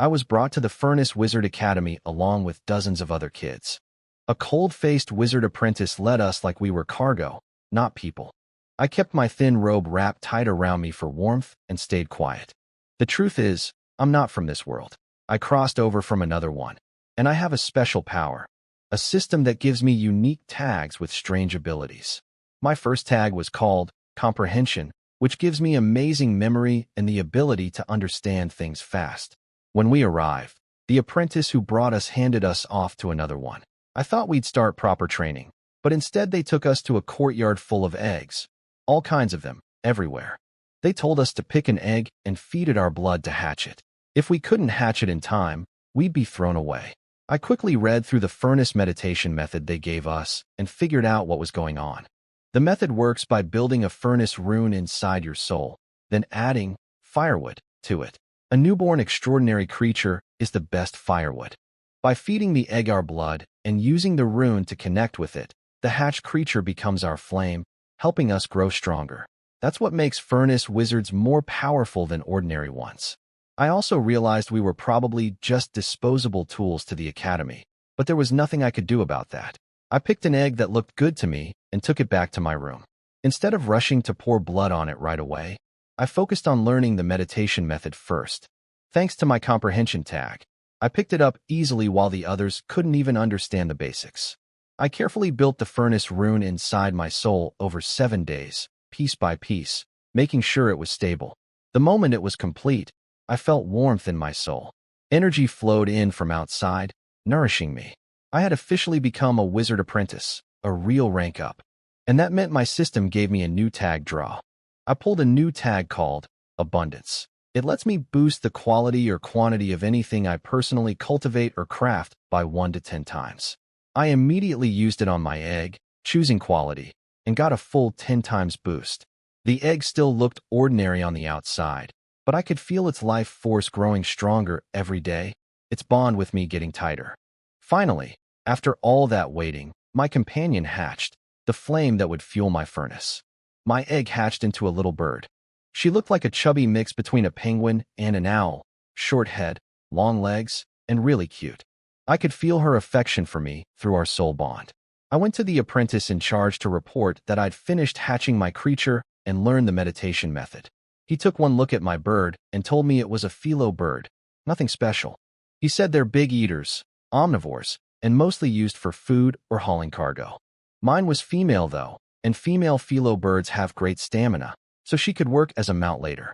I was brought to the Furnace Wizard Academy along with dozens of other kids. A cold-faced wizard apprentice led us like we were cargo, not people. I kept my thin robe wrapped tight around me for warmth and stayed quiet. The truth is, I'm not from this world. I crossed over from another one. And I have a special power. A system that gives me unique tags with strange abilities. My first tag was called Comprehension, which gives me amazing memory and the ability to understand things fast. When we arrived, the apprentice who brought us handed us off to another one. I thought we'd start proper training, but instead they took us to a courtyard full of eggs. All kinds of them, everywhere. They told us to pick an egg and feed it our blood to hatch it. If we couldn't hatch it in time, we'd be thrown away. I quickly read through the furnace meditation method they gave us and figured out what was going on. The method works by building a furnace rune inside your soul, then adding firewood to it. A newborn extraordinary creature is the best firewood. By feeding the egg our blood and using the rune to connect with it, the hatched creature becomes our flame, helping us grow stronger. That's what makes furnace wizards more powerful than ordinary ones. I also realized we were probably just disposable tools to the academy, but there was nothing I could do about that. I picked an egg that looked good to me and took it back to my room. Instead of rushing to pour blood on it right away, I focused on learning the meditation method first. Thanks to my comprehension tag, I picked it up easily while the others couldn't even understand the basics. I carefully built the furnace rune inside my soul over 7 days, piece by piece, making sure it was stable. The moment it was complete, I felt warmth in my soul. Energy flowed in from outside, nourishing me. I had officially become a wizard apprentice, a real rank up. And that meant my system gave me a new tag draw. I pulled a new tag called Abundance. It lets me boost the quality or quantity of anything I personally cultivate or craft by 1 to 10 times. I immediately used it on my egg, choosing quality, and got a full 10 times boost. The egg still looked ordinary on the outside, but I could feel its life force growing stronger every day, its bond with me getting tighter. Finally, after all that waiting, my companion hatched, the flame that would fuel my furnace. My egg hatched into a little bird. She looked like a chubby mix between a penguin and an owl, short head, long legs, and really cute. I could feel her affection for me through our soul bond. I went to the apprentice in charge to report that I'd finished hatching my creature and learned the meditation method. He took one look at my bird and told me it was a philo bird, nothing special. He said they're big eaters, omnivores, and mostly used for food or hauling cargo. Mine was female though, and female philo birds have great stamina, so she could work as a mount later.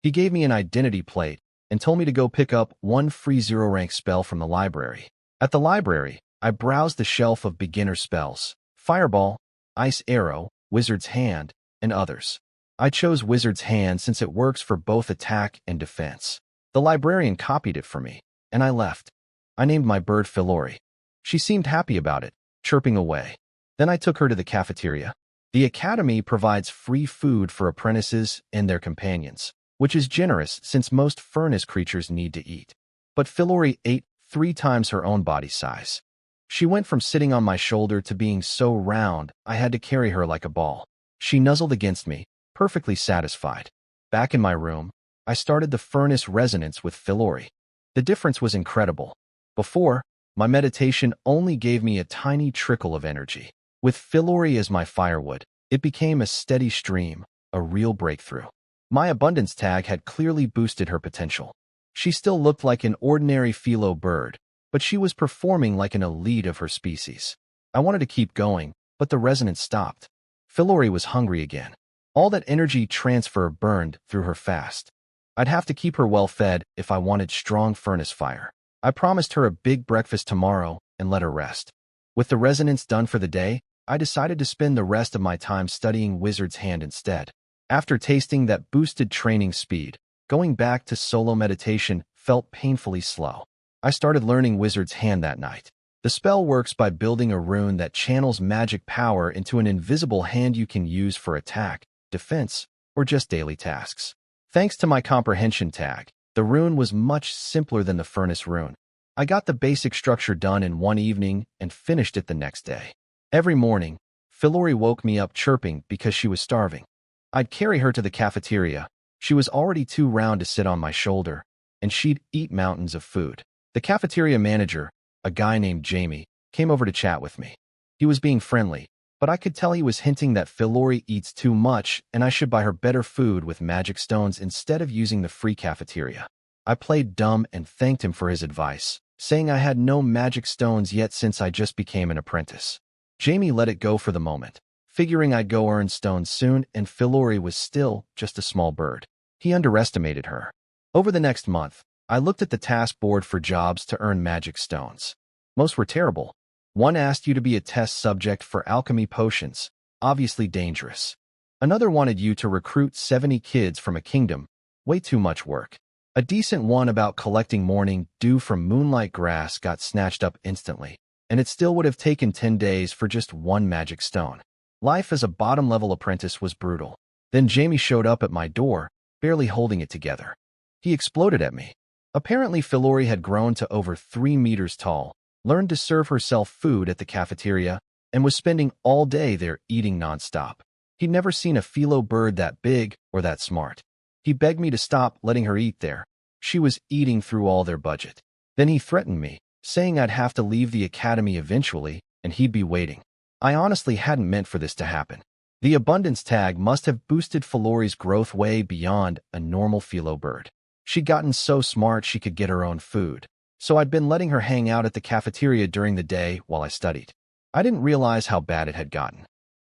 He gave me an identity plate and told me to go pick up one free 0-rank spell from the library. At the library, I browsed the shelf of beginner spells, Fireball, Ice Arrow, Wizard's Hand, and others. I chose Wizard's Hand since it works for both attack and defense. The librarian copied it for me, and I left. I named my bird Philori. She seemed happy about it, chirping away. Then I took her to the cafeteria. The academy provides free food for apprentices and their companions, which is generous since most furnace creatures need to eat. But Philori ate 3 times her own body size. She went from sitting on my shoulder to being so round I had to carry her like a ball. She nuzzled against me, perfectly satisfied. Back in my room, I started the furnace resonance with Philori. The difference was incredible. Before, my meditation only gave me a tiny trickle of energy. With Philori as my firewood, it became a steady stream, a real breakthrough. My abundance tag had clearly boosted her potential. She still looked like an ordinary philo bird, but she was performing like an elite of her species. I wanted to keep going, but the resonance stopped. Philori was hungry again. All that energy transfer burned through her fast. I'd have to keep her well fed if I wanted strong furnace fire. I promised her a big breakfast tomorrow and let her rest. With the resonance done for the day, I decided to spend the rest of my time studying Wizard's Hand instead. After tasting that boosted training speed, going back to solo meditation felt painfully slow. I started learning Wizard's Hand that night. The spell works by building a rune that channels magic power into an invisible hand you can use for attack, defense, or just daily tasks. Thanks to my comprehension tag, the rune was much simpler than the furnace rune. I got the basic structure done in one evening and finished it the next day. Every morning, Philori woke me up chirping because she was starving. I'd carry her to the cafeteria. She was already too round to sit on my shoulder, and she'd eat mountains of food. The cafeteria manager, a guy named Jamie, came over to chat with me. He was being friendly, but I could tell he was hinting that Philori eats too much and I should buy her better food with magic stones instead of using the free cafeteria. I played dumb and thanked him for his advice, saying I had no magic stones yet since I just became an apprentice. Jamie let it go for the moment, figuring I'd go earn stones soon, and Philori was still just a small bird. He underestimated her. Over the next month, I looked at the task board for jobs to earn magic stones. Most were terrible. One asked you to be a test subject for alchemy potions, obviously dangerous. Another wanted you to recruit 70 kids from a kingdom, way too much work. A decent one about collecting morning dew from moonlight grass got snatched up instantly, and it still would have taken 10 days for just one magic stone. Life as a bottom-level apprentice was brutal. Then Jamie showed up at my door, barely holding it together. He exploded at me. Apparently Philori had grown to over 3 meters tall, learned to serve herself food at the cafeteria, and was spending all day there eating nonstop. He'd never seen a philo bird that big or that smart. He begged me to stop letting her eat there. She was eating through all their budget. Then he threatened me, saying I'd have to leave the academy eventually, and he'd be waiting. I honestly hadn't meant for this to happen. The abundance tag must have boosted Philori's growth way beyond a normal philo bird. She'd gotten so smart she could get her own food, so I'd been letting her hang out at the cafeteria during the day while I studied. I didn't realize how bad it had gotten.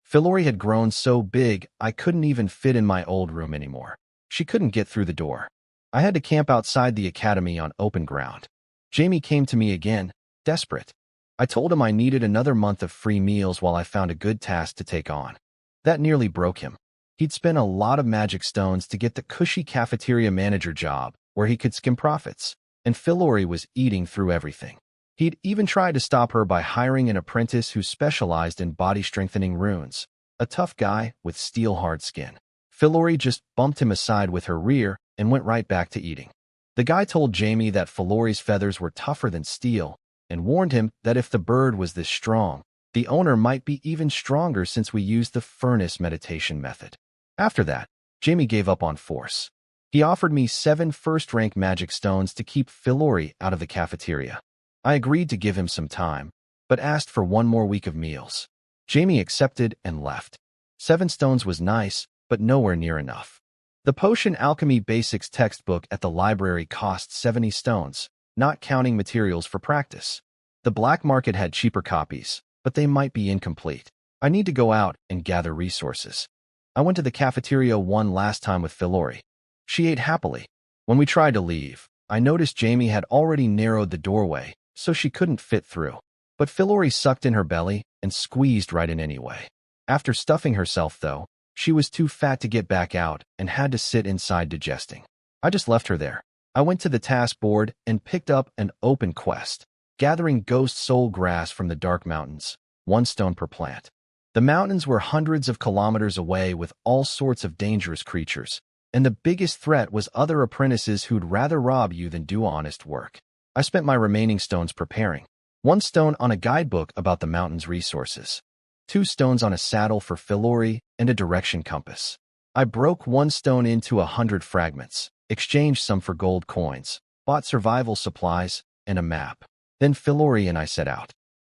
Philori had grown so big I couldn't even fit in my old room anymore. She couldn't get through the door. I had to camp outside the academy on open ground. Jamie came to me again, desperate. I told him I needed another month of free meals while I found a good task to take on. That nearly broke him. He'd spent a lot of magic stones to get the cushy cafeteria manager job where he could skim profits, and Philori was eating through everything. He'd even tried to stop her by hiring an apprentice who specialized in body-strengthening runes, a tough guy with steel-hard skin. Philori just bumped him aside with her rear and went right back to eating. The guy told Jamie that Philori's feathers were tougher than steel and warned him that if the bird was this strong, the owner might be even stronger since we used the furnace meditation method. After that, Jamie gave up on force. He offered me 7 first-rank magic stones to keep Philori out of the cafeteria. I agreed to give him some time, but asked for 1 more week of meals. Jamie accepted and left. 7 stones was nice, but nowhere near enough. The Potion Alchemy Basics textbook at the library cost 70 stones, not counting materials for practice. The black market had cheaper copies, but they might be incomplete. I need to go out and gather resources. I went to the cafeteria one last time with Philori. She ate happily. When we tried to leave, I noticed Jamie had already narrowed the doorway, so she couldn't fit through. But Philori sucked in her belly and squeezed right in anyway. After stuffing herself, though, she was too fat to get back out and had to sit inside digesting. I just left her there. I went to the task board and picked up an open quest, gathering ghost soul grass from the dark mountains, 1 stone per plant. The mountains were hundreds of kilometers away with all sorts of dangerous creatures, and the biggest threat was other apprentices who'd rather rob you than do honest work. I spent my remaining stones preparing. 1 stone on a guidebook about the mountain's resources. 2 stones on a saddle for Philori and a direction compass. I broke 1 stone into 100 fragments, exchanged some for gold coins, bought survival supplies, and a map. Then Philori and I set out.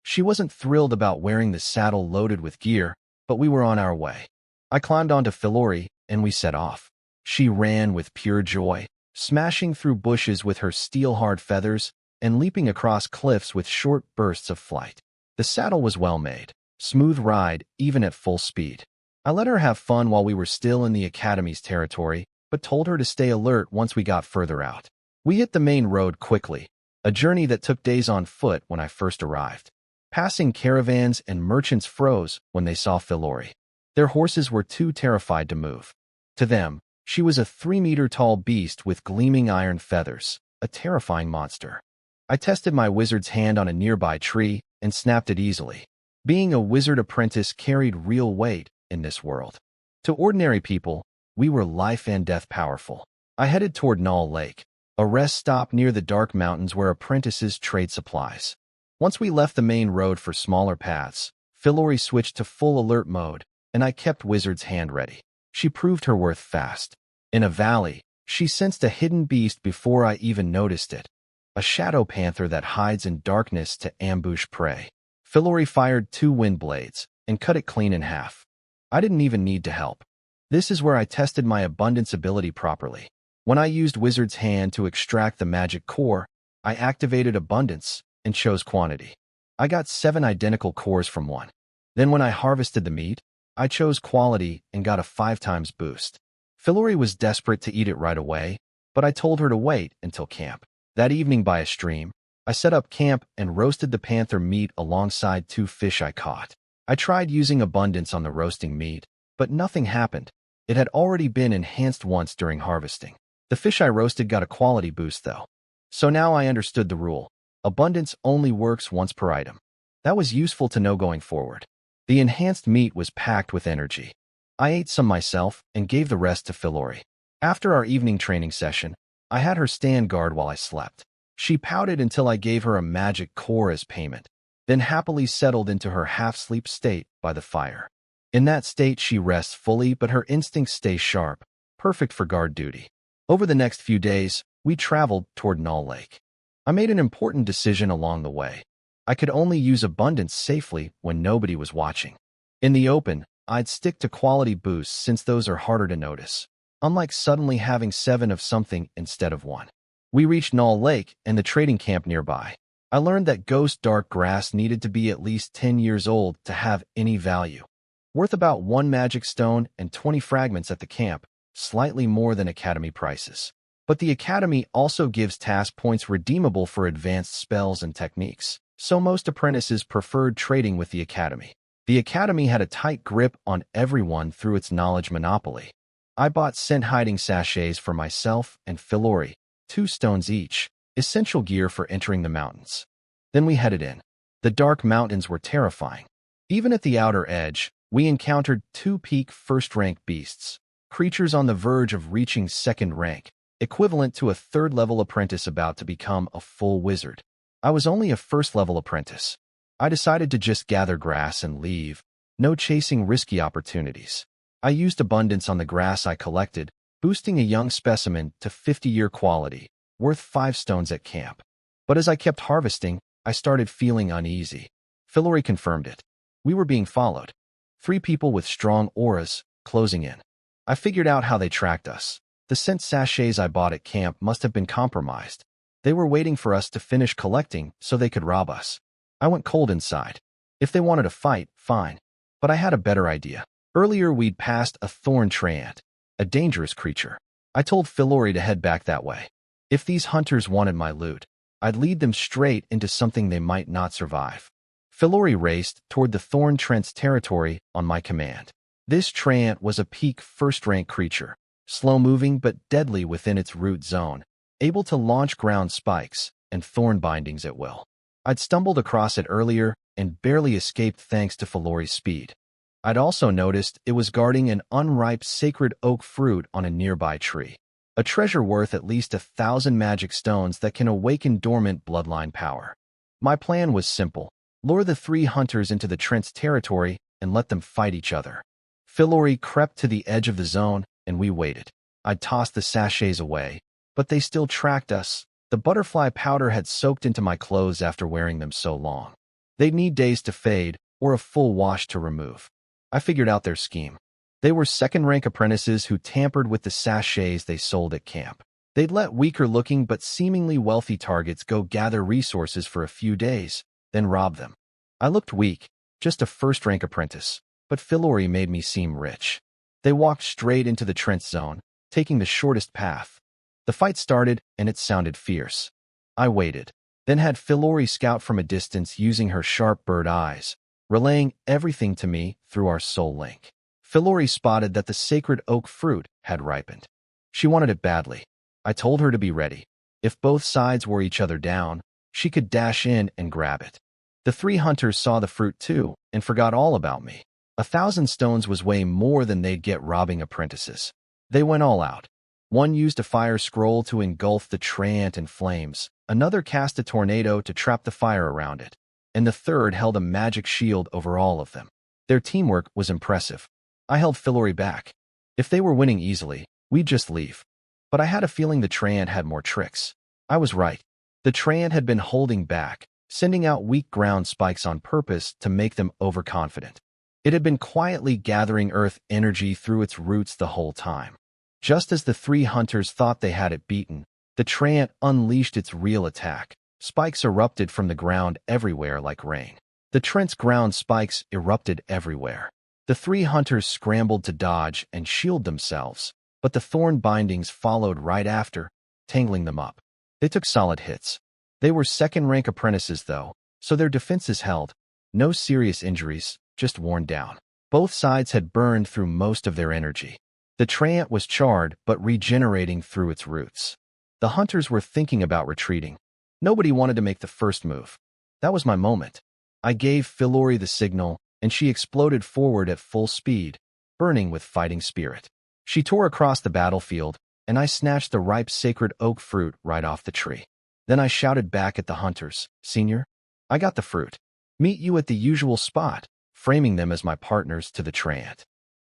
She wasn't thrilled about wearing the saddle loaded with gear, but we were on our way. I climbed onto Philori, and we set off. She ran with pure joy, smashing through bushes with her steel-hard feathers and leaping across cliffs with short bursts of flight. The saddle was well made, smooth ride even at full speed. I let her have fun while we were still in the academy's territory, but told her to stay alert once we got further out. We hit the main road quickly, a journey that took days on foot when I first arrived. Passing caravans and merchants froze when they saw Philori. Their horses were too terrified to move. To them, she was a 3-meter-tall beast with gleaming iron feathers, a terrifying monster. I tested my wizard's hand on a nearby tree and snapped it easily. Being a wizard apprentice carried real weight in this world. To ordinary people, we were life and death powerful. I headed toward Null Lake, a rest stop near the dark mountains where apprentices trade supplies. Once we left the main road for smaller paths, Philori switched to full alert mode, and I kept Wizard's hand ready. She proved her worth fast. In a valley, She sensed a hidden beast before I even noticed it. A shadow panther that hides in darkness to ambush prey. Philori fired 2 wind blades and cut it clean in half. I didn't even need to help. This is where I tested my abundance ability properly. When I used Wizard's Hand to extract the magic core, I activated abundance and chose quantity. I got 7 identical cores from one. Then when I harvested the meat, I chose quality and got a 5 times boost. Philori was desperate to eat it right away, but I told her to wait until camp. That evening by a stream, I set up camp and roasted the panther meat alongside 2 fish I caught. I tried using abundance on the roasting meat, but nothing happened. It had already been enhanced once during harvesting. The fish I roasted got a quality boost though. So now I understood the rule. Abundance only works once per item. That was useful to know going forward. The enhanced meat was packed with energy. I ate some myself and gave the rest to Philori. After our evening training session, I had her stand guard while I slept. She pouted until I gave her a magic core as payment, then happily settled into her half-sleep state by the fire. In that state, she rests fully, but her instincts stay sharp, perfect for guard duty. Over the next few days, we traveled toward Null Lake. I made an important decision along the way. I could only use abundance safely when nobody was watching. In the open, I'd stick to quality boosts since those are harder to notice, unlike suddenly having 7 of something instead of 1. We reached Null Lake and the trading camp nearby. I learned that ghost dark grass needed to be at least 10 years old to have any value. Worth about 1 magic stone and 20 fragments at the camp, slightly more than Academy prices. But the Academy also gives task points redeemable for advanced spells and techniques, so most apprentices preferred trading with the Academy. The Academy had a tight grip on everyone through its knowledge monopoly. I bought scent hiding sachets for myself and Philori, 2 stones each, essential gear for entering the mountains. Then we headed in. The dark mountains were terrifying. Even at the outer edge, we encountered 2 peak first-rank beasts, creatures on the verge of reaching 2nd rank, equivalent to a 3rd-level apprentice about to become a full wizard. I was only a 1st-level apprentice. I decided to just gather grass and leave, no chasing risky opportunities. I used abundance on the grass I collected, boosting a young specimen to 50-year quality, worth 5 stones at camp. But as I kept harvesting, I started feeling uneasy. Philori confirmed it. We were being followed. 3 people with strong auras, closing in. I figured out how they tracked us. The scent sachets I bought at camp must have been compromised. They were waiting for us to finish collecting so they could rob us. I went cold inside. If they wanted to fight, fine. But I had a better idea. Earlier we'd passed a thorn treant, a dangerous creature. I told Philori to head back that way. If these hunters wanted my loot, I'd lead them straight into something they might not survive. Philori raced toward the thorn treant's territory on my command. This treant was a peak first-rank creature, slow-moving but deadly within its root zone, able to launch ground spikes and thorn bindings at will. I'd stumbled across it earlier and barely escaped thanks to Philori's speed. I'd also noticed it was guarding an unripe sacred oak fruit on a nearby tree, a treasure worth at least 1,000 magic stones that can awaken dormant bloodline power. My plan was simple: lure the 3 hunters into the treant's territory and let them fight each other. Philori crept to the edge of the zone, and we waited. I'd tossed the sachets away, but they still tracked us. The butterfly powder had soaked into my clothes after wearing them so long. They'd need days to fade, or a full wash to remove. I figured out their scheme. They were 2nd-rank apprentices who tampered with the sachets they sold at camp. They'd let weaker-looking but seemingly wealthy targets go gather resources for a few days, then rob them. I looked weak, just a 1st-rank apprentice, but Philori made me seem rich. They walked straight into the treant zone, taking the shortest path. The fight started, and it sounded fierce. I waited, then had Philori scout from a distance using her sharp bird eyes, relaying everything to me through our soul link. Philori spotted that the sacred oak fruit had ripened. She wanted it badly. I told her to be ready. If both sides wore each other down, she could dash in and grab it. The 3 hunters saw the fruit too and forgot all about me. 1,000 stones was way more than they'd get robbing apprentices. They went all out. One used a fire scroll to engulf the treant in flames, another cast a tornado to trap the fire around it, and the 3rd held a magic shield over all of them. Their teamwork was impressive. I held Philori back. If they were winning easily, we'd just leave. But I had a feeling the Treant had more tricks. I was right. The Treant had been holding back, sending out weak ground spikes on purpose to make them overconfident. It had been quietly gathering earth energy through its roots the whole time. Just as the three hunters thought they had it beaten, the Treant unleashed its real attack. Spikes erupted from the ground everywhere like rain. The Treant's ground spikes erupted everywhere. The three hunters scrambled to dodge and shield themselves, but the thorn bindings followed right after, tangling them up. They took solid hits. They were second-rank apprentices, though, so their defenses held. No serious injuries, just worn down. Both sides had burned through most of their energy. The Treant was charred but regenerating through its roots. The hunters were thinking about retreating. Nobody wanted to make the first move. That was my moment. I gave Philori the signal, and she exploded forward at full speed, burning with fighting spirit. She tore across the battlefield, and I snatched the ripe sacred oak fruit right off the tree. Then I shouted back at the hunters, "Senior, I got the fruit. Meet you at the usual spot," framing them as my partners to the Treant.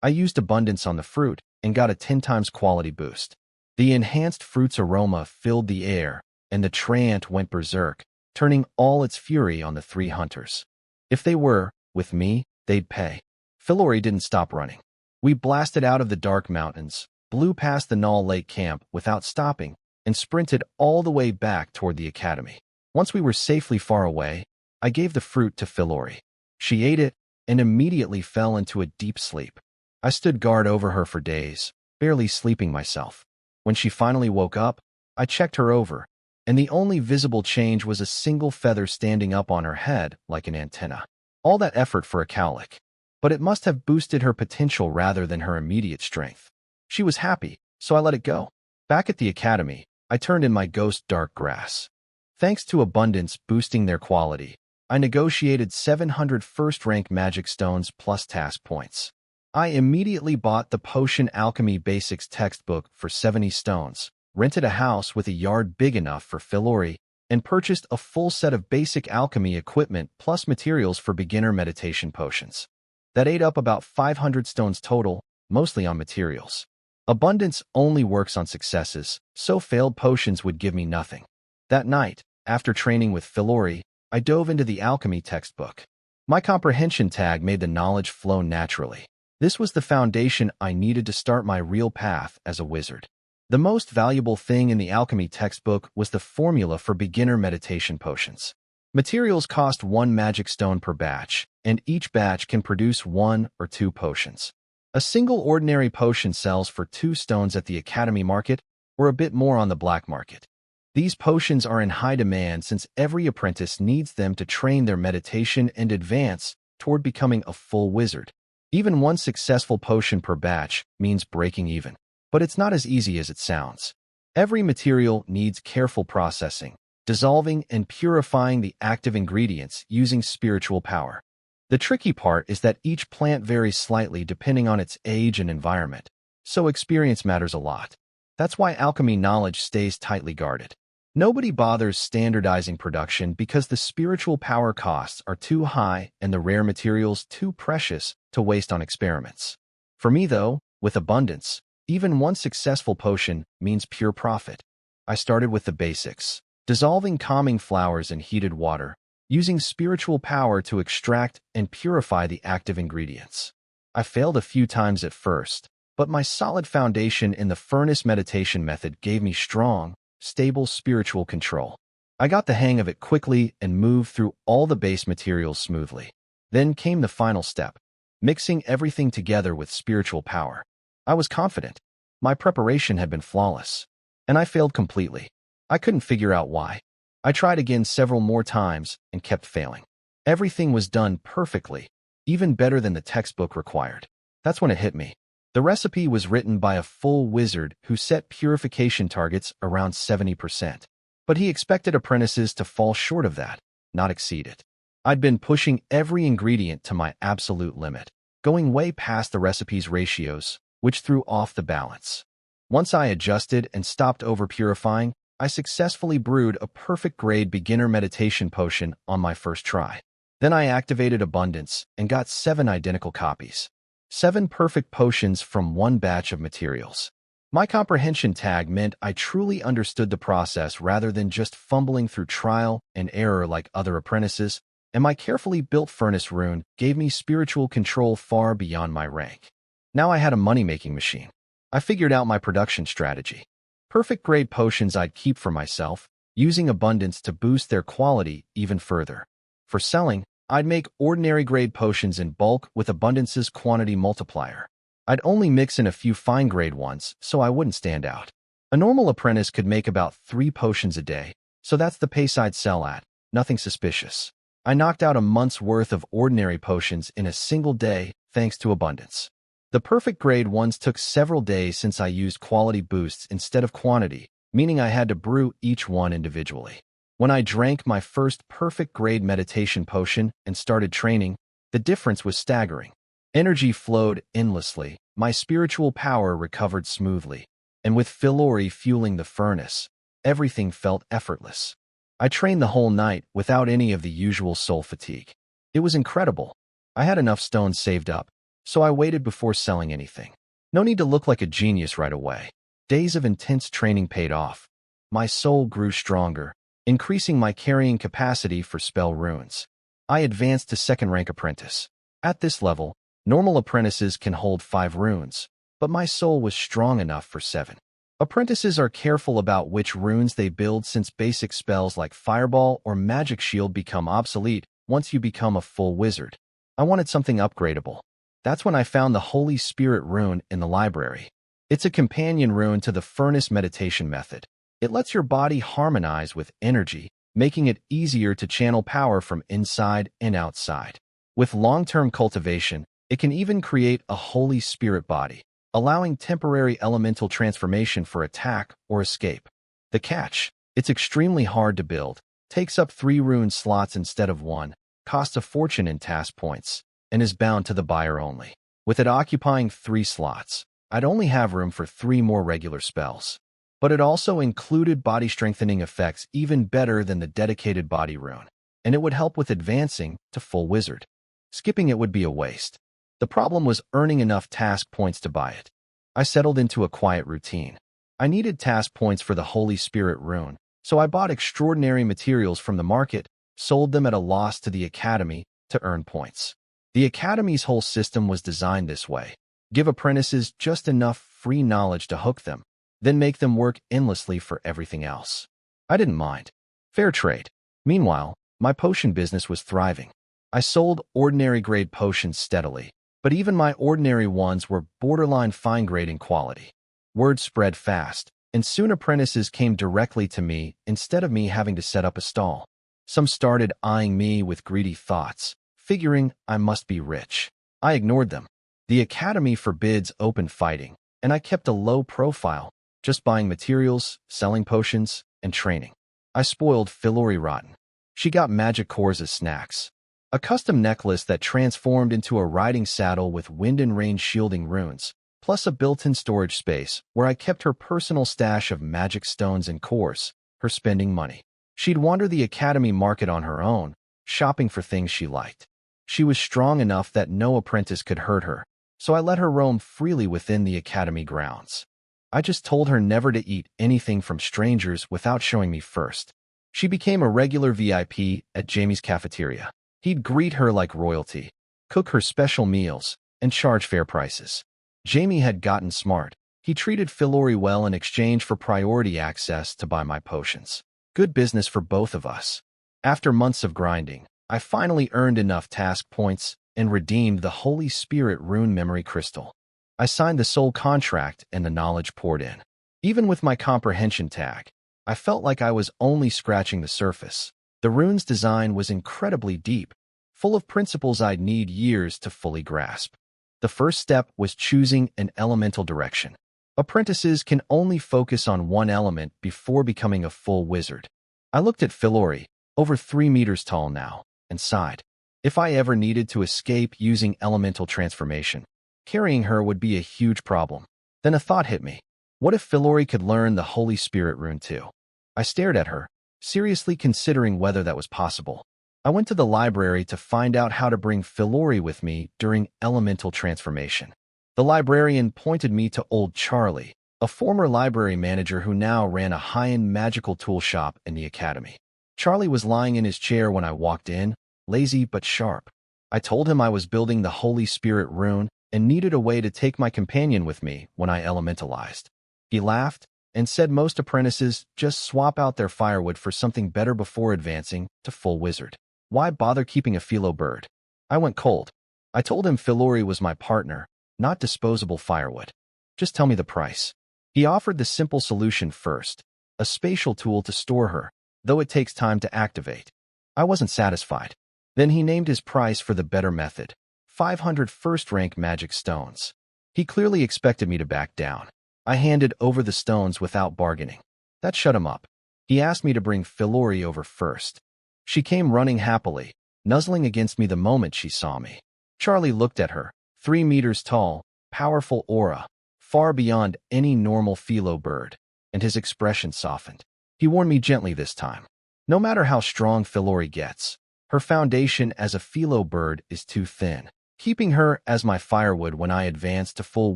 I used abundance on the fruit and got a 10 times quality boost. The enhanced fruit's aroma filled the air, and the Treant went berserk, turning all its fury on the three hunters. If they were, with me, they'd pay. Philori didn't stop running. We blasted out of the dark mountains, blew past the Null Lake camp without stopping, and sprinted all the way back toward the academy. Once we were safely far away, I gave the fruit to Philori. She ate it and immediately fell into a deep sleep. I stood guard over her for days, barely sleeping myself. When she finally woke up, I checked her over, and the only visible change was a single feather standing up on her head like an antenna. All that effort for a cowlick. But it must have boosted her potential rather than her immediate strength. She was happy, so I let it go. Back at the academy, I turned in my ghost dark grass. Thanks to abundance boosting their quality, I negotiated 700 first-rank magic stones plus task points. I immediately bought the Potion Alchemy Basics textbook for 70 stones, rented a house with a yard big enough for Philori, and purchased a full set of basic alchemy equipment plus materials for beginner meditation potions. That ate up about 500 stones total, mostly on materials. Abundance only works on successes, so failed potions would give me nothing. That night, after training with Philori, I dove into the alchemy textbook. My comprehension tag made the knowledge flow naturally. This was the foundation I needed to start my real path as a wizard. The most valuable thing in the alchemy textbook was the formula for beginner meditation potions. Materials cost 1 magic stone per batch, and each batch can produce 1 or 2 potions. A single ordinary potion sells for 2 stones at the academy market, or a bit more on the black market. These potions are in high demand since every apprentice needs them to train their meditation and advance toward becoming a full wizard. Even 1 successful potion per batch means breaking even. But it's not as easy as it sounds. Every material needs careful processing, dissolving and purifying the active ingredients using spiritual power. The tricky part is that each plant varies slightly depending on its age and environment, so experience matters a lot. That's why alchemy knowledge stays tightly guarded. Nobody bothers standardizing production because the spiritual power costs are too high and the rare materials too precious to waste on experiments. For me, though, with abundance, even 1 successful potion means pure profit. I started with the basics, dissolving calming flowers in heated water, using spiritual power to extract and purify the active ingredients. I failed a few times at first, but my solid foundation in the furnace meditation method gave me strong, stable spiritual control. I got the hang of it quickly and moved through all the base materials smoothly. Then came the final step, mixing everything together with spiritual power. I was confident. My preparation had been flawless, and I failed completely. I couldn't figure out why. I tried again several more times and kept failing. Everything was done perfectly, even better than the textbook required. That's when it hit me. The recipe was written by a full wizard who set purification targets around 70%. But he expected apprentices to fall short of that, not exceed it. I'd been pushing every ingredient to my absolute limit, going way past the recipe's ratios, which threw off the balance. Once I adjusted and stopped over-purifying, I successfully brewed a perfect-grade beginner meditation potion on my first try. Then I activated abundance and got 7 identical copies. 7 perfect potions from 1 batch of materials. My comprehension tag meant I truly understood the process rather than just fumbling through trial and error like other apprentices, and my carefully built furnace rune gave me spiritual control far beyond my rank. Now I had a money-making machine. I figured out my production strategy. Perfect grade potions I'd keep for myself, using abundance to boost their quality even further. For selling, I'd make ordinary grade potions in bulk with abundance's quantity multiplier. I'd only mix in a few fine grade ones so I wouldn't stand out. A normal apprentice could make about 3 potions a day, so that's the pace I'd sell at, nothing suspicious. I knocked out a month's worth of ordinary potions in a single day thanks to abundance. The perfect grade ones took several days since I used quality boosts instead of quantity, meaning I had to brew each one individually. When I drank my first perfect grade meditation potion and started training, the difference was staggering. Energy flowed endlessly, my spiritual power recovered smoothly, and with Philori fueling the furnace, everything felt effortless. I trained the whole night without any of the usual soul fatigue. It was incredible. I had enough stones saved up, so I waited before selling anything. No need to look like a genius right away. Days of intense training paid off. My soul grew stronger, increasing my carrying capacity for spell runes. I advanced to second-rank apprentice. At this level, normal apprentices can hold 5 runes, but my soul was strong enough for 7. Apprentices are careful about which runes they build since basic spells like Fireball or Magic Shield become obsolete once you become a full wizard. I wanted something upgradable. That's when I found the Holy Spirit rune in the library. It's a companion rune to the furnace meditation method. It lets your body harmonize with energy, making it easier to channel power from inside and outside. With long-term cultivation, it can even create a Holy Spirit body, allowing temporary elemental transformation for attack or escape. The catch: it's extremely hard to build, takes up 3 rune slots instead of 1, costs a fortune in task points, and is bound to the buyer only. With it occupying 3 slots, I'd only have room for 3 more regular spells. But it also included body strengthening effects even better than the dedicated body rune, and it would help with advancing to full wizard. Skipping it would be a waste. The problem was earning enough task points to buy it. I settled into a quiet routine. I needed task points for the Holy Spirit rune, so I bought extraordinary materials from the market, sold them at a loss to the Academy to earn points. The Academy's whole system was designed this way. Give apprentices just enough free knowledge to hook them, then make them work endlessly for everything else. I didn't mind. Fair trade. Meanwhile, my potion business was thriving. I sold ordinary grade potions steadily, but even my ordinary ones were borderline fine grade in quality. Word spread fast, and soon apprentices came directly to me instead of me having to set up a stall. Some started eyeing me with greedy thoughts, figuring I must be rich. I ignored them. The Academy forbids open fighting, and I kept a low profile, just buying materials, selling potions, and training. I spoiled Philori rotten. She got magic cores as snacks. A custom necklace that transformed into a riding saddle with wind and rain shielding runes, plus a built-in storage space where I kept her personal stash of magic stones and cores, her spending money. She'd wander the Academy market on her own, shopping for things she liked. She was strong enough that no apprentice could hurt her, so I let her roam freely within the Academy grounds. I just told her never to eat anything from strangers without showing me first. She became a regular VIP at Jamie's cafeteria. He'd greet her like royalty, cook her special meals, and charge fair prices. Jamie had gotten smart. He treated Philori well in exchange for priority access to buy my potions. Good business for both of us. After months of grinding, I finally earned enough task points and redeemed the Holy Spirit rune memory crystal. I signed the soul contract and the knowledge poured in. Even with my comprehension tag, I felt like I was only scratching the surface. The rune's design was incredibly deep, full of principles I'd need years to fully grasp. The first step was choosing an elemental direction. Apprentices can only focus on one element before becoming a full wizard. I looked at Philori, over 3 meters tall now, and sighed. If I ever needed to escape using elemental transformation, carrying her would be a huge problem. Then a thought hit me. What if Philori could learn the Holy Spirit rune too? I stared at her, seriously considering whether that was possible. I went to the library to find out how to bring Philori with me during elemental transformation. The librarian pointed me to old Charlie, a former library manager who now ran a high-end magical tool shop in the academy. Charlie was lying in his chair when I walked in, lazy but sharp. I told him I was building the Holy Spirit rune and needed a way to take my companion with me when I elementalized. He laughed and said most apprentices just swap out their firewood for something better before advancing to full wizard. Why bother keeping a philo bird? I went cold. I told him Philori was my partner, not disposable firewood. Just tell me the price. He offered the simple solution first, a spatial tool to store her, though it takes time to activate. I wasn't satisfied. Then he named his price for the better method, 500 first-rank magic stones. He clearly expected me to back down. I handed over the stones without bargaining. That shut him up. He asked me to bring Philori over first. She came running happily, nuzzling against me the moment she saw me. Charlie looked at her, 3 meters tall, powerful aura, far beyond any normal philo bird, and his expression softened. He warned me gently this time. No matter how strong Philori gets, her foundation as a philo bird is too thin. Keeping her as my firewood when I advanced to full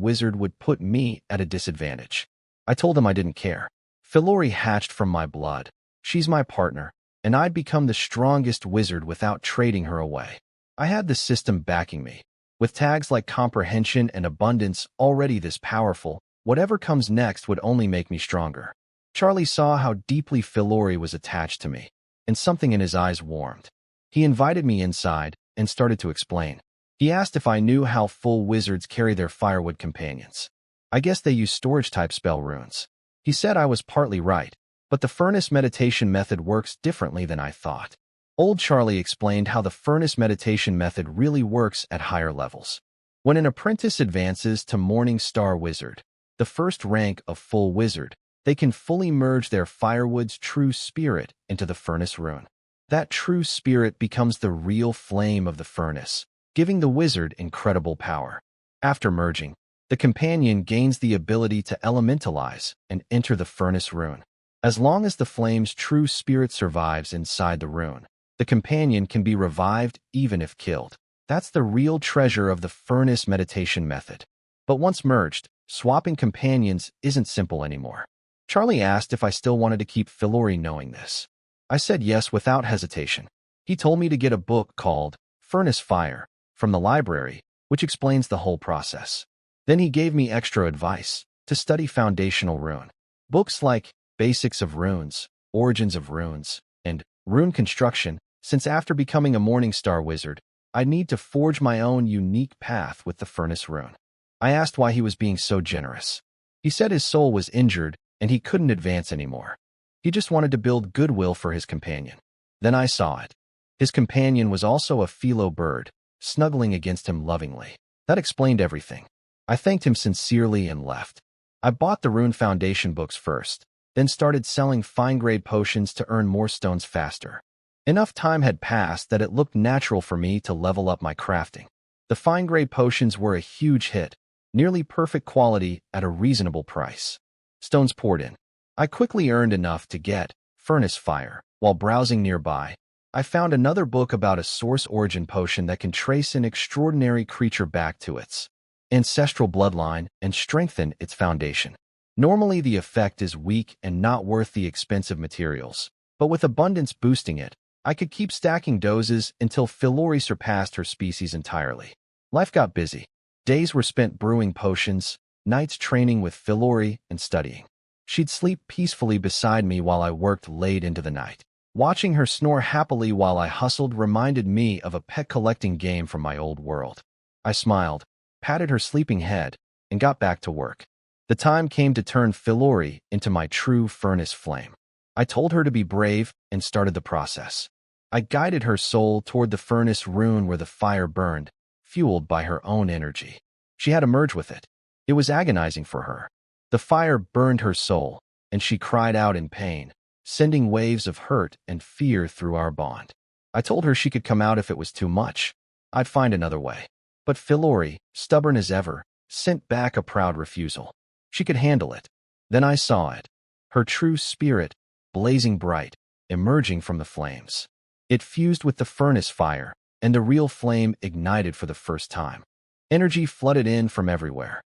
wizard would put me at a disadvantage. I told him I didn't care. Philori hatched from my blood. She's my partner, and I'd become the strongest wizard without trading her away. I had the system backing me. With tags like comprehension and abundance already this powerful, whatever comes next would only make me stronger. Charlie saw how deeply Philori was attached to me, and something in his eyes warmed. He invited me inside and started to explain. He asked if I knew how full wizards carry their firewood companions. I guess they use storage-type spell runes. He said I was partly right, but the furnace meditation method works differently than I thought. Old Charlie explained how the furnace meditation method really works at higher levels. When an apprentice advances to Morning Star Wizard, the first rank of full wizard, they can fully merge their firewood's true spirit into the furnace rune. That true spirit becomes the real flame of the furnace, giving the wizard incredible power. After merging, the companion gains the ability to elementalize and enter the furnace rune. As long as the flame's true spirit survives inside the rune, the companion can be revived even if killed. That's the real treasure of the furnace meditation method. But once merged, swapping companions isn't simple anymore. Charlie asked if I still wanted to keep Philori knowing this. I said yes without hesitation. He told me to get a book called Furnace Fire from the library, which explains the whole process. Then he gave me extra advice to study foundational rune. Books like Basics of Runes, Origins of Runes, and Rune Construction, since after becoming a Morningstar Wizard, I'd need to forge my own unique path with the furnace rune. I asked why he was being so generous. He said his soul was injured and he couldn't advance anymore. He just wanted to build goodwill for his companion. Then I saw it. His companion was also a philo bird, snuggling against him lovingly. That explained everything. I thanked him sincerely and left. I bought the Rune Foundation books first, then started selling fine-grade potions to earn more stones faster. Enough time had passed that it looked natural for me to level up my crafting. The fine-grade potions were a huge hit, nearly perfect quality at a reasonable price. Stones poured in. I quickly earned enough to get Furnace Fire. While browsing nearby, I found another book about a source origin potion that can trace an extraordinary creature back to its ancestral bloodline and strengthen its foundation. Normally, the effect is weak and not worth the expensive materials, but with abundance boosting it, I could keep stacking doses until Philori surpassed her species entirely. Life got busy. Days were spent brewing potions, nights training with Philori and studying. She'd sleep peacefully beside me while I worked late into the night. Watching her snore happily while I hustled reminded me of a pet collecting game from my old world. I smiled, patted her sleeping head, and got back to work. The time came to turn Philori into my true furnace flame. I told her to be brave and started the process. I guided her soul toward the furnace rune where the fire burned, fueled by her own energy. She had to merge with it. It was agonizing for her. The fire burned her soul, and she cried out in pain, sending waves of hurt and fear through our bond. I told her she could come out if it was too much. I'd find another way. But Philori, stubborn as ever, sent back a proud refusal. She could handle it. Then I saw it. Her true spirit, blazing bright, emerging from the flames. It fused with the furnace fire, and the real flame ignited for the first time. Energy flooded in from everywhere.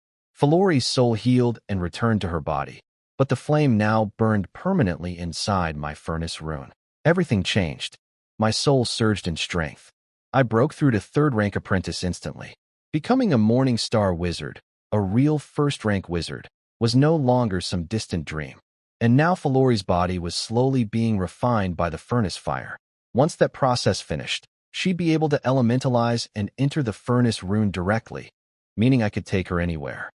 Philori's soul healed and returned to her body, but the flame now burned permanently inside my furnace rune. Everything changed. My soul surged in strength. I broke through to third-rank apprentice instantly. Becoming a Morning Star wizard, a real first-rank wizard, was no longer some distant dream. And now Philori's body was slowly being refined by the furnace fire. Once that process finished, she'd be able to elementalize and enter the furnace rune directly, meaning I could take her anywhere.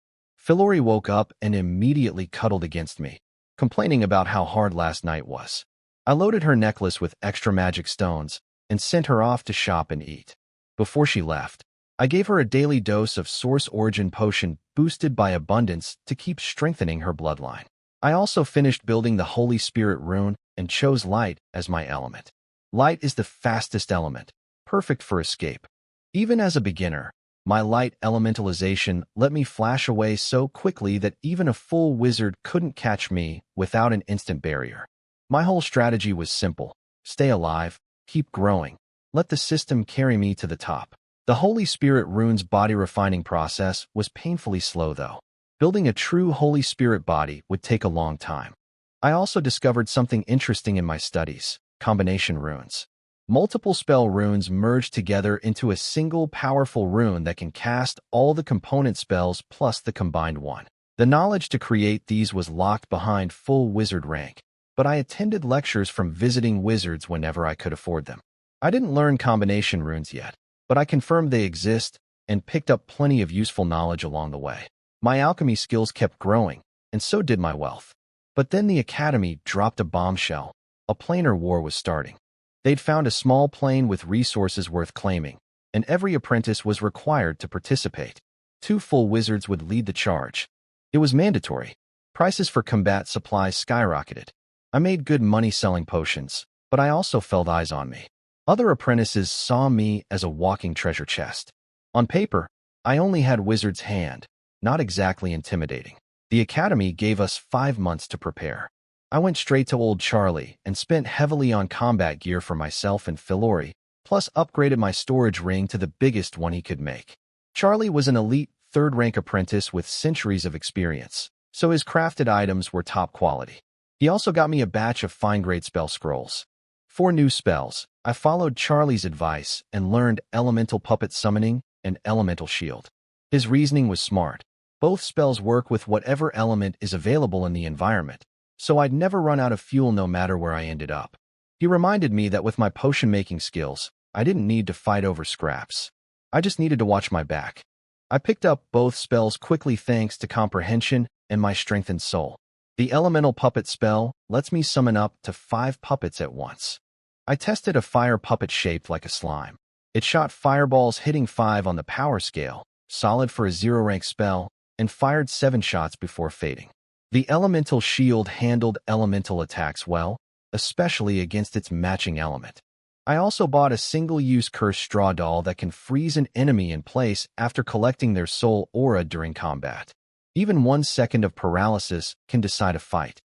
Philori woke up and immediately cuddled against me, complaining about how hard last night was. I loaded her necklace with extra magic stones and sent her off to shop and eat. Before she left, I gave her a daily dose of Source Origin Potion boosted by Abundance to keep strengthening her bloodline. I also finished building the Holy Spirit rune and chose Light as my element. Light is the fastest element, perfect for escape. Even as a beginner, my light elementalization let me flash away so quickly that even a full wizard couldn't catch me without an instant barrier. My whole strategy was simple: stay alive, keep growing, let the system carry me to the top. The Holy Spirit rune's body refining process was painfully slow though. Building a true Holy Spirit body would take a long time. I also discovered something interesting in my studies: combination runes. Multiple spell runes merge together into a single powerful rune that can cast all the component spells plus the combined one. The knowledge to create these was locked behind full wizard rank, but I attended lectures from visiting wizards whenever I could afford them. I didn't learn combination runes yet, but I confirmed they exist and picked up plenty of useful knowledge along the way. My alchemy skills kept growing, and so did my wealth. But then the Academy dropped a bombshell. A planar war was starting. They'd found a small plane with resources worth claiming, and every apprentice was required to participate. 2 full wizards would lead the charge. It was mandatory. Prices for combat supplies skyrocketed. I made good money selling potions, but I also felt eyes on me. Other apprentices saw me as a walking treasure chest. On paper, I only had wizard's hand, not exactly intimidating. The Academy gave us 5 months to prepare. I went straight to old Charlie and spent heavily on combat gear for myself and Philori, plus upgraded my storage ring to the biggest one he could make. Charlie was an elite third-rank apprentice with centuries of experience, so his crafted items were top quality. He also got me a batch of fine-grade spell scrolls. For new spells, I followed Charlie's advice and learned Elemental Puppet Summoning and Elemental Shield. His reasoning was smart. Both spells work with whatever element is available in the environment, so I'd never run out of fuel no matter where I ended up. He reminded me that with my potion-making skills, I didn't need to fight over scraps. I just needed to watch my back. I picked up both spells quickly thanks to comprehension and my strengthened soul. The Elemental Puppet spell lets me summon up to 5 puppets at once. I tested a fire puppet shaped like a slime. It shot fireballs hitting 5 on the power scale, solid for a 0-rank spell, and fired 7 shots before fading. The Elemental Shield handled elemental attacks well, especially against its matching element. I also bought a single-use cursed straw doll that can freeze an enemy in place after collecting their soul aura during combat. Even 1 second of paralysis can decide a fight.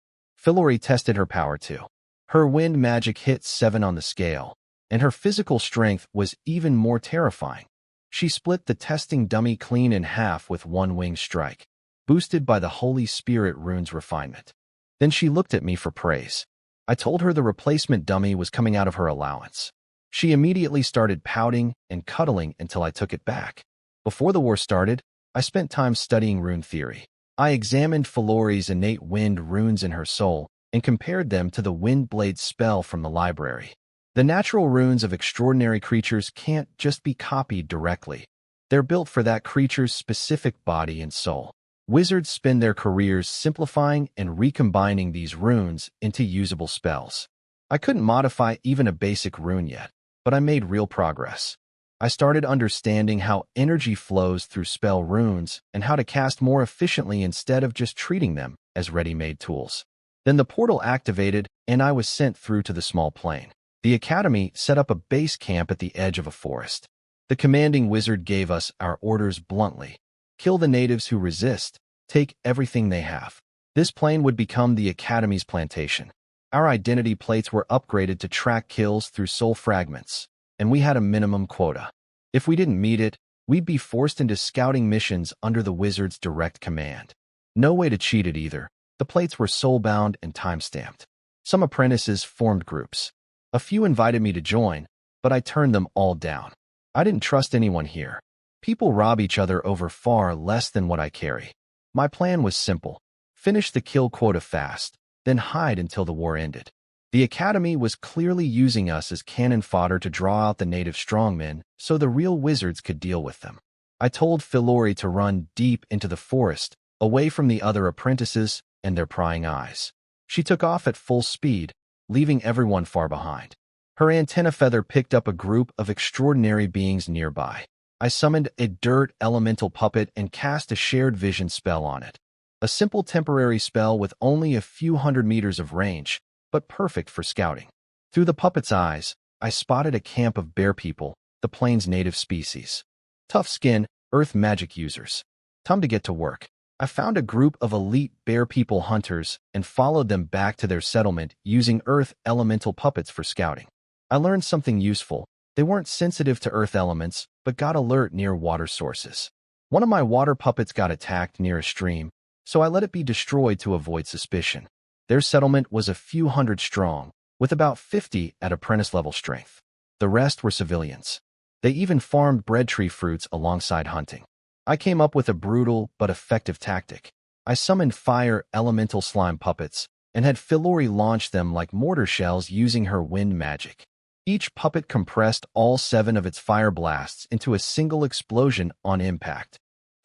Philori tested her power too. Her wind magic hit 7 on the scale, and her physical strength was even more terrifying. She split the testing dummy clean in half with 1 wing strike, boosted by the Holy Spirit rune's refinement. Then she looked at me for praise. I told her the replacement dummy was coming out of her allowance. She immediately started pouting and cuddling until I took it back. Before the war started, I spent time studying rune theory. I examined Philori's innate wind runes in her soul and compared them to the Wind Blade spell from the library. The natural runes of extraordinary creatures can't just be copied directly. They're built for that creature's specific body and soul. Wizards spend their careers simplifying and recombining these runes into usable spells. I couldn't modify even a basic rune yet, but I made real progress. I started understanding how energy flows through spell runes and how to cast more efficiently instead of just treating them as ready-made tools. Then the portal activated and I was sent through to the small plane. The Academy set up a base camp at the edge of a forest. The commanding wizard gave us our orders bluntly. Kill the natives who resist, take everything they have. This plane would become the Academy's plantation. Our identity plates were upgraded to track kills through soul fragments, and we had a minimum quota. If we didn't meet it, We'd be forced into scouting missions under the wizard's direct command. No way to cheat it either. The plates were soul-bound and time-stamped. Some apprentices formed groups. A few invited me to join, but I turned them all down. I didn't trust anyone here. People rob each other over far less than what I carry. My plan was simple. Finish the kill quota fast, then hide until the war ended. The Academy was clearly using us as cannon fodder to draw out the native strongmen so the real wizards could deal with them. I told Philori to run deep into the forest, away from the other apprentices and their prying eyes. She took off at full speed, leaving everyone far behind. Her antenna feather picked up a group of extraordinary beings nearby. I summoned a dirt elemental puppet and cast a shared vision spell on it. A simple temporary spell with only a few hundred meters of range, but perfect for scouting. Through the puppet's eyes, I spotted a camp of bear people, the plains' native species. Tough skin, earth magic users. Time to get to work. I found a group of elite bear people hunters and followed them back to their settlement using earth elemental puppets for scouting. I learned something useful. They weren't sensitive to earth elements, but got alert near water sources. One of my water puppets got attacked near a stream, so I let it be destroyed to avoid suspicion. Their settlement was a few hundred strong, with about 50 at apprentice-level strength. The rest were civilians. They even farmed bread tree fruits alongside hunting. I came up with a brutal but effective tactic. I summoned fire elemental slime puppets and had Philori launch them like mortar shells using her wind magic. Each puppet compressed all 7 of its fire blasts into a single explosion on impact.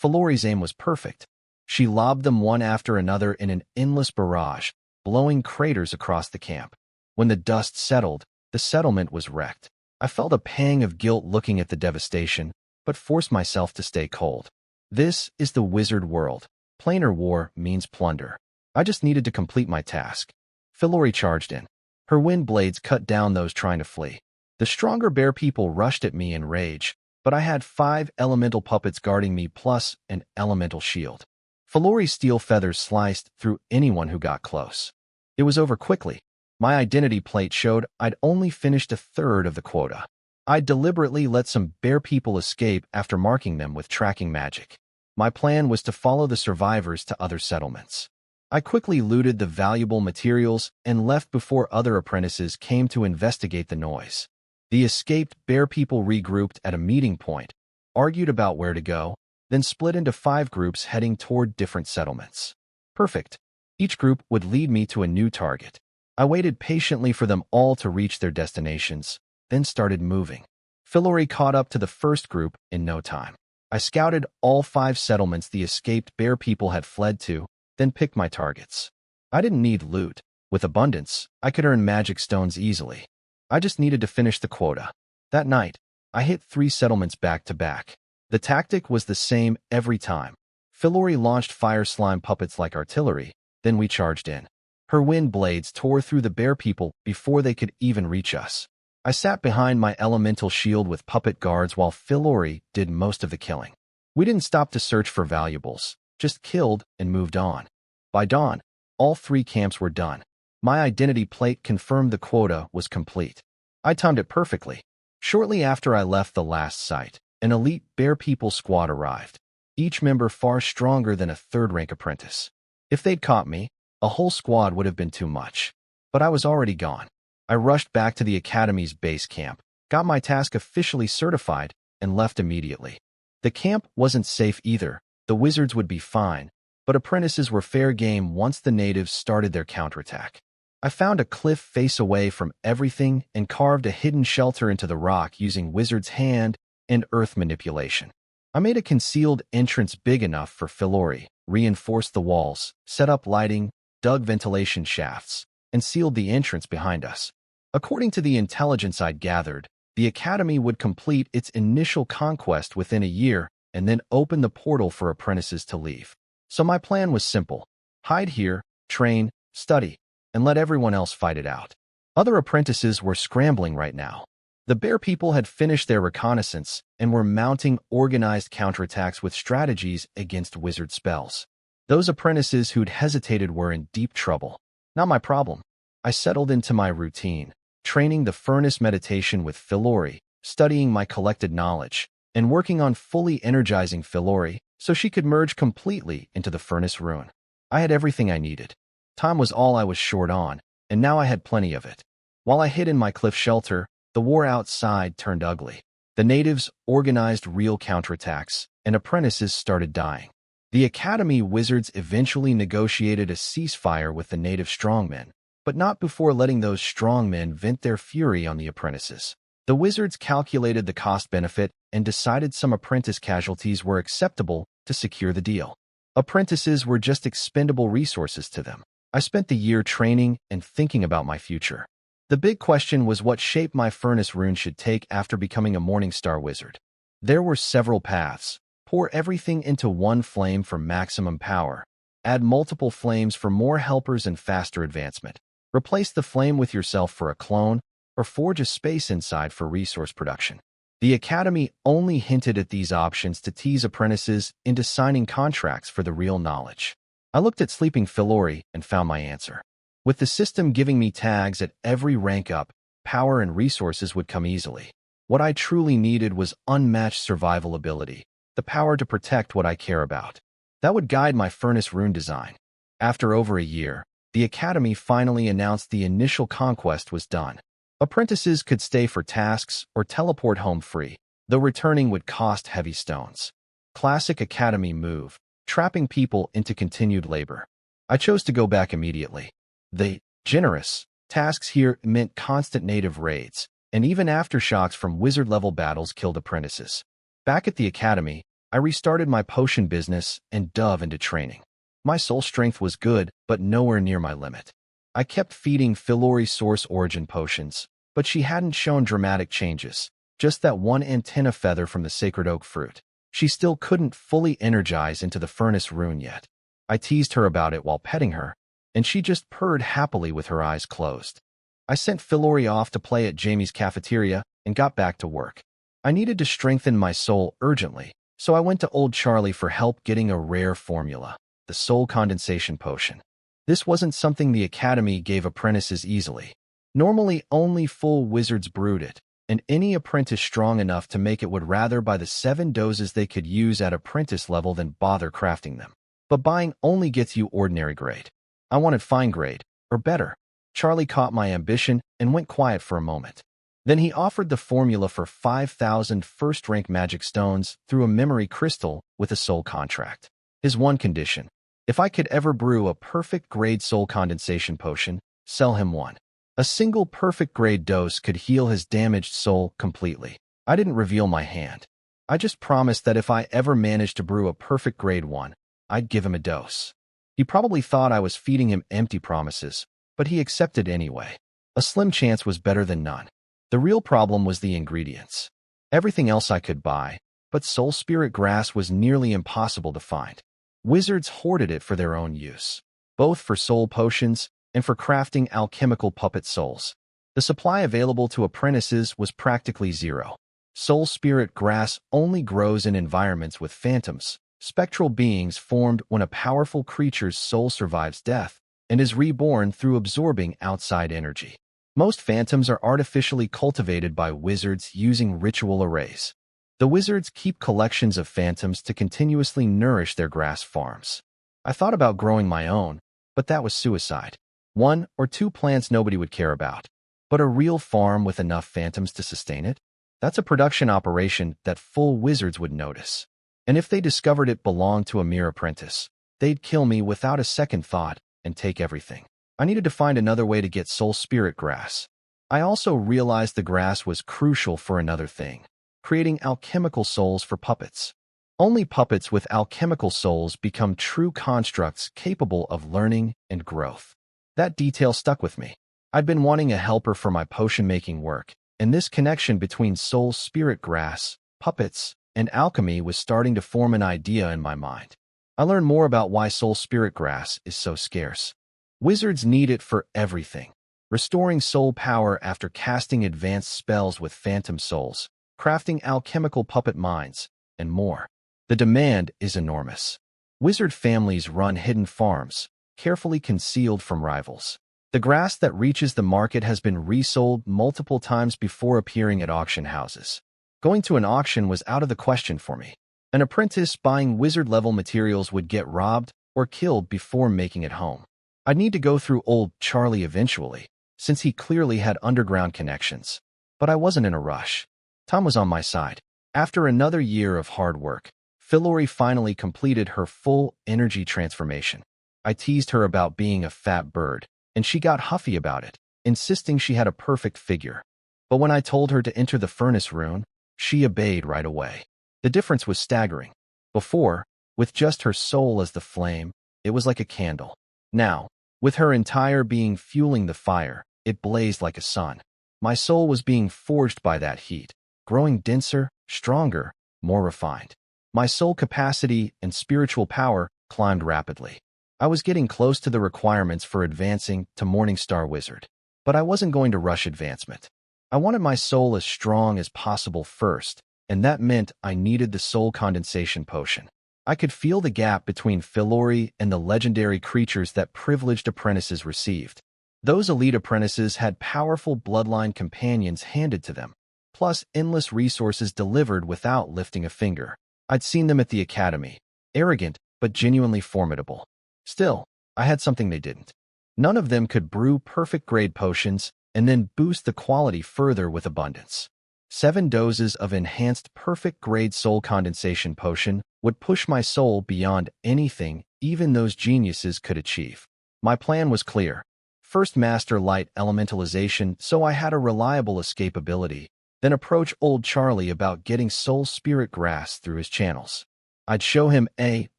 Philori's aim was perfect. She lobbed them one after another in an endless barrage, blowing craters across the camp. When the dust settled, the settlement was wrecked. I felt a pang of guilt looking at the devastation, but forced myself to stay cold. This is the wizard world. Planar war means plunder. I just needed to complete my task. Philori charged in. Her wind blades cut down those trying to flee. The stronger bear people rushed at me in rage, but I had 5 elemental puppets guarding me plus an elemental shield. Philori's steel feathers sliced through anyone who got close. It was over quickly. My identity plate showed I'd only finished a third of the quota. I deliberately let some bear people escape after marking them with tracking magic. My plan was to follow the survivors to other settlements. I quickly looted the valuable materials and left before other apprentices came to investigate the noise. The escaped bear people regrouped at a meeting point, argued about where to go, then split into 5 groups heading toward different settlements. Perfect. Each group would lead me to a new target. I waited patiently for them all to reach their destinations, then started moving. Philori caught up to the first group in no time. I scouted all 5 settlements the escaped bear people had fled to, then picked my targets. I didn't need loot. With abundance, I could earn magic stones easily. I just needed to finish the quota. That night, I hit 3 settlements back to back. The tactic was the same every time. Philori launched fire slime puppets like artillery, then we charged in. Her wind blades tore through the bear people before they could even reach us. I sat behind my elemental shield with puppet guards while Philori did most of the killing. We didn't stop to search for valuables, just killed and moved on. By dawn, all 3 camps were done. My identity plate confirmed the quota was complete. I timed it perfectly. Shortly after I left the last site, an elite bear people squad arrived, each member far stronger than a 3rd-rank apprentice. If they'd caught me, a whole squad would have been too much. But I was already gone. I rushed back to the Academy's base camp, got my task officially certified, and left immediately. The camp wasn't safe either. The wizards would be fine, but apprentices were fair game once the natives started their counterattack. I found a cliff face away from everything and carved a hidden shelter into the rock using wizard's hand and earth manipulation. I made a concealed entrance big enough for Philori, reinforced the walls, set up lighting, dug ventilation shafts, and sealed the entrance behind us. According to the intelligence I'd gathered, the Academy would complete its initial conquest within a year and then open the portal for apprentices to leave. So my plan was simple. Hide here, train, study, and let everyone else fight it out. Other apprentices were scrambling right now. The bear people had finished their reconnaissance and were mounting organized counterattacks with strategies against wizard spells. Those apprentices who'd hesitated were in deep trouble. Not my problem. I settled into my routine, training the furnace meditation with Philori, studying my collected knowledge, and working on fully energizing Philori so she could merge completely into the furnace rune. I had everything I needed. Time was all I was short on, and now I had plenty of it. While I hid in my cliff shelter, the war outside turned ugly. The natives organized real counterattacks, and apprentices started dying. The Academy wizards eventually negotiated a ceasefire with the native strongmen, but not before letting those strongmen vent their fury on the apprentices. The wizards calculated the cost-benefit and decided some apprentice casualties were acceptable to secure the deal. Apprentices were just expendable resources to them. I spent the year training and thinking about my future. The big question was what shape my furnace rune should take after becoming a Morningstar wizard. There were several paths. Pour everything into one flame for maximum power. Add multiple flames for more helpers and faster advancement. Replace the flame with yourself for a clone, or forge a space inside for resource production. The Academy only hinted at these options to tease apprentices into signing contracts for the real knowledge. I looked at Sleeping Philori and found my answer. With the system giving me tags at every rank up, power and resources would come easily. What I truly needed was unmatched survival ability, the power to protect what I care about. That would guide my furnace rune design. After over a year, the Academy finally announced the initial conquest was done. Apprentices could stay for tasks or teleport home free, though returning would cost heavy stones. Classic Academy move, trapping people into continued labor. I chose to go back immediately. The generous tasks here meant constant native raids, and even aftershocks from wizard-level battles killed apprentices. Back at the Academy, I restarted my potion business and dove into training. My soul strength was good, but nowhere near my limit. I kept feeding Philori source origin potions, but she hadn't shown dramatic changes, just that one antenna feather from the sacred oak fruit. She still couldn't fully energize into the furnace rune yet. I teased her about it while petting her, and she just purred happily with her eyes closed. I sent Philori off to play at Jamie's cafeteria and got back to work. I needed to strengthen my soul urgently, so I went to Old Charlie for help getting a rare formula, the soul condensation potion. This wasn't something the Academy gave apprentices easily. Normally, only full wizards brewed it, and any apprentice strong enough to make it would rather buy the 7 doses they could use at apprentice level than bother crafting them. But buying only gets you ordinary grade. I wanted fine grade, or better. Charlie caught my ambition and went quiet for a moment. Then he offered the formula for 5,000 first-rank magic stones through a memory crystal with a soul contract. His one condition: if I could ever brew a perfect grade soul condensation potion, sell him one. A single perfect grade dose could heal his damaged soul completely. I didn't reveal my hand. I just promised that if I ever managed to brew a perfect grade one, I'd give him a dose. He probably thought I was feeding him empty promises, but he accepted anyway. A slim chance was better than none. The real problem was the ingredients. Everything else I could buy, but soul spirit grass was nearly impossible to find. Wizards hoarded it for their own use, both for soul potions and for crafting alchemical puppet souls. The supply available to apprentices was practically zero. Soul spirit grass only grows in environments with phantoms, spectral beings formed when a powerful creature's soul survives death and is reborn through absorbing outside energy. Most phantoms are artificially cultivated by wizards using ritual arrays. The wizards keep collections of phantoms to continuously nourish their grass farms. I thought about growing my own, but that was suicide. 1 or 2 plants nobody would care about. But a real farm with enough phantoms to sustain it? That's a production operation that full wizards would notice. And if they discovered it belonged to a mere apprentice, they'd kill me without a second thought and take everything. I needed to find another way to get soul spirit grass. I also realized the grass was crucial for another thing: creating alchemical souls for puppets. Only puppets with alchemical souls become true constructs capable of learning and growth. That detail stuck with me. I'd been wanting a helper for my potion-making work, and this connection between soul spirit grass, puppets, and alchemy was starting to form an idea in my mind. I learned more about why soul spirit grass is so scarce. Wizards need it for everything: restoring soul power after casting advanced spells with phantom souls, crafting alchemical puppet minds, and more. The demand is enormous. Wizard families run hidden farms, carefully concealed from rivals. The grass that reaches the market has been resold multiple times before appearing at auction houses. Going to an auction was out of the question for me. An apprentice buying wizard-level materials would get robbed or killed before making it home. I'd need to go through old Charlie eventually, since he clearly had underground connections. But I wasn't in a rush. Tom was on my side. After another year of hard work, Philori finally completed her full energy transformation. I teased her about being a fat bird, and she got huffy about it, insisting she had a perfect figure. But when I told her to enter the furnace rune, she obeyed right away. The difference was staggering. Before, with just her soul as the flame, it was like a candle. Now, with her entire being fueling the fire, it blazed like a sun. My soul was being forged by that heat, growing denser, stronger, more refined. My soul capacity and spiritual power climbed rapidly. I was getting close to the requirements for advancing to Morningstar Wizard. But I wasn't going to rush advancement. I wanted my soul as strong as possible first, and that meant I needed the soul condensation potion. I could feel the gap between Philori and the legendary creatures that privileged apprentices received. Those elite apprentices had powerful bloodline companions handed to them, plus endless resources delivered without lifting a finger. I'd seen them at the academy, arrogant but genuinely formidable. Still, I had something they didn't. None of them could brew perfect-grade potions and then boost the quality further with abundance. 7 doses of enhanced perfect-grade soul condensation potion would push my soul beyond anything even those geniuses could achieve. My plan was clear. First master light elementalization so I had a reliable escapability, then approach old Charlie about getting soul spirit grass through his channels. I'd show him a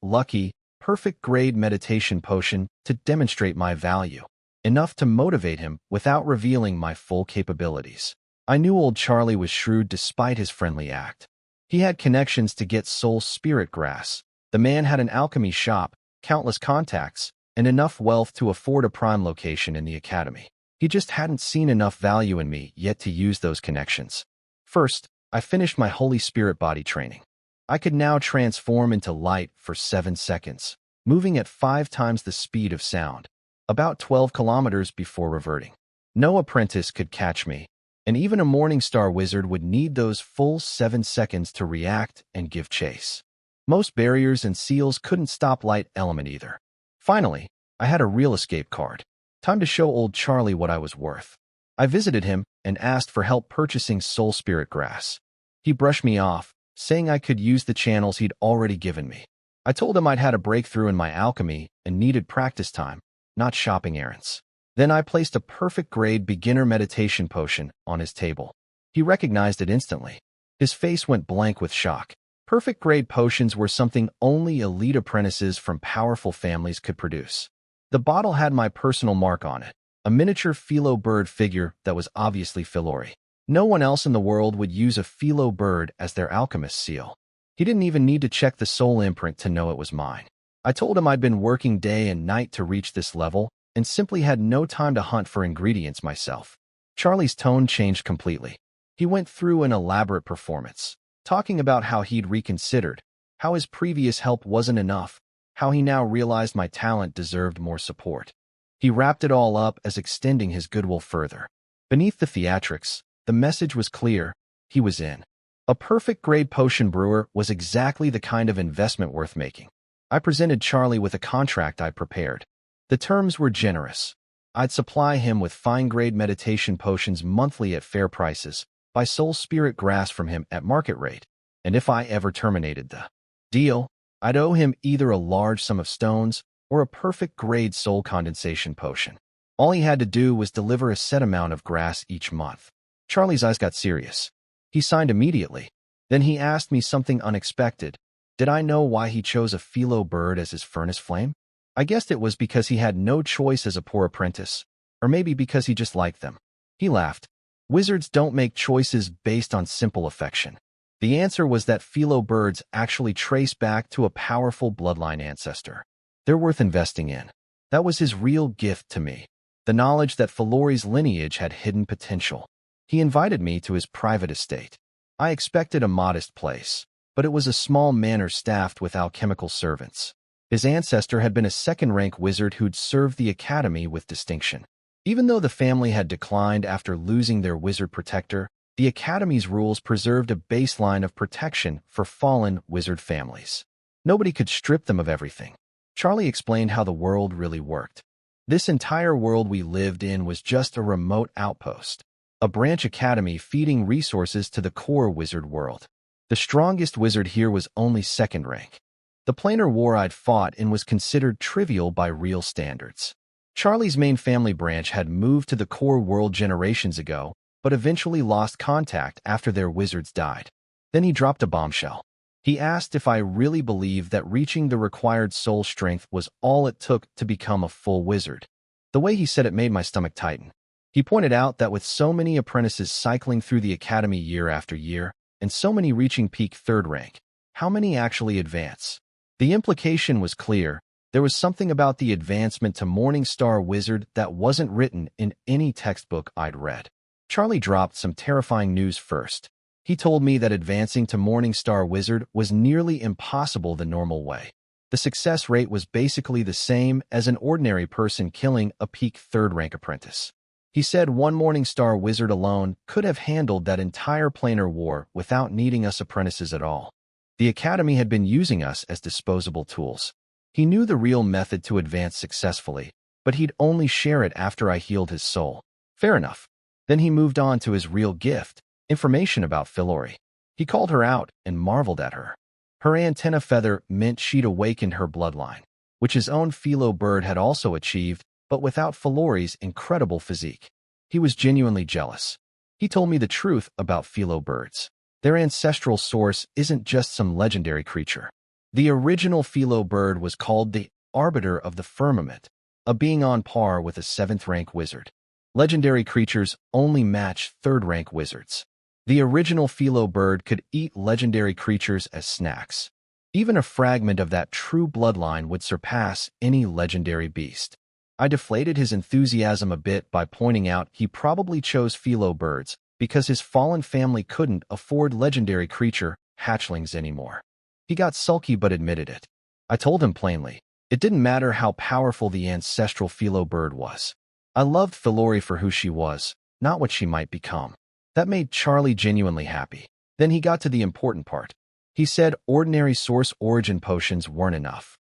lucky, perfect-grade meditation potion to demonstrate my value, enough to motivate him without revealing my full capabilities. I knew old Charlie was shrewd despite his friendly act. He had connections to get soul spirit grass. The man had an alchemy shop, countless contacts, and enough wealth to afford a prime location in the academy. He just hadn't seen enough value in me yet to use those connections. First, I finished my Holy Spirit body training. I could now transform into light for 7 seconds, moving at 5 times the speed of sound, about 12 kilometers before reverting. No apprentice could catch me, and even a Morningstar Wizard would need those full 7 seconds to react and give chase. Most barriers and seals couldn't stop light element either. Finally, I had a real escape card. Time to show old Charlie what I was worth. I visited him and asked for help purchasing soul spirit grass. He brushed me off, saying I could use the channels he'd already given me. I told him I'd had a breakthrough in my alchemy and needed practice time, not shopping errands. Then I placed a perfect-grade beginner meditation potion on his table. He recognized it instantly. His face went blank with shock. Perfect-grade potions were something only elite apprentices from powerful families could produce. The bottle had my personal mark on it, a miniature philo bird figure that was obviously Philori. No one else in the world would use a philo bird as their alchemist seal. He didn't even need to check the soul imprint to know it was mine. I told him I'd been working day and night to reach this level and simply had no time to hunt for ingredients myself. Charlie's tone changed completely. He went through an elaborate performance, talking about how he'd reconsidered, how his previous help wasn't enough, how he now realized my talent deserved more support. He wrapped it all up as extending his goodwill further. Beneath the theatrics, the message was clear. He was in. A perfect-grade potion brewer was exactly the kind of investment worth making. I presented Charlie with a contract I'd prepared. The terms were generous. I'd supply him with fine-grade meditation potions monthly at fair prices, buy soul spirit grass from him at market rate, and if I ever terminated the deal, I'd owe him either a large sum of stones or a perfect-grade soul condensation potion. All he had to do was deliver a set amount of grass each month. Charlie's eyes got serious. He signed immediately. Then he asked me something unexpected. Did I know why he chose a philo bird as his furnace flame? I guessed it was because he had no choice as a poor apprentice, or maybe because he just liked them. He laughed. Wizards don't make choices based on simple affection. The answer was that philo birds actually trace back to a powerful bloodline ancestor. They're worth investing in. That was his real gift to me, the knowledge that Philori's lineage had hidden potential. He invited me to his private estate. I expected a modest place, but it was a small manor staffed with alchemical servants. His ancestor had been a second-rank wizard who'd served the academy with distinction. Even though the family had declined after losing their wizard protector, The Academy's rules preserved a baseline of protection for fallen wizard families. Nobody could strip them of everything. Charlie explained how the world really worked. This entire world we lived in was just a remote outpost, a branch academy feeding resources to the core wizard world. The strongest wizard here was only second rank. The planar war I'd fought in was considered trivial by real standards. Charlie's main family branch had moved to the core world generations ago, but eventually lost contact after their wizards died. Then he dropped a bombshell. He asked if I really believed that reaching the required soul strength was all it took to become a full wizard. The way he said it made my stomach tighten. He pointed out that with so many apprentices cycling through the academy year after year, and so many reaching peak third rank, how many actually advance? The implication was clear. There was something about the advancement to Morning Star Wizard that wasn't written in any textbook I'd read. Charlie dropped some terrifying news first. He told me that advancing to Morning Star Wizard was nearly impossible the normal way. The success rate was basically the same as an ordinary person killing a peak third-rank apprentice. He said one Morning Star Wizard alone could have handled that entire planar war without needing us apprentices at all. The Academy had been using us as disposable tools. He knew the real method to advance successfully, but he'd only share it after I healed his soul. Fair enough. Then he moved on to his real gift. Information about Philori. He called her out and marveled at her. Her antenna feather meant she'd awakened her bloodline, which his own Philo bird had also achieved, but without Philori's incredible physique. He was genuinely jealous. He told me the truth about Philo birds. Their ancestral source isn't just some legendary creature. The original Philo bird was called the Arbiter of the Firmament, a being on par with a 7th-rank wizard. Legendary creatures only match 3rd-rank wizards. The original Philo bird could eat legendary creatures as snacks. Even a fragment of that true bloodline would surpass any legendary beast. I deflated his enthusiasm a bit by pointing out he probably chose Philo birds because his fallen family couldn't afford legendary creature hatchlings anymore. He got sulky but admitted it. I told him plainly, it didn't matter how powerful the ancestral Philo bird was. I loved Philori for who she was, not what she might become. That made Charlie genuinely happy. Then he got to the important part. He said ordinary source origin potions weren't enough.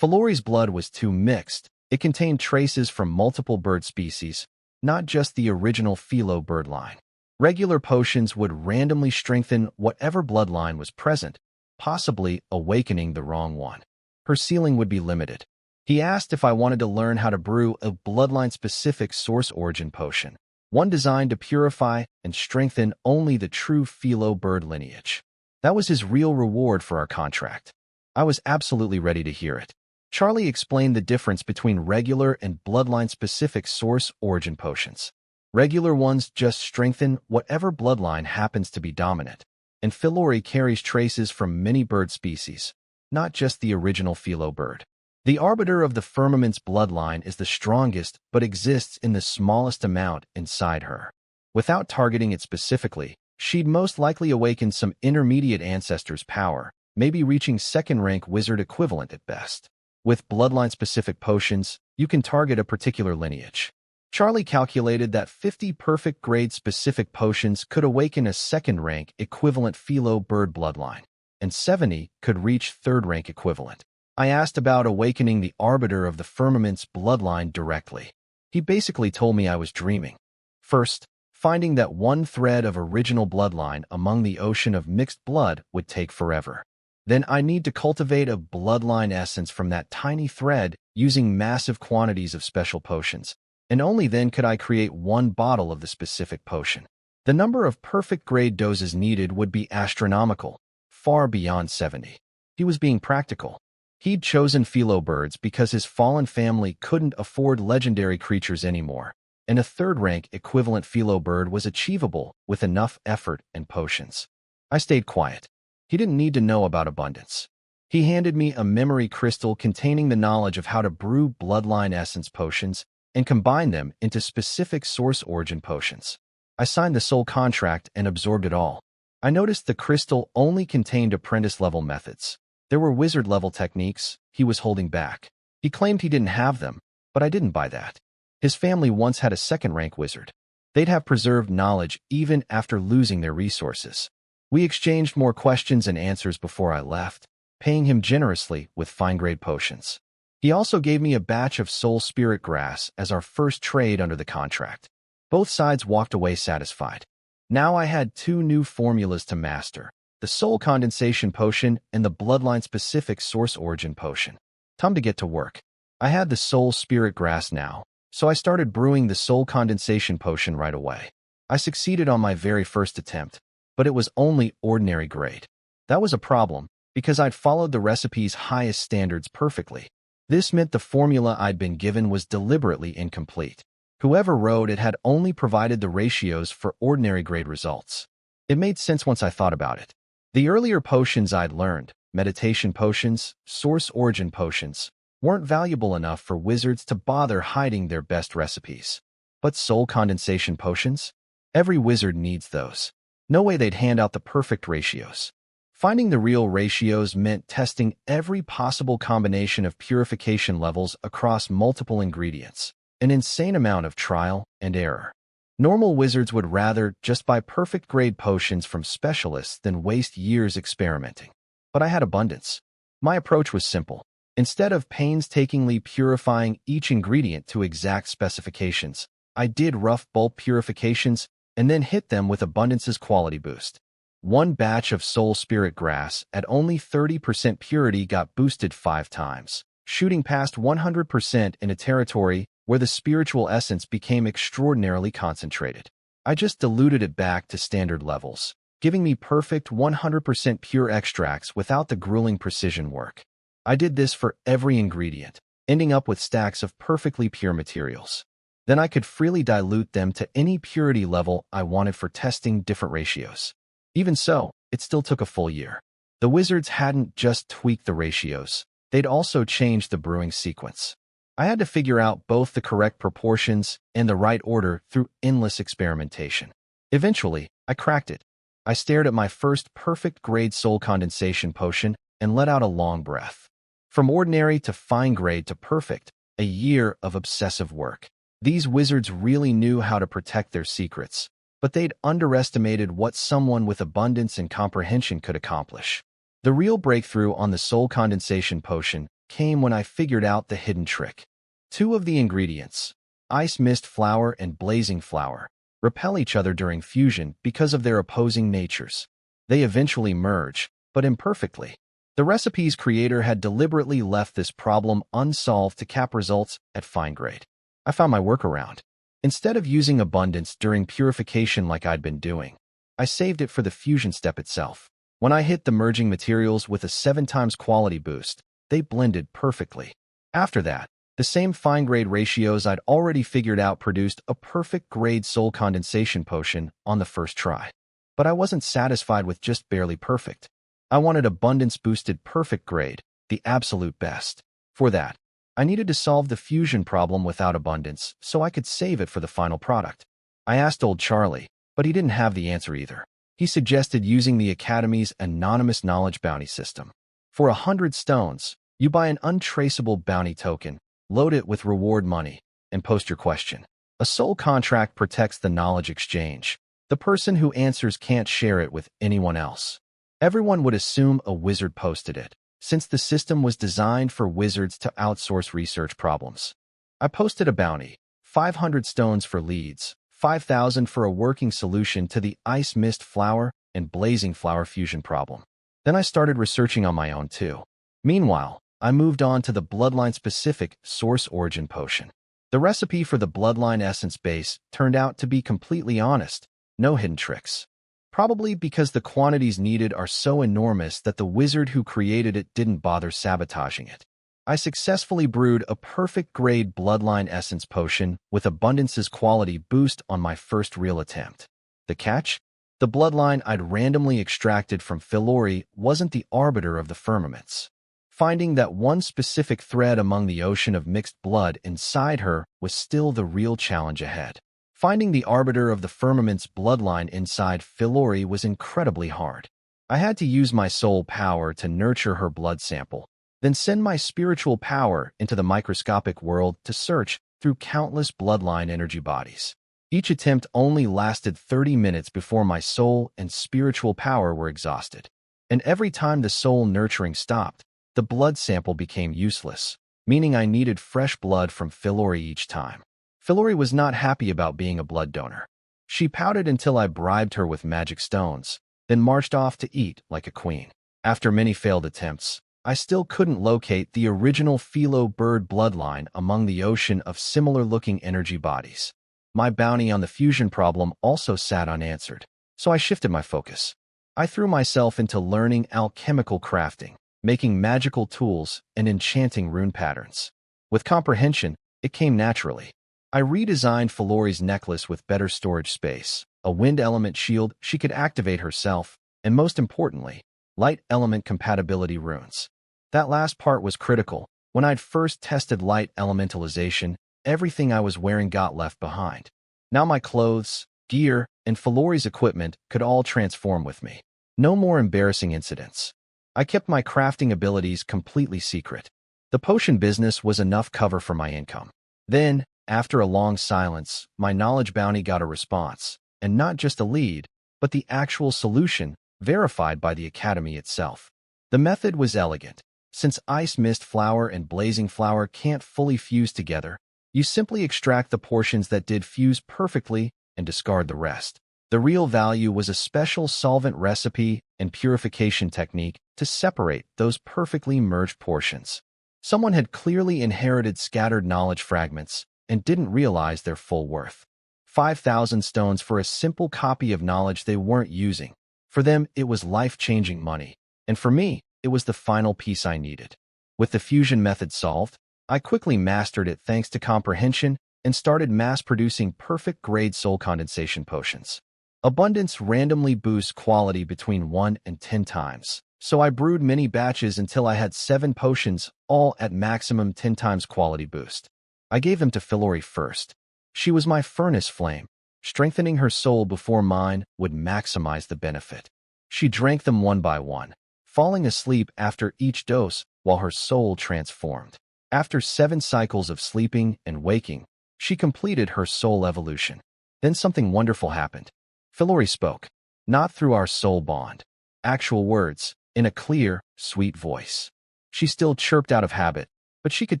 Philori's blood was too mixed. It contained traces from multiple bird species, not just the original Philo bird line. Regular potions would randomly strengthen whatever bloodline was present, possibly awakening the wrong one. Her ceiling would be limited. He asked if I wanted to learn how to brew a bloodline-specific source origin potion, one designed to purify and strengthen only the true Philo bird lineage. That was his real reward for our contract. I was absolutely ready to hear it. Charlie explained the difference between regular and bloodline-specific source origin potions. Regular ones just strengthen whatever bloodline happens to be dominant, and Philori carries traces from many bird species, not just the original Philo bird. The Arbiter of the Firmament's bloodline is the strongest but exists in the smallest amount inside her. Without targeting it specifically, she'd most likely awaken some intermediate ancestor's power, maybe reaching 2nd-rank wizard equivalent at best. With bloodline-specific potions, you can target a particular lineage. Charlie calculated that 50 perfect grade-specific potions could awaken a 2nd-rank equivalent Philo bird bloodline, and 70 could reach 3rd-rank equivalent. I asked about awakening the Arbiter of the Firmament's bloodline directly. He basically told me I was dreaming. First, finding that one thread of original bloodline among the ocean of mixed blood would take forever. Then I need to cultivate a bloodline essence from that tiny thread using massive quantities of special potions, and only then could I create one bottle of the specific potion. The number of perfect grade doses needed would be astronomical, far beyond 70. He was being practical. He'd chosen Philo birds because his fallen family couldn't afford legendary creatures anymore, and a 3rd-rank equivalent Philo bird was achievable with enough effort and potions. I stayed quiet. He didn't need to know about abundance. He handed me a memory crystal containing the knowledge of how to brew bloodline essence potions and combine them into specific source origin potions. I signed the soul contract and absorbed it all. I noticed the crystal only contained apprentice-level methods. There were wizard-level techniques he was holding back. He claimed he didn't have them, but I didn't buy that. His family once had a 2nd-rank wizard. They'd have preserved knowledge even after losing their resources. We exchanged more questions and answers before I left, paying him generously with fine-grade potions. He also gave me a batch of soul spirit grass as our first trade under the contract. Both sides walked away satisfied. Now I had two new formulas to master, the soul condensation potion and the bloodline-specific source origin potion. Time to get to work. I had the soul spirit grass now, so I started brewing the soul condensation potion right away. I succeeded on my very first attempt, but it was only ordinary grade. That was a problem, because I'd followed the recipe's highest standards perfectly. This meant the formula I'd been given was deliberately incomplete. Whoever wrote it had only provided the ratios for ordinary grade results. It made sense once I thought about it. The earlier potions I'd learned, meditation potions, source origin potions, weren't valuable enough for wizards to bother hiding their best recipes. But soul condensation potions? Every wizard needs those. No way they'd hand out the perfect ratios. Finding the real ratios meant testing every possible combination of purification levels across multiple ingredients, an insane amount of trial and error. Normal wizards would rather just buy perfect-grade potions from specialists than waste years experimenting. But I had abundance. My approach was simple. Instead of painstakingly purifying each ingredient to exact specifications, I did rough bulk purifications and then hit them with Abundance's quality boost. One batch of soul spirit grass at only 30% purity got boosted 5 times, shooting past 100% in a territory where the spiritual essence became extraordinarily concentrated. I just diluted it back to standard levels, giving me perfect 100% pure extracts without the grueling precision work. I did this for every ingredient, ending up with stacks of perfectly pure materials. Then I could freely dilute them to any purity level I wanted for testing different ratios. Even so, it still took a full year. The wizards hadn't just tweaked the ratios, they'd also changed the brewing sequence. I had to figure out both the correct proportions and the right order through endless experimentation. Eventually, I cracked it. I stared at my first perfect-grade soul condensation potion and let out a long breath. From ordinary to fine grade to perfect, a year of obsessive work. These wizards really knew how to protect their secrets, but they'd underestimated what someone with abundance and comprehension could accomplish. The real breakthrough on the soul condensation potion came when I figured out the hidden trick. 2 of the ingredients, ice mist flower and blazing flower, repel each other during fusion because of their opposing natures. They eventually merge, but imperfectly. The recipe's creator had deliberately left this problem unsolved to cap results at fine grade. I found my workaround. Instead of using abundance during purification like I'd been doing, I saved it for the fusion step itself. When I hit the merging materials with a 7 times quality boost, they blended perfectly. After that, the same fine-grade ratios I'd already figured out produced a perfect-grade soul condensation potion on the first try. But I wasn't satisfied with just barely perfect. I wanted abundance-boosted perfect grade, the absolute best. For that, I needed to solve the fusion problem without abundance so I could save it for the final product. I asked old Charlie, but he didn't have the answer either. He suggested using the Academy's anonymous knowledge bounty system. For 100 stones, you buy an untraceable bounty token, load it with reward money, and post your question. A soul contract protects the knowledge exchange. The person who answers can't share it with anyone else. Everyone would assume a wizard posted it, since the system was designed for wizards to outsource research problems. I posted a bounty, 500 stones for leads, 5,000 for a working solution to the ice mist flower and blazing flower fusion problem. Then I started researching on my own too. Meanwhile, I moved on to the bloodline-specific source origin potion. The recipe for the bloodline essence base turned out to be completely honest, no hidden tricks. Probably because the quantities needed are so enormous that the wizard who created it didn't bother sabotaging it. I successfully brewed a perfect-grade bloodline essence potion with Abundance's quality boost on my first real attempt. The catch? The bloodline I'd randomly extracted from Philori wasn't the arbiter of the firmaments. Finding that one specific thread among the ocean of mixed blood inside her was still the real challenge ahead. Finding the arbiter of the firmament's bloodline inside Philori was incredibly hard. I had to use my soul power to nurture her blood sample, then send my spiritual power into the microscopic world to search through countless bloodline energy bodies. Each attempt only lasted 30 minutes before my soul and spiritual power were exhausted. And every time the soul nurturing stopped, the blood sample became useless, meaning I needed fresh blood from Philori each time. Philori was not happy about being a blood donor. She pouted until I bribed her with magic stones, then marched off to eat like a queen. After many failed attempts, I still couldn't locate the original Philo bird bloodline among the ocean of similar-looking energy bodies. My bounty on the fusion problem also sat unanswered, so I shifted my focus. I threw myself into learning alchemical crafting, making magical tools, and enchanting rune patterns. With comprehension, it came naturally. I redesigned Philori's necklace with better storage space, a wind element shield she could activate herself, and most importantly, light element compatibility runes. That last part was critical. When I'd first tested light elementalization, everything I was wearing got left behind. Now my clothes, gear, and Philori's equipment could all transform with me. No more embarrassing incidents. I kept my crafting abilities completely secret. The potion business was enough cover for my income. Then, after a long silence, my knowledge bounty got a response, and not just a lead, but the actual solution, verified by the Academy itself. The method was elegant. Since ice mist flower and blazing flower can't fully fuse together, you simply extract the portions that did fuse perfectly and discard the rest. The real value was a special solvent recipe and purification technique to separate those perfectly merged portions. Someone had clearly inherited scattered knowledge fragments and didn't realize their full worth. 5,000 stones for a simple copy of knowledge they weren't using. For them, it was life-changing money. And for me, it was the final piece I needed. With the fusion method solved, I quickly mastered it thanks to comprehension and started mass-producing perfect-grade soul condensation potions. Abundance randomly boosts quality between 1 and 10 times, so I brewed many batches until I had 7 potions, all at maximum 10 times quality boost. I gave them to Philori first. She was my furnace flame. Strengthening her soul before mine would maximize the benefit. She drank them one by one, falling asleep after each dose while her soul transformed. After 7 cycles of sleeping and waking, she completed her soul evolution. Then something wonderful happened. Philori spoke, not through our soul bond. Actual words, in a clear, sweet voice. She still chirped out of habit, but she could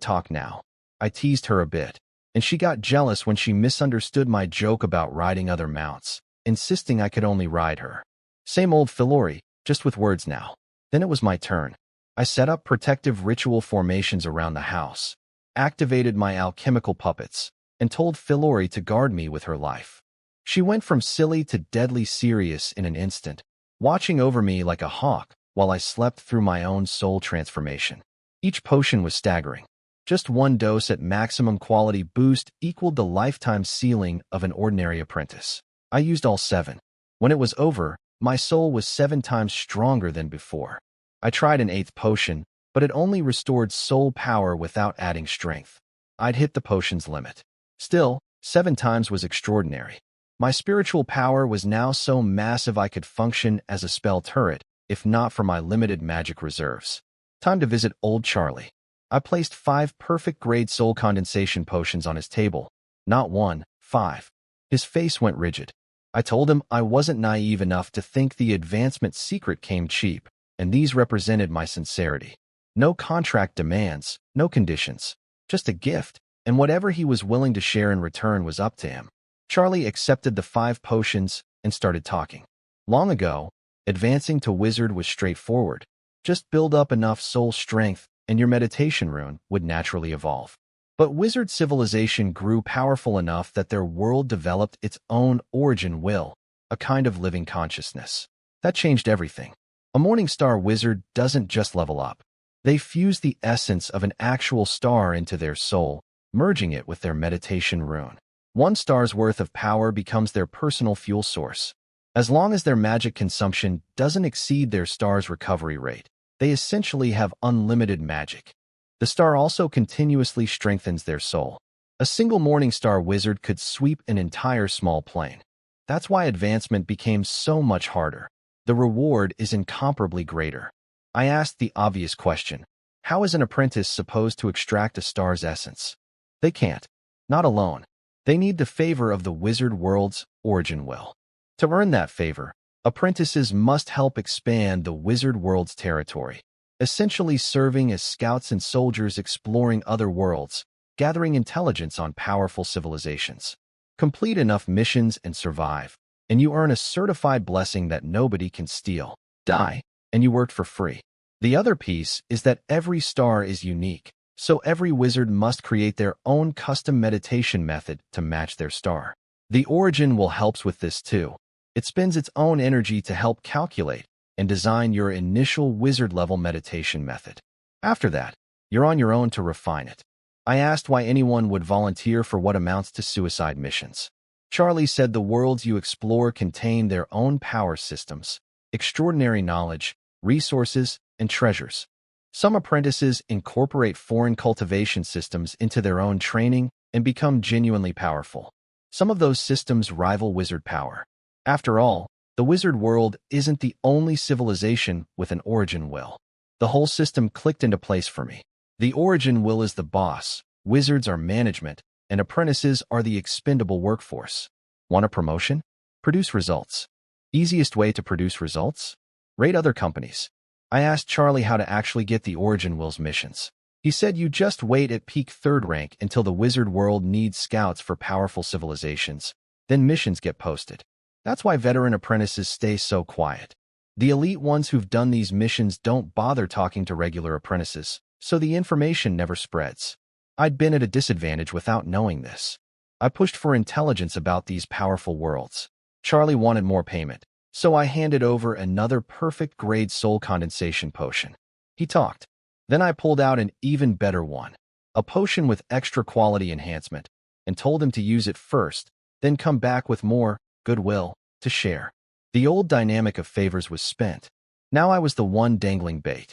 talk now. I teased her a bit, and she got jealous when she misunderstood my joke about riding other mounts, insisting I could only ride her. Same old Philori, just with words now. Then it was my turn. I set up protective ritual formations around the house, activated my alchemical puppets, and told Philori to guard me with her life. She went from silly to deadly serious in an instant, watching over me like a hawk while I slept through my own soul transformation. Each potion was staggering. Just 1 dose at maximum quality boost equaled the lifetime ceiling of an ordinary apprentice. I used all 7. When it was over, my soul was 7 times stronger than before. I tried an 8th potion, but it only restored soul power without adding strength. I'd hit the potion's limit. Still, 7 times was extraordinary. My spiritual power was now so massive I could function as a spell turret, if not for my limited magic reserves. Time to visit old Charlie. I placed 5 perfect-grade soul condensation potions on his table. Not 1, 5. His face went rigid. I told him I wasn't naive enough to think the advancement secret came cheap, and these represented my sincerity. No contract demands, no conditions. Just a gift, and whatever he was willing to share in return was up to him. Charlie accepted the 5 potions and started talking. Long ago, advancing to wizard was straightforward. Just build up enough soul strength and your meditation rune would naturally evolve. But wizard civilization grew powerful enough that their world developed its own origin will, a kind of living consciousness. That changed everything. A Morningstar wizard doesn't just level up. They fuse the essence of an actual star into their soul, merging it with their meditation rune. 1 star's worth of power becomes their personal fuel source. As long as their magic consumption doesn't exceed their star's recovery rate, they essentially have unlimited magic. The star also continuously strengthens their soul. A single Morningstar wizard could sweep an entire small plane. That's why advancement became so much harder. The reward is incomparably greater. I asked the obvious question. How is an apprentice supposed to extract a star's essence? They can't. Not alone. They need the favor of the wizard world's origin will. To earn that favor, apprentices must help expand the wizard world's territory, essentially serving as scouts and soldiers exploring other worlds, gathering intelligence on powerful civilizations. Complete enough missions and survive, and you earn a certified blessing that nobody can steal. Die, and you worked for free. The other piece is that every star is unique, so every wizard must create their own custom meditation method to match their star. The origin will helps with this too. It spends its own energy to help calculate and design your initial wizard-level meditation method. After that, you're on your own to refine it. I asked why anyone would volunteer for what amounts to suicide missions. Charlie said the worlds you explore contain their own power systems, extraordinary knowledge, resources, and treasures. Some apprentices incorporate foreign cultivation systems into their own training and become genuinely powerful. Some of those systems rival wizard power. After all, the wizard world isn't the only civilization with an origin will. The whole system clicked into place for me. The origin will is the boss, wizards are management, and apprentices are the expendable workforce. Want a promotion? Produce results. Easiest way to produce results? Rate other companies. I asked Charlie how to actually get the origin will's missions. He said you just wait at peak 3rd rank until the wizard world needs scouts for powerful civilizations. Then missions get posted. That's why veteran apprentices stay so quiet. The elite ones who've done these missions don't bother talking to regular apprentices, so the information never spreads. I'd been at a disadvantage without knowing this. I pushed for intelligence about these powerful worlds. Charlie wanted more payment, so I handed over another perfect grade soul condensation potion. He talked. Then I pulled out an even better one, a potion with extra quality enhancement, and told him to use it first, then come back with more goodwill to share. The old dynamic of favors was spent. Now I was the one dangling bait.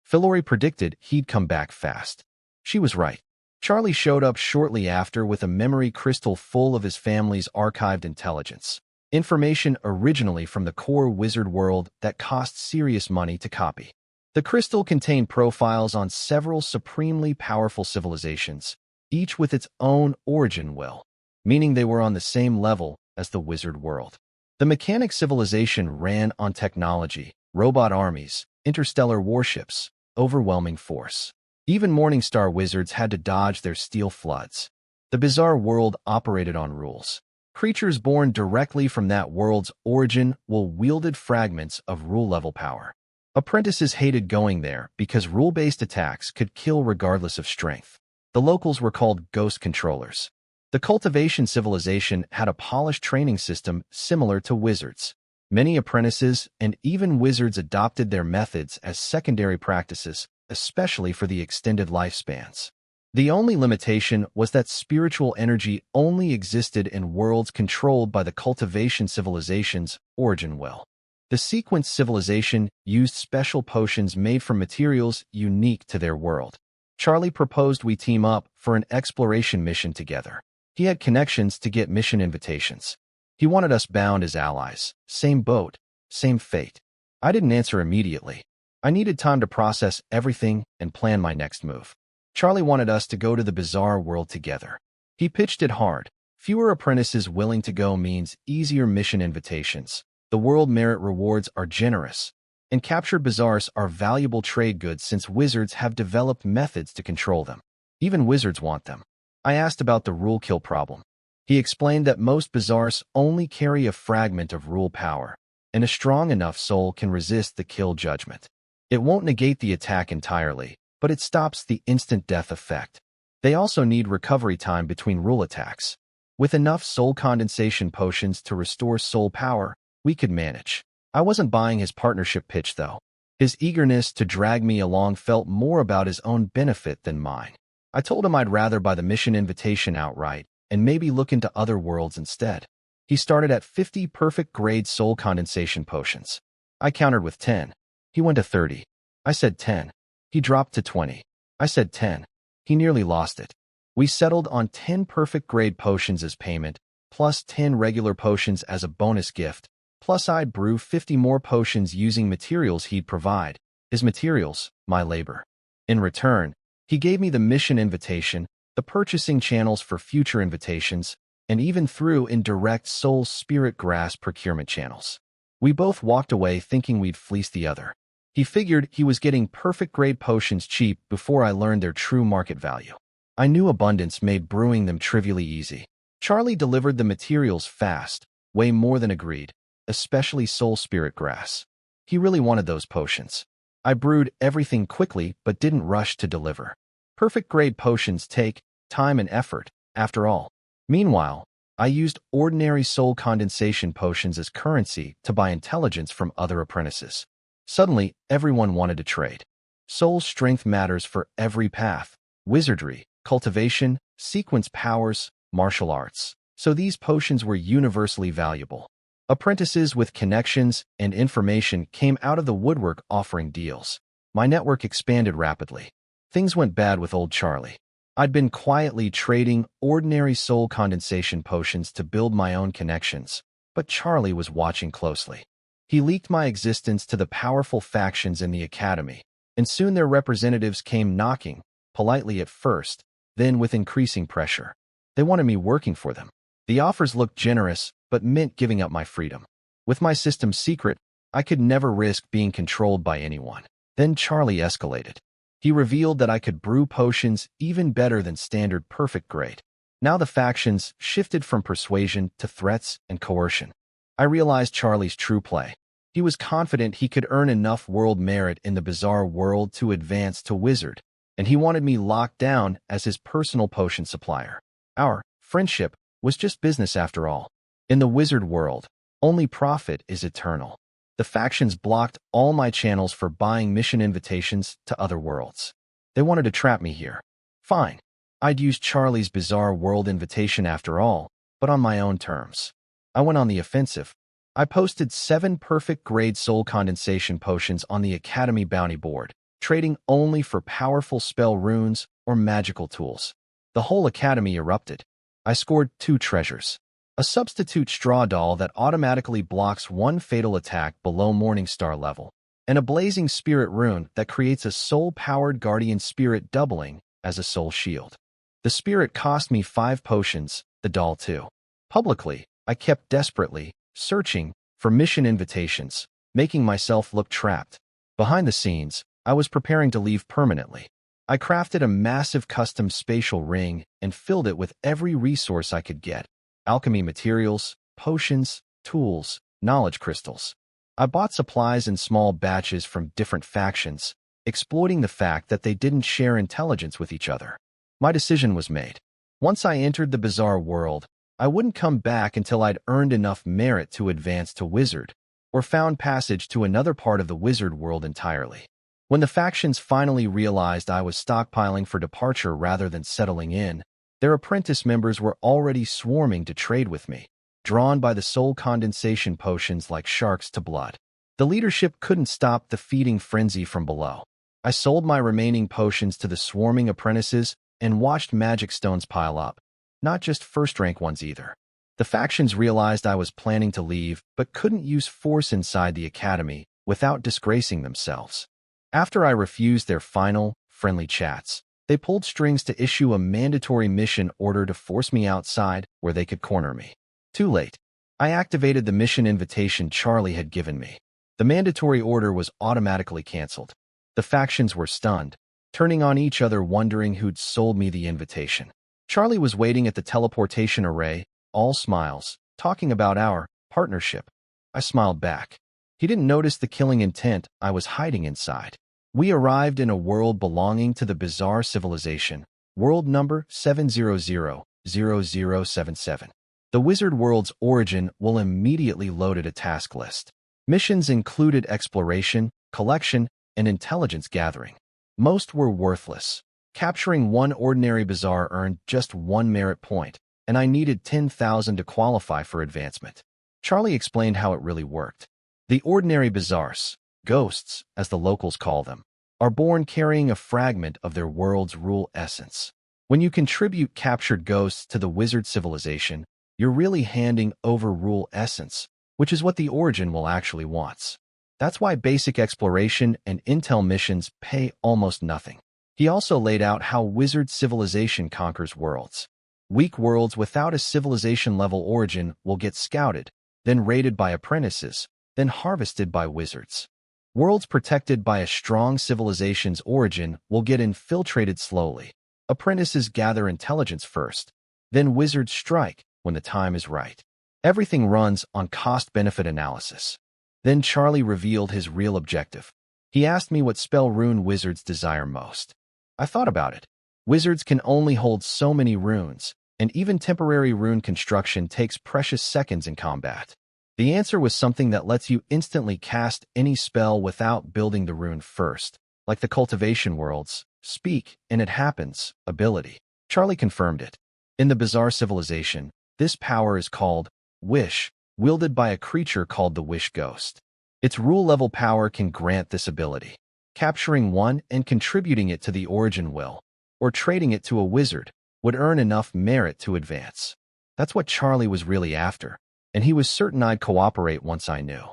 Philori predicted he'd come back fast. She was right. Charlie showed up shortly after with a memory crystal full of his family's archived intelligence. Information originally from the core wizard world that cost serious money to copy. The crystal contained profiles on several supremely powerful civilizations, each with its own origin will, meaning they were on the same level as the wizard world. The mechanic civilization ran on technology, robot armies, interstellar warships, overwhelming force. Even Morningstar wizards had to dodge their steel floods. The bizarre world operated on rules. Creatures born directly from that world's origin will wielded fragments of rule-level power. Apprentices hated going there because rule-based attacks could kill regardless of strength. The locals were called ghost controllers. The cultivation civilization had a polished training system similar to wizards. Many apprentices and even wizards adopted their methods as secondary practices, especially for the extended lifespans. The only limitation was that spiritual energy only existed in worlds controlled by the cultivation civilization's origin will. The sequence civilization used special potions made from materials unique to their world. Charlie proposed we team up for an exploration mission together. He had connections to get mission invitations. He wanted us bound as allies. Same boat, same fate. I didn't answer immediately. I needed time to process everything and plan my next move. Charlie wanted us to go to the bizarre world together. He pitched it hard. Fewer apprentices willing to go means easier mission invitations. The world merit rewards are generous, and captured bizarres are valuable trade goods since wizards have developed methods to control them. Even wizards want them. I asked about the rule kill problem. He explained that most bizarres only carry a fragment of rule power, and a strong enough soul can resist the kill judgment. It won't negate the attack entirely, but it stops the instant death effect. They also need recovery time between rule attacks. With enough soul condensation potions to restore soul power, we could manage. I wasn't buying his partnership pitch, though. His eagerness to drag me along felt more about his own benefit than mine. I told him I'd rather buy the mission invitation outright and maybe look into other worlds instead. He started at 50 perfect-grade soul condensation potions. I countered with 10. He went to 30. I said 10. He dropped to 20. I said 10. He nearly lost it. We settled on 10 perfect-grade potions as payment, plus 10 regular potions as a bonus gift, plus I'd brew 50 more potions using materials he'd provide. His materials, my labor. In return, he gave me the mission invitation, the purchasing channels for future invitations, and even threw in direct soul spirit grass procurement channels. We both walked away thinking we'd fleece the other. He figured he was getting perfect-grade potions cheap before I learned their true market value. I knew abundance made brewing them trivially easy. Charlie delivered the materials fast, way more than agreed, especially soul spirit grass. He really wanted those potions. I brewed everything quickly but didn't rush to deliver. Perfect-grade potions take time and effort, after all. Meanwhile, I used ordinary soul condensation potions as currency to buy intelligence from other apprentices. Suddenly, everyone wanted to trade. Soul strength matters for every path: wizardry, cultivation, sequence powers, martial arts. So these potions were universally valuable. Apprentices with connections and information came out of the woodwork offering deals. My network expanded rapidly. Things went bad with old Charlie. I'd been quietly trading ordinary soul condensation potions to build my own connections, but Charlie was watching closely. He leaked my existence to the powerful factions in the academy, and soon their representatives came knocking, politely at first, then with increasing pressure. They wanted me working for them. The offers looked generous, but meant giving up my freedom. With my system secret, I could never risk being controlled by anyone. Then Charlie escalated. He revealed that I could brew potions even better than standard perfect grade. Now the factions shifted from persuasion to threats and coercion. I realized Charlie's true play. He was confident he could earn enough world merit in the bizarre world to advance to wizard, and he wanted me locked down as his personal potion supplier. Our friendship was just business after all. In the wizard world, only profit is eternal. The factions blocked all my channels for buying mission invitations to other worlds. They wanted to trap me here. Fine. I'd use Charlie's bizarre world invitation after all, but on my own terms. I went on the offensive. I posted 7 perfect-grade soul condensation potions on the Academy bounty board, trading only for powerful spell runes or magical tools. The whole Academy erupted. I scored 2 treasures. A substitute straw doll that automatically blocks 1 fatal attack below Morningstar level, and a blazing spirit rune that creates a soul-powered guardian spirit doubling as a soul shield. The spirit cost me 5 potions, the doll 2. Publicly, I kept desperately searching for mission invitations, making myself look trapped. Behind the scenes, I was preparing to leave permanently. I crafted a massive custom spatial ring and filled it with every resource I could get: alchemy materials, potions, tools, knowledge crystals. I bought supplies in small batches from different factions, exploiting the fact that they didn't share intelligence with each other. My decision was made. Once I entered the bizarre world, I wouldn't come back until I'd earned enough merit to advance to wizard, or found passage to another part of the wizard world entirely. When the factions finally realized I was stockpiling for departure rather than settling in, their apprentice members were already swarming to trade with me, drawn by the soul condensation potions like sharks to blood. The leadership couldn't stop the feeding frenzy from below. I sold my remaining potions to the swarming apprentices and watched magic stones pile up. Not just first-rank ones either. The factions realized I was planning to leave, but couldn't use force inside the academy without disgracing themselves. After I refused their final, friendly chats, they pulled strings to issue a mandatory mission order to force me outside where they could corner me. Too late. I activated the mission invitation Charlie had given me. The mandatory order was automatically canceled. The factions were stunned, turning on each other wondering who'd sold me the invitation. Charlie was waiting at the teleportation array, all smiles, talking about our partnership. I smiled back. He didn't notice the killing intent I was hiding inside. We arrived in a world belonging to the bizarre civilization, world number 7000077. The wizard world's origin will immediately loaded a task list. Missions included exploration, collection, and intelligence gathering. Most were worthless. Capturing 1 ordinary bazaar earned just 1 merit point, and I needed 10,000 to qualify for advancement. Charlie explained how it really worked. The ordinary bazaars, ghosts, as the locals call them, are born carrying a fragment of their world's rule essence. When you contribute captured ghosts to the wizard civilization, you're really handing over rule essence, which is what the origin will actually wants. That's why basic exploration and intel missions pay almost nothing. He also laid out how wizard civilization conquers worlds. Weak worlds without a civilization-level origin will get scouted, then raided by apprentices, then harvested by wizards. Worlds protected by a strong civilization's origin will get infiltrated slowly. Apprentices gather intelligence first, then wizards strike when the time is right. Everything runs on cost-benefit analysis. Then Charlie revealed his real objective. He asked me what spell rune wizards desire most. I thought about it. Wizards can only hold so many runes, and even temporary rune construction takes precious seconds in combat. The answer was something that lets you instantly cast any spell without building the rune first, like the cultivation world's speak, and it happens ability. Charlie confirmed it. In the bizarre civilization, this power is called Wish, wielded by a creature called the Wish Ghost. Its rule-level power can grant this ability. Capturing one and contributing it to the origin will, or trading it to a wizard, would earn enough merit to advance. That's what Charlie was really after, and he was certain I'd cooperate once I knew.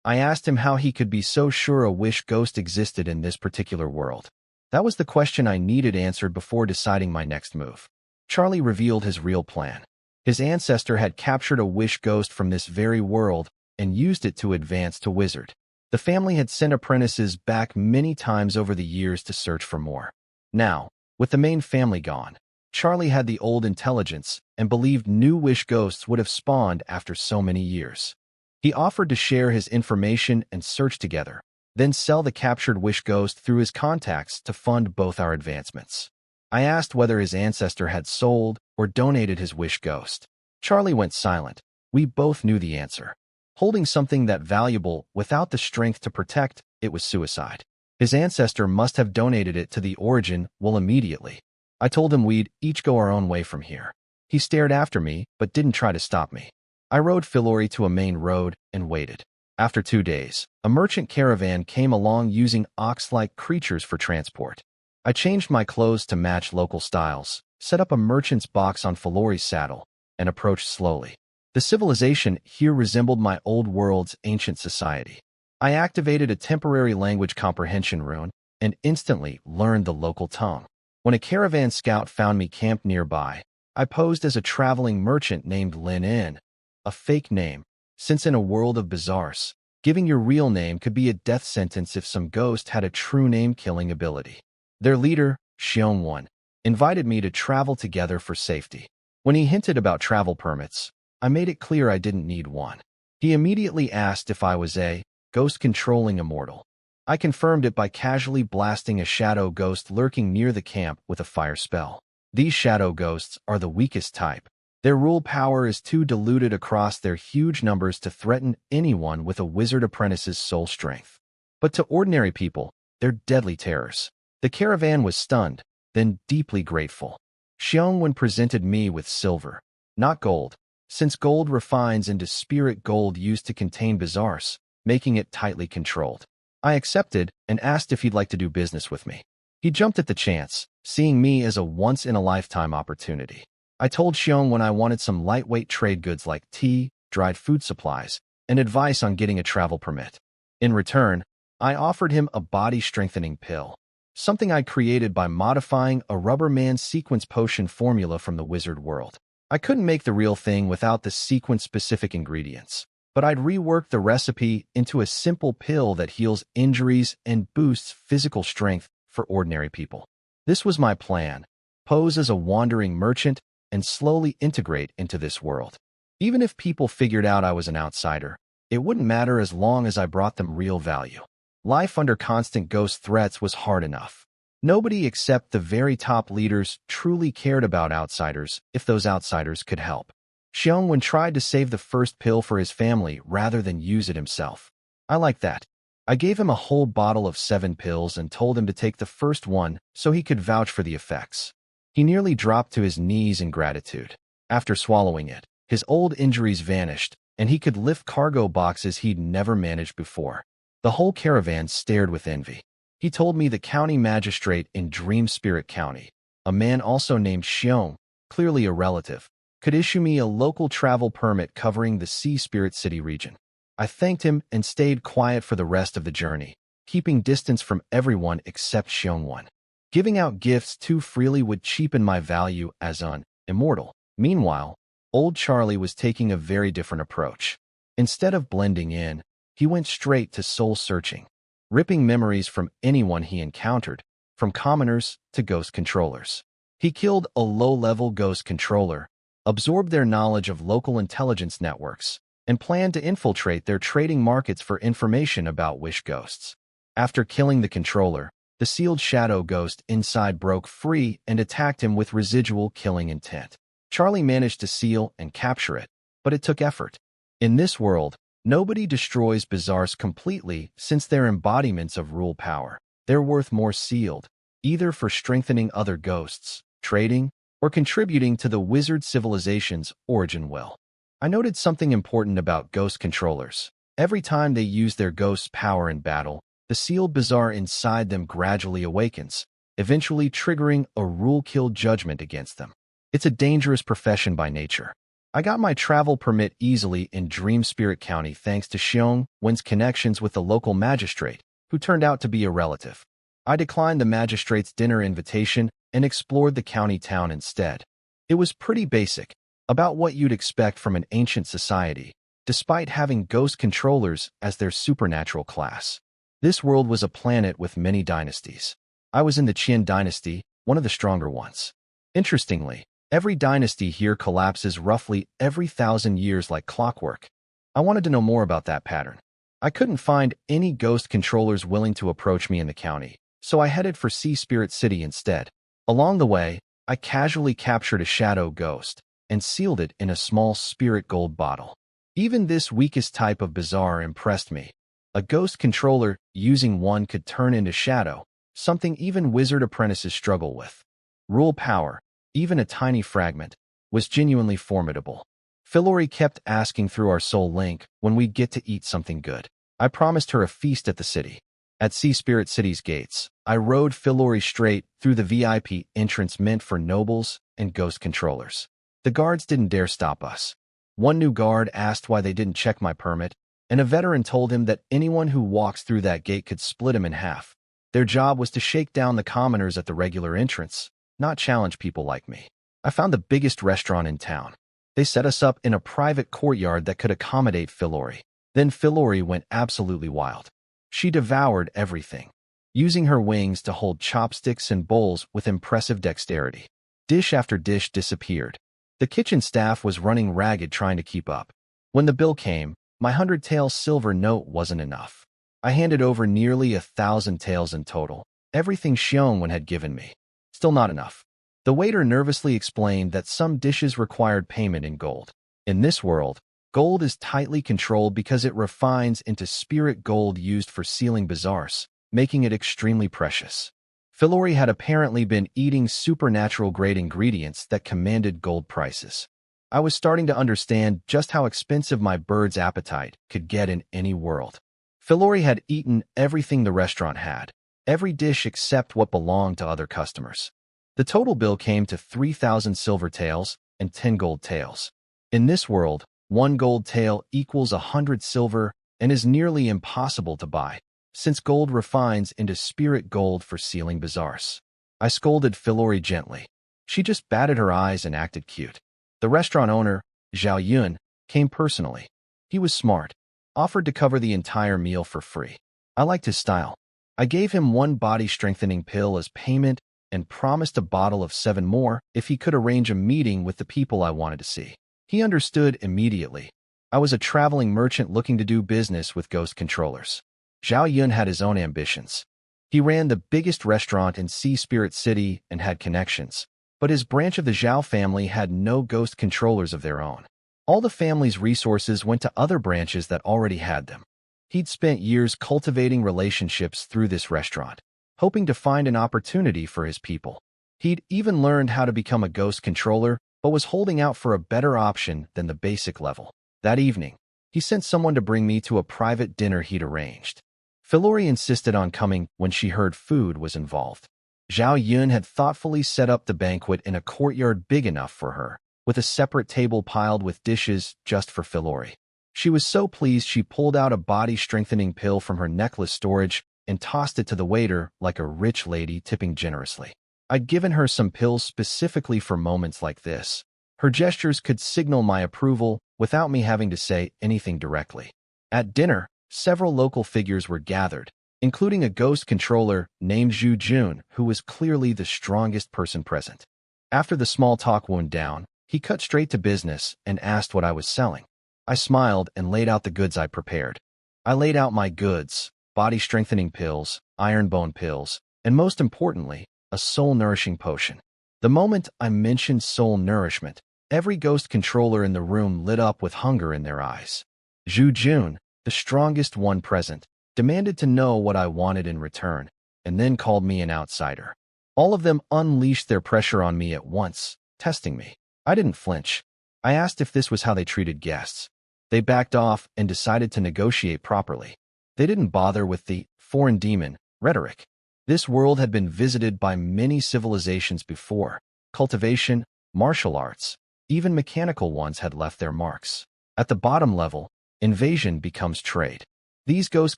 I asked him how he could be so sure a Wish Ghost existed in this particular world. That was the question I needed answered before deciding my next move. Charlie revealed his real plan. His ancestor had captured a Wish Ghost from this very world and used it to advance to wizard. The family had sent apprentices back many times over the years to search for more. Now, with the main family gone, Charlie had the old intelligence and believed new Wish Ghosts would have spawned after so many years. He offered to share his information and search together, then sell the captured Wish Ghost through his contacts to fund both our advancements. I asked whether his ancestor had sold or donated his Wish Ghost. Charlie went silent. We both knew the answer. Holding something that valuable without the strength to protect it was suicide. His ancestor must have donated it to the origin will immediately. I told him we'd each go our own way from here. He stared after me, but didn't try to stop me. I rode Philori to a main road and waited. After 2 days, a merchant caravan came along using ox-like creatures for transport. I changed my clothes to match local styles, set up a merchant's box on Philori's saddle, and approached slowly. The civilization here resembled my old world's ancient society. I activated a temporary language comprehension rune and instantly learned the local tongue. When a caravan scout found me camped nearby, I posed as a traveling merchant named Lin In, a fake name, since in a world of bizarres, giving your real name could be a death sentence if some ghost had a true name-killing ability. Their leader, Xiong, invited me to travel together for safety. When he hinted about travel permits, I made it clear I didn't need one. He immediately asked if I was a ghost-controlling immortal. I confirmed it by casually blasting a shadow ghost lurking near the camp with a fire spell. These shadow ghosts are the weakest type. Their rule power is too diluted across their huge numbers to threaten anyone with a wizard apprentice's soul strength. But to ordinary people, they're deadly terrors. The caravan was stunned, then deeply grateful. Xiong presented me with silver, not gold, since gold refines into spirit gold used to contain bizarres, making it tightly controlled. I accepted and asked if he'd like to do business with me. He jumped at the chance, seeing me as a once-in-a-lifetime opportunity. I told Xiong I wanted some lightweight trade goods like tea, dried food supplies, and advice on getting a travel permit. In return, I offered him a body-strengthening pill, something I created by modifying a Rubber Man sequence potion formula from the wizard world. I couldn't make the real thing without the sequence-specific ingredients, but I'd reworked the recipe into a simple pill that heals injuries and boosts physical strength for ordinary people. This was my plan: pose as a wandering merchant and slowly integrate into this world. Even if people figured out I was an outsider, it wouldn't matter as long as I brought them real value. Life under constant ghost threats was hard enough. Nobody except the very top leaders truly cared about outsiders if those outsiders could help. Xiong tried to save the first pill for his family rather than use it himself. I like that. I gave him a whole bottle of 7 pills and told him to take the first one so he could vouch for the effects. He nearly dropped to his knees in gratitude. After swallowing it, his old injuries vanished, and he could lift cargo boxes he'd never managed before. The whole caravan stared with envy. He told me the county magistrate in Dream Spirit County, a man also named Xiong, clearly a relative, could issue me a local travel permit covering the Sea Spirit City region. I thanked him and stayed quiet for the rest of the journey, keeping distance from everyone except Xiong. Giving out gifts too freely would cheapen my value as an immortal. Meanwhile, old Charlie was taking a very different approach. Instead of blending in, he went straight to soul-searching, ripping memories from anyone he encountered, from commoners to ghost controllers. He killed a low-level ghost controller, absorbed their knowledge of local intelligence networks, and planned to infiltrate their trading markets for information about wish ghosts. After killing the controller, the sealed shadow ghost inside broke free and attacked him with residual killing intent. Charlie managed to seal and capture it, but it took effort. In this world, nobody destroys bazaars completely since they're embodiments of rule power. They're worth more sealed, either for strengthening other ghosts, trading, or contributing to the wizard civilization's origin well. I noted something important about ghost controllers. Every time they use their ghost's power in battle, the sealed bazaar inside them gradually awakens, eventually triggering a rule-kill judgment against them. It's a dangerous profession by nature. I got my travel permit easily in Dream Spirit County thanks to Xiong Wen's connections with the local magistrate, who turned out to be a relative. I declined the magistrate's dinner invitation and explored the county town instead. It was pretty basic, about what you'd expect from an ancient society, despite having ghost controllers as their supernatural class. This world was a planet with many dynasties. I was in the Qin dynasty, one of the stronger ones. Interestingly, every dynasty here collapses roughly every 1,000 years like clockwork. I wanted to know more about that pattern. I couldn't find any ghost controllers willing to approach me in the county, so I headed for Sea Spirit City instead. Along the way, I casually captured a shadow ghost and sealed it in a small spirit gold bottle. Even this weakest type of bazaar impressed me. A ghost controller using one could turn into shadow, something even wizard apprentices struggle with. Rule power, even a tiny fragment, was genuinely formidable. Philori kept asking through our soul link when we'd get to eat something good. I promised her a feast at the city. At Sea Spirit City's gates, I rode Philori straight through the VIP entrance meant for nobles and ghost controllers. The guards didn't dare stop us. One new guard asked why they didn't check my permit, and a veteran told him that anyone who walks through that gate could split him in half. Their job was to shake down the commoners at the regular entrance, not challenge people like me. I found the biggest restaurant in town. They set us up in a private courtyard that could accommodate Philori. Then Philori went absolutely wild. She devoured everything, using her wings to hold chopsticks and bowls with impressive dexterity. Dish after dish disappeared. The kitchen staff was running ragged trying to keep up. When the bill came, my 100 silver note wasn't enough. I handed over nearly 1,000 taels in total, everything Xiongwen had given me. Still not enough. The waiter nervously explained that some dishes required payment in gold. In this world, gold is tightly controlled because it refines into spirit gold used for sealing bazaars, making it extremely precious. Philori had apparently been eating supernatural-grade ingredients that commanded gold prices. I was starting to understand just how expensive my bird's appetite could get in any world. Philori had eaten everything the restaurant had, every dish except what belonged to other customers. The total bill came to 3,000 silver taels and 10 gold taels. In this world, 1 gold tael equals 100 silver and is nearly impossible to buy, since gold refines into spirit gold for sealing bazaars. I scolded Philori gently. She just batted her eyes and acted cute. The restaurant owner, Zhao Yun, came personally. He was smart, offered to cover the entire meal for free. I liked his style. I gave him 1 body-strengthening pill as payment and promised a bottle of 7 more if he could arrange a meeting with the people I wanted to see. He understood immediately. I was a traveling merchant looking to do business with ghost controllers. Zhao Yun had his own ambitions. He ran the biggest restaurant in Sea Spirit City and had connections, but his branch of the Zhao family had no ghost controllers of their own. All the family's resources went to other branches that already had them. He'd spent years cultivating relationships through this restaurant, hoping to find an opportunity for his people. He'd even learned how to become a ghost controller, but was holding out for a better option than the basic level. That evening, he sent someone to bring me to a private dinner he'd arranged. Philori insisted on coming when she heard food was involved. Zhao Yun had thoughtfully set up the banquet in a courtyard big enough for her, with a separate table piled with dishes just for Philori. She was so pleased she pulled out a body-strengthening pill from her necklace storage and tossed it to the waiter like a rich lady tipping generously. I'd given her some pills specifically for moments like this, Her gestures could signal my approval without me having to say anything directly. At dinner, several local figures were gathered, including a ghost controller named Zhu Jun, who was clearly the strongest person present. After the small talk wound down, he cut straight to business and asked what I was selling. I smiled and laid out the goods I prepared. I laid out my goods: body-strengthening pills, iron bone pills, and most importantly, a soul-nourishing potion. The moment I mentioned soul nourishment, every ghost controller in the room lit up with hunger in their eyes. Zhu Jun, the strongest one present, demanded to know what I wanted in return, and then called me an outsider. All of them unleashed their pressure on me at once, testing me. I didn't flinch. I asked if this was how they treated guests. They backed off and decided to negotiate properly. They didn't bother with the foreign demon rhetoric. This world had been visited by many civilizations before. Cultivation, martial arts, even mechanical ones had left their marks. At the bottom level, invasion becomes trade. These ghost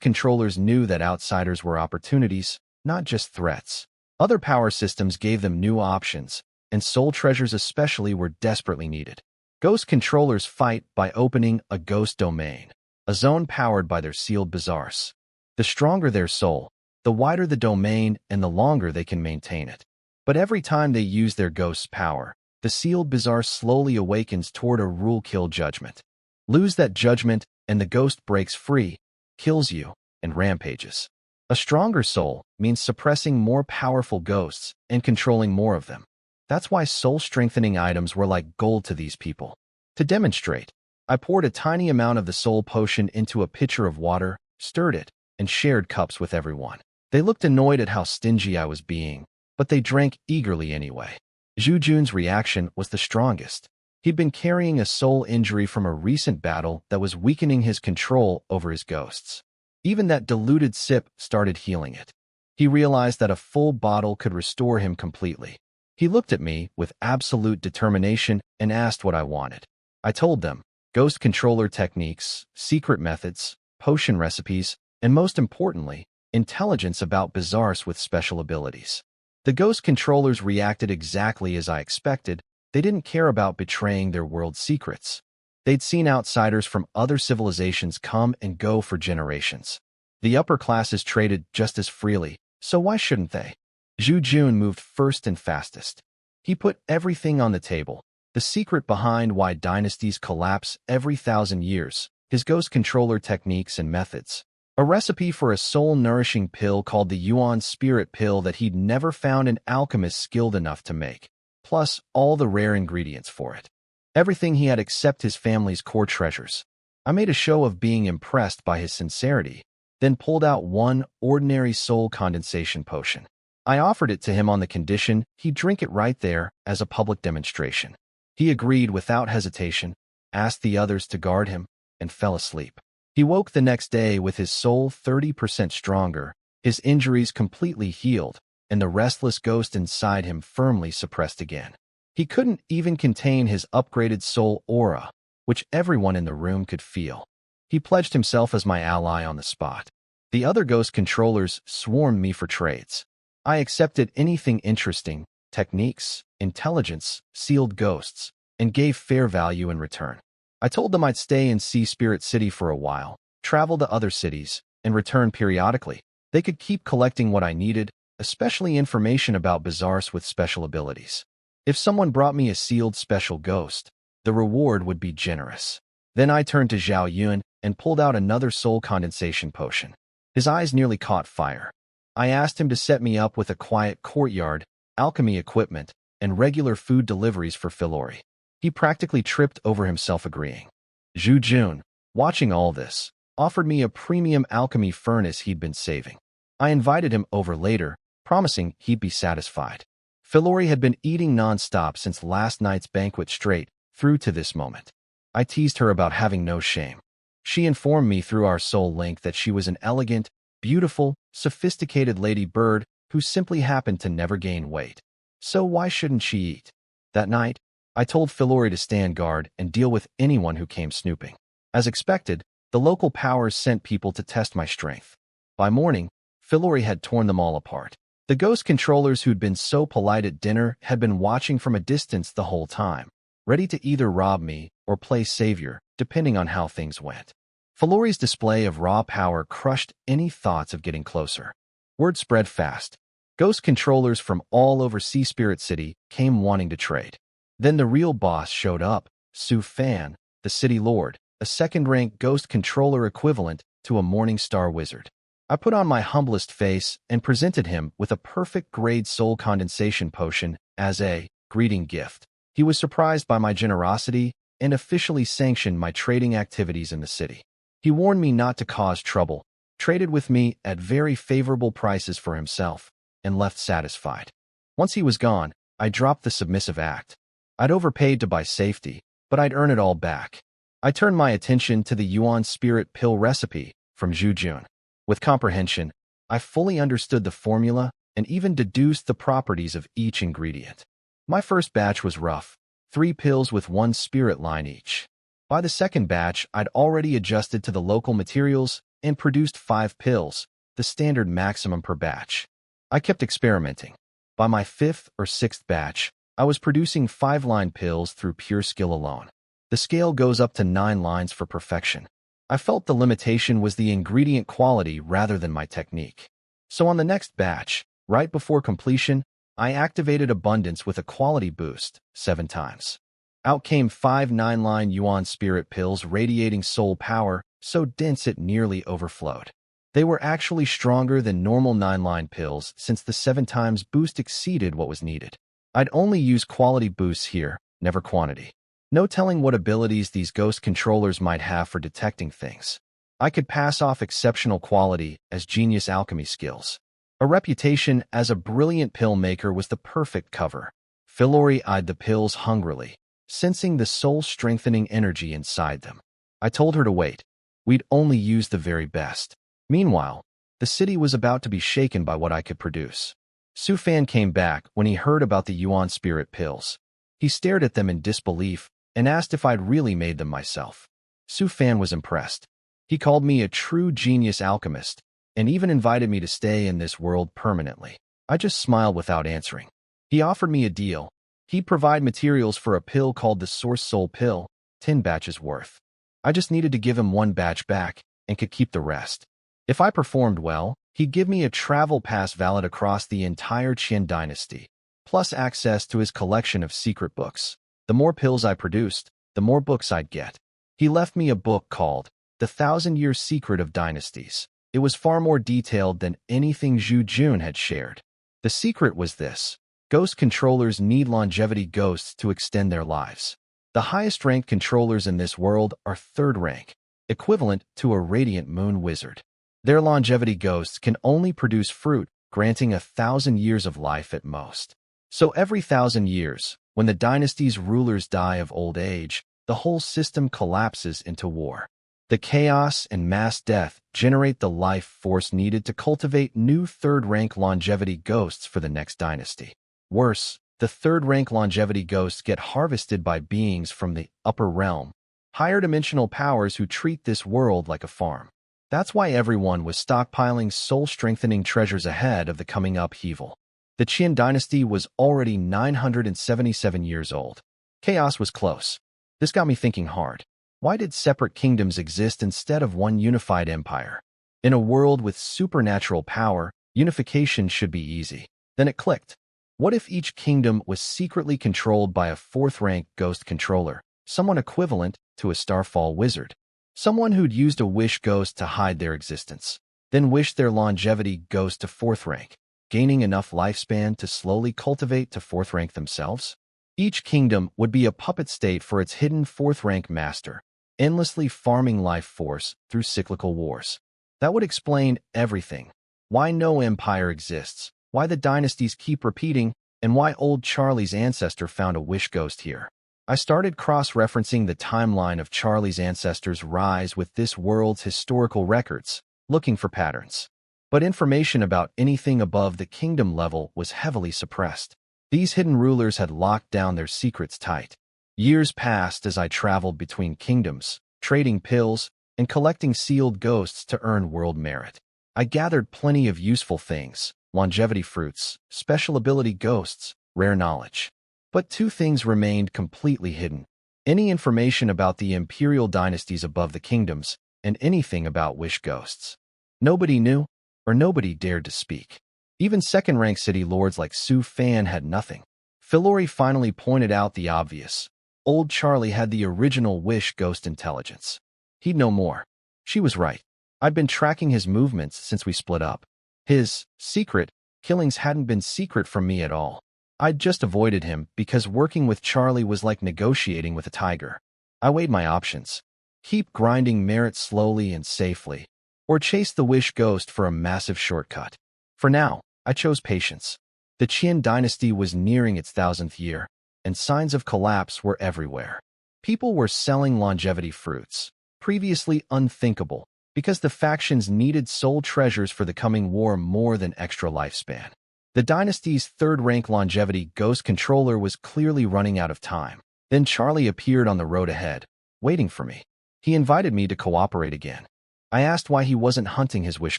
controllers knew that outsiders were opportunities, not just threats. Other power systems gave them new options, and soul treasures especially were desperately needed. Ghost controllers fight by opening a ghost domain, a zone powered by their sealed bazaars. The stronger their soul, the wider the domain and the longer they can maintain it. But every time they use their ghost's power, the sealed bazaar slowly awakens toward a rule-kill judgment. Lose that judgment, and the ghost breaks free, kills you, and rampages. A stronger soul means suppressing more powerful ghosts and controlling more of them. That's why soul-strengthening items were like gold to these people. To demonstrate, I poured a tiny amount of the soul potion into a pitcher of water, stirred it, and shared cups with everyone. They looked annoyed at how stingy I was being, but they drank eagerly anyway. Zhu Jun's reaction was the strongest. He'd been carrying a soul injury from a recent battle that was weakening his control over his ghosts. Even that diluted sip started healing it. He realized that a full bottle could restore him completely. He looked at me with absolute determination and asked what I wanted. I told them: ghost controller techniques, secret methods, potion recipes, and most importantly, intelligence about bazaars with special abilities. The ghost controllers reacted exactly as I expected. They didn't care about betraying their world's secrets. They'd seen outsiders from other civilizations come and go for generations. The upper classes traded just as freely, so why shouldn't they? Zhu Jun moved first and fastest. He put everything on the table: the secret behind why dynasties collapse every 1,000 years, his ghost controller techniques and methods, a recipe for a soul-nourishing pill called the Yuan Spirit Pill that he'd never found an alchemist skilled enough to make, plus all the rare ingredients for it. Everything he had except his family's core treasures. I made a show of being impressed by his sincerity, then pulled out one ordinary soul condensation potion. I offered it to him on the condition he'd drink it right there as a public demonstration. He agreed without hesitation, asked the others to guard him, and fell asleep. He woke the next day with his soul 30% stronger, his injuries completely healed, and the restless ghost inside him firmly suppressed again. He couldn't even contain his upgraded soul aura, which everyone in the room could feel. He pledged himself as my ally on the spot. The other ghost controllers swarmed me for trades. I accepted anything interesting: techniques, intelligence, sealed ghosts, and gave fair value in return. I told them I'd stay in Sea Spirit City for a while, travel to other cities, and return periodically. They could keep collecting what I needed, especially information about bazaars with special abilities. If someone brought me a sealed special ghost, the reward would be generous. Then I turned to Zhao Yun and pulled out another soul condensation potion. His eyes nearly caught fire. I asked him to set me up with a quiet courtyard, alchemy equipment, and regular food deliveries for Philori. He practically tripped over himself agreeing. Zhu Jun, watching all this, offered me a premium alchemy furnace he'd been saving. I invited him over later, promising he'd be satisfied. Philori had been eating non-stop since last night's banquet straight through to this moment. I teased her about having no shame. She informed me through our soul link that she was an elegant, beautiful, sophisticated lady bird who simply happened to never gain weight. So why shouldn't she eat? That night, I told Philori to stand guard and deal with anyone who came snooping. As expected, the local powers sent people to test my strength. By morning, Philori had torn them all apart. The ghost controllers who'd been so polite at dinner had been watching from a distance the whole time, ready to either rob me or play savior, depending on how things went. Philori's display of raw power crushed any thoughts of getting closer. Word spread fast. Ghost controllers from all over Sea Spirit City came wanting to trade. Then the real boss showed up, Su Fan, the city lord, a second-rank ghost controller equivalent to a Morning Star wizard. I put on my humblest face and presented him with a perfect-grade soul condensation potion as a greeting gift. He was surprised by my generosity and officially sanctioned my trading activities in the city. He warned me not to cause trouble, traded with me at very favorable prices for himself, and left satisfied. Once he was gone, I dropped the submissive act. I'd overpaid to buy safety, but I'd earn it all back. I turned my attention to the Yuan Spirit Pill recipe from Zhu Jun. With comprehension, I fully understood the formula and even deduced the properties of each ingredient. My first batch was rough, 3 pills with 1 spirit line each. By the second batch, I'd already adjusted to the local materials and produced 5 pills, the standard maximum per batch. I kept experimenting. By my 5th or 6th batch, I was producing 5-line pills through pure skill alone. The scale goes up to 9 lines for perfection. I felt the limitation was the ingredient quality rather than my technique. So on the next batch, right before completion, I activated abundance with a quality boost 7 times. Out came 5 9-line Yuan Spirit pills radiating soul power, so dense it nearly overflowed. They were actually stronger than normal 9-line pills since the 7 times boost exceeded what was needed. I'd only use quality boosts here, never quantity. No telling what abilities these ghost controllers might have for detecting things. I could pass off exceptional quality as genius alchemy skills. A reputation as a brilliant pill maker was the perfect cover. Philori eyed the pills hungrily, sensing the soul-strengthening energy inside them. I told her to wait. We'd only use the very best. Meanwhile, the city was about to be shaken by what I could produce. Su Fan came back when he heard about the Yuan Spirit pills. He stared at them in disbelief and asked if I'd really made them myself. Su Fan was impressed. He called me a true genius alchemist and even invited me to stay in this world permanently. I just smiled without answering. He offered me a deal. He'd provide materials for a pill called the Source Soul Pill, 10 batches worth. I just needed to give him 1 batch back and could keep the rest. If I performed well, he'd give me a travel pass valid across the entire Qin dynasty, plus access to his collection of secret books. The more pills I produced, the more books I'd get. He left me a book called The 1,000-Year Secret of Dynasties. It was far more detailed than anything Zhu Jun had shared. The secret was this. Ghost controllers need longevity ghosts to extend their lives. The highest-ranked controllers in this world are 3rd rank, equivalent to a radiant moon wizard. Their longevity ghosts can only produce fruit, granting 1,000 years of life at most. So every 1,000 years, when the dynasty's rulers die of old age, the whole system collapses into war. The chaos and mass death generate the life force needed to cultivate new 3rd-rank longevity ghosts for the next dynasty. Worse, the 3rd-rank longevity ghosts get harvested by beings from the upper realm, higher-dimensional powers who treat this world like a farm. That's why everyone was stockpiling soul-strengthening treasures ahead of the coming upheaval. The Qin dynasty was already 977 years old. Chaos was close. This got me thinking hard. Why did separate kingdoms exist instead of one unified empire? In a world with supernatural power, unification should be easy. Then it clicked. What if each kingdom was secretly controlled by a 4th-rank ghost controller, someone equivalent to a Starfall wizard? Someone who'd used a wish ghost to hide their existence, then wished their longevity ghost to 4th rank, gaining enough lifespan to slowly cultivate to 4th rank themselves? Each kingdom would be a puppet state for its hidden 4th-rank master, endlessly farming life force through cyclical wars. That would explain everything. Why no empire exists, why the dynasties keep repeating, and why old Charlie's ancestor found a wish ghost here. I started cross-referencing the timeline of Charlie's ancestors' rise with this world's historical records, looking for patterns. But information about anything above the kingdom level was heavily suppressed. These hidden rulers had locked down their secrets tight. Years passed as I traveled between kingdoms, trading pills, and collecting sealed ghosts to earn world merit. I gathered plenty of useful things, longevity fruits, special ability ghosts, rare knowledge. But two things remained completely hidden: any information about the imperial dynasties above the kingdoms, and anything about wish ghosts. Nobody knew, or nobody dared to speak. Even second-rank city lords like Su Fan had nothing. Philori finally pointed out the obvious. Old Charlie had the original wish ghost intelligence. He'd know more. She was right. I'd been tracking his movements since we split up. His secret killings hadn't been secret from me at all. I'd just avoided him because working with Charlie was like negotiating with a tiger. I weighed my options. Keep grinding merit slowly and safely, or chase the wish ghost for a massive shortcut. For now, I chose patience. The Qin dynasty was nearing its 1000th year, and signs of collapse were everywhere. People were selling longevity fruits, previously unthinkable, because the factions needed soul treasures for the coming war more than extra lifespan. The dynasty's third-rank longevity ghost controller was clearly running out of time. Then Charlie appeared on the road ahead, waiting for me. He invited me to cooperate again. I asked why he wasn't hunting his wish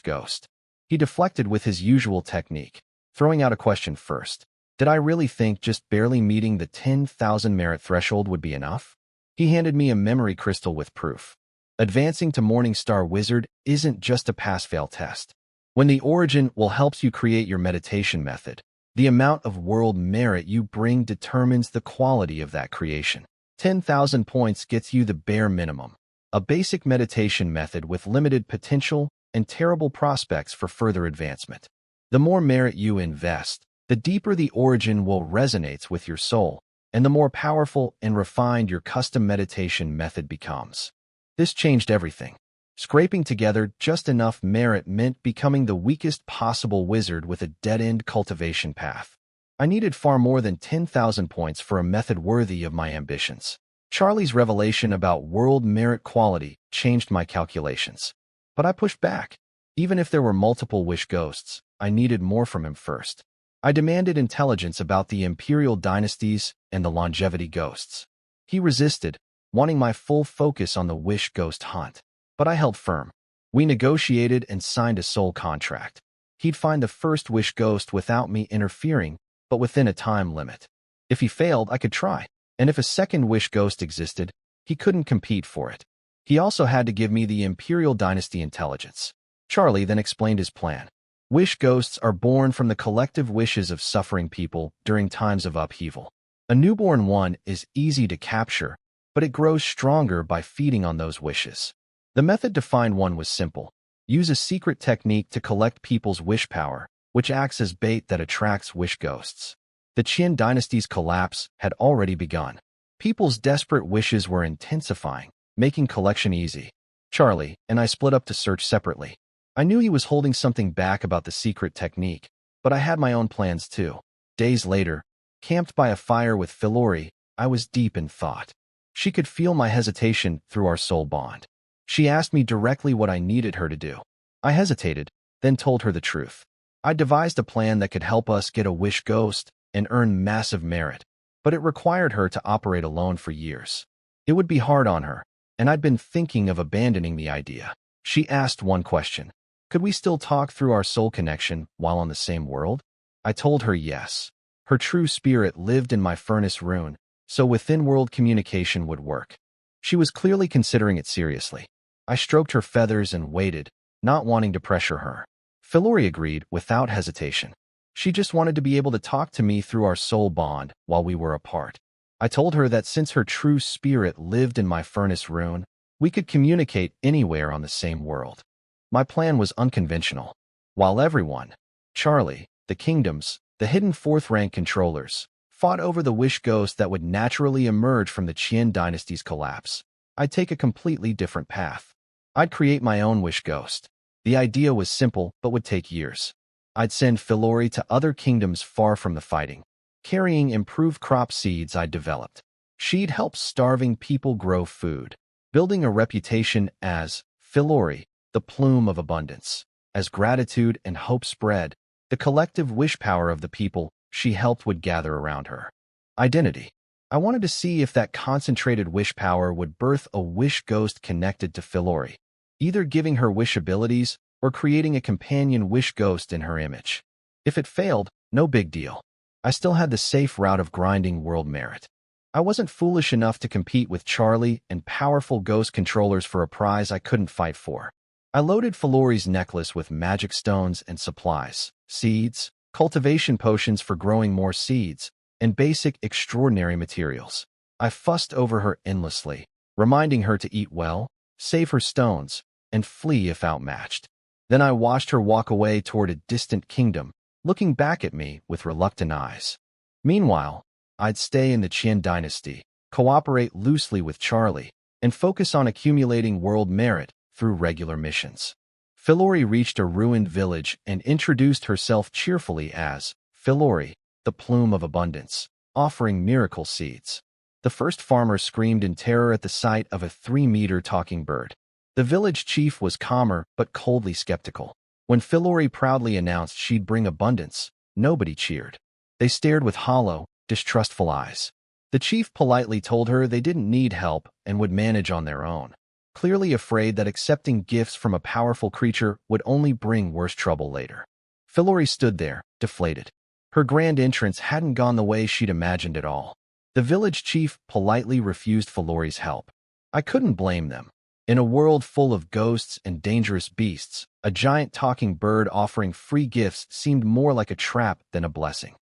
ghost. He deflected with his usual technique, throwing out a question first. Did I really think just barely meeting the 10,000 merit threshold would be enough? He handed me a memory crystal with proof. Advancing to Morningstar Wizard isn't just a pass-fail test. When the origin will helps you create your meditation method, the amount of world merit you bring determines the quality of that creation. 10,000 points gets you the bare minimum, a basic meditation method with limited potential and terrible prospects for further advancement. The more merit you invest, the deeper the origin will resonate with your soul, and the more powerful and refined your custom meditation method becomes. This changed everything. Scraping together just enough merit meant becoming the weakest possible wizard with a dead-end cultivation path. I needed far more than 10,000 points for a method worthy of my ambitions. Charlie's revelation about world merit quality changed my calculations. But I pushed back. Even if there were multiple wish ghosts, I needed more from him first. I demanded intelligence about the imperial dynasties and the longevity ghosts. He resisted, wanting my full focus on the wish ghost hunt. But I held firm. We negotiated and signed a soul contract. He'd find the first wish ghost without me interfering, but within a time limit. If he failed, I could try. And if a second wish ghost existed, he couldn't compete for it. He also had to give me the Imperial Dynasty intelligence. Charlie then explained his plan. Wish ghosts are born from the collective wishes of suffering people during times of upheaval. A newborn one is easy to capture, but it grows stronger by feeding on those wishes. The method to find one was simple. Use a secret technique to collect people's wish power, which acts as bait that attracts wish ghosts. The Qin dynasty's collapse had already begun. People's desperate wishes were intensifying, making collection easy. Charlie and I split up to search separately. I knew he was holding something back about the secret technique, but I had my own plans too. Days later, camped by a fire with Philori, I was deep in thought. She could feel my hesitation through our soul bond. She asked me directly what I needed her to do. I hesitated, then told her the truth. I devised a plan that could help us get a wish ghost and earn massive merit, but it required her to operate alone for years. It would be hard on her, and I'd been thinking of abandoning the idea. She asked one question. Could we still talk through our soul connection while on the same world? I told her yes. Her true spirit lived in my furnace rune, so within-world communication would work. She was clearly considering it seriously. I stroked her feathers and waited, not wanting to pressure her. Philori agreed without hesitation. She just wanted to be able to talk to me through our soul bond while we were apart. I told her that since her true spirit lived in my furnace rune, we could communicate anywhere on the same world. My plan was unconventional. While everyone, Charlie, the kingdoms, the hidden fourth-rank controllers, fought over the wish ghost that would naturally emerge from the Qin dynasty's collapse, I'd take a completely different path. I'd create my own wish ghost. The idea was simple but would take years. I'd send Philori to other kingdoms far from the fighting, carrying improved crop seeds I'd developed. She'd help starving people grow food, building a reputation as Philori, the plume of abundance. As gratitude and hope spread, the collective wish power of the people she helped would gather around her. Identity. I wanted to see if that concentrated wish power would birth a wish ghost connected to Philori, either giving her wish abilities or creating a companion wish ghost in her image. If it failed, no big deal. I still had the safe route of grinding world merit. I wasn't foolish enough to compete with Charlie and powerful ghost controllers for a prize I couldn't fight for. I loaded Philori's necklace with magic stones and supplies, seeds, cultivation potions for growing more seeds, and basic extraordinary materials. I fussed over her endlessly, reminding her to eat well, save her stones, and flee if outmatched. Then I watched her walk away toward a distant kingdom, looking back at me with reluctant eyes. Meanwhile, I'd stay in the Qian dynasty, cooperate loosely with Charlie, and focus on accumulating world merit through regular missions. Philori reached a ruined village and introduced herself cheerfully as Philori, the plume of abundance, offering miracle seeds. The first farmer screamed in terror at the sight of a 3-meter talking bird. The village chief was calmer but coldly skeptical. When Philori proudly announced she'd bring abundance, nobody cheered. They stared with hollow, distrustful eyes. The chief politely told her they didn't need help and would manage on their own, clearly afraid that accepting gifts from a powerful creature would only bring worse trouble later. Philori stood there, deflated. Her grand entrance hadn't gone the way she'd imagined at all. The village chief politely refused Philori's help. I couldn't blame them. In a world full of ghosts and dangerous beasts, a giant talking bird offering free gifts seemed more like a trap than a blessing.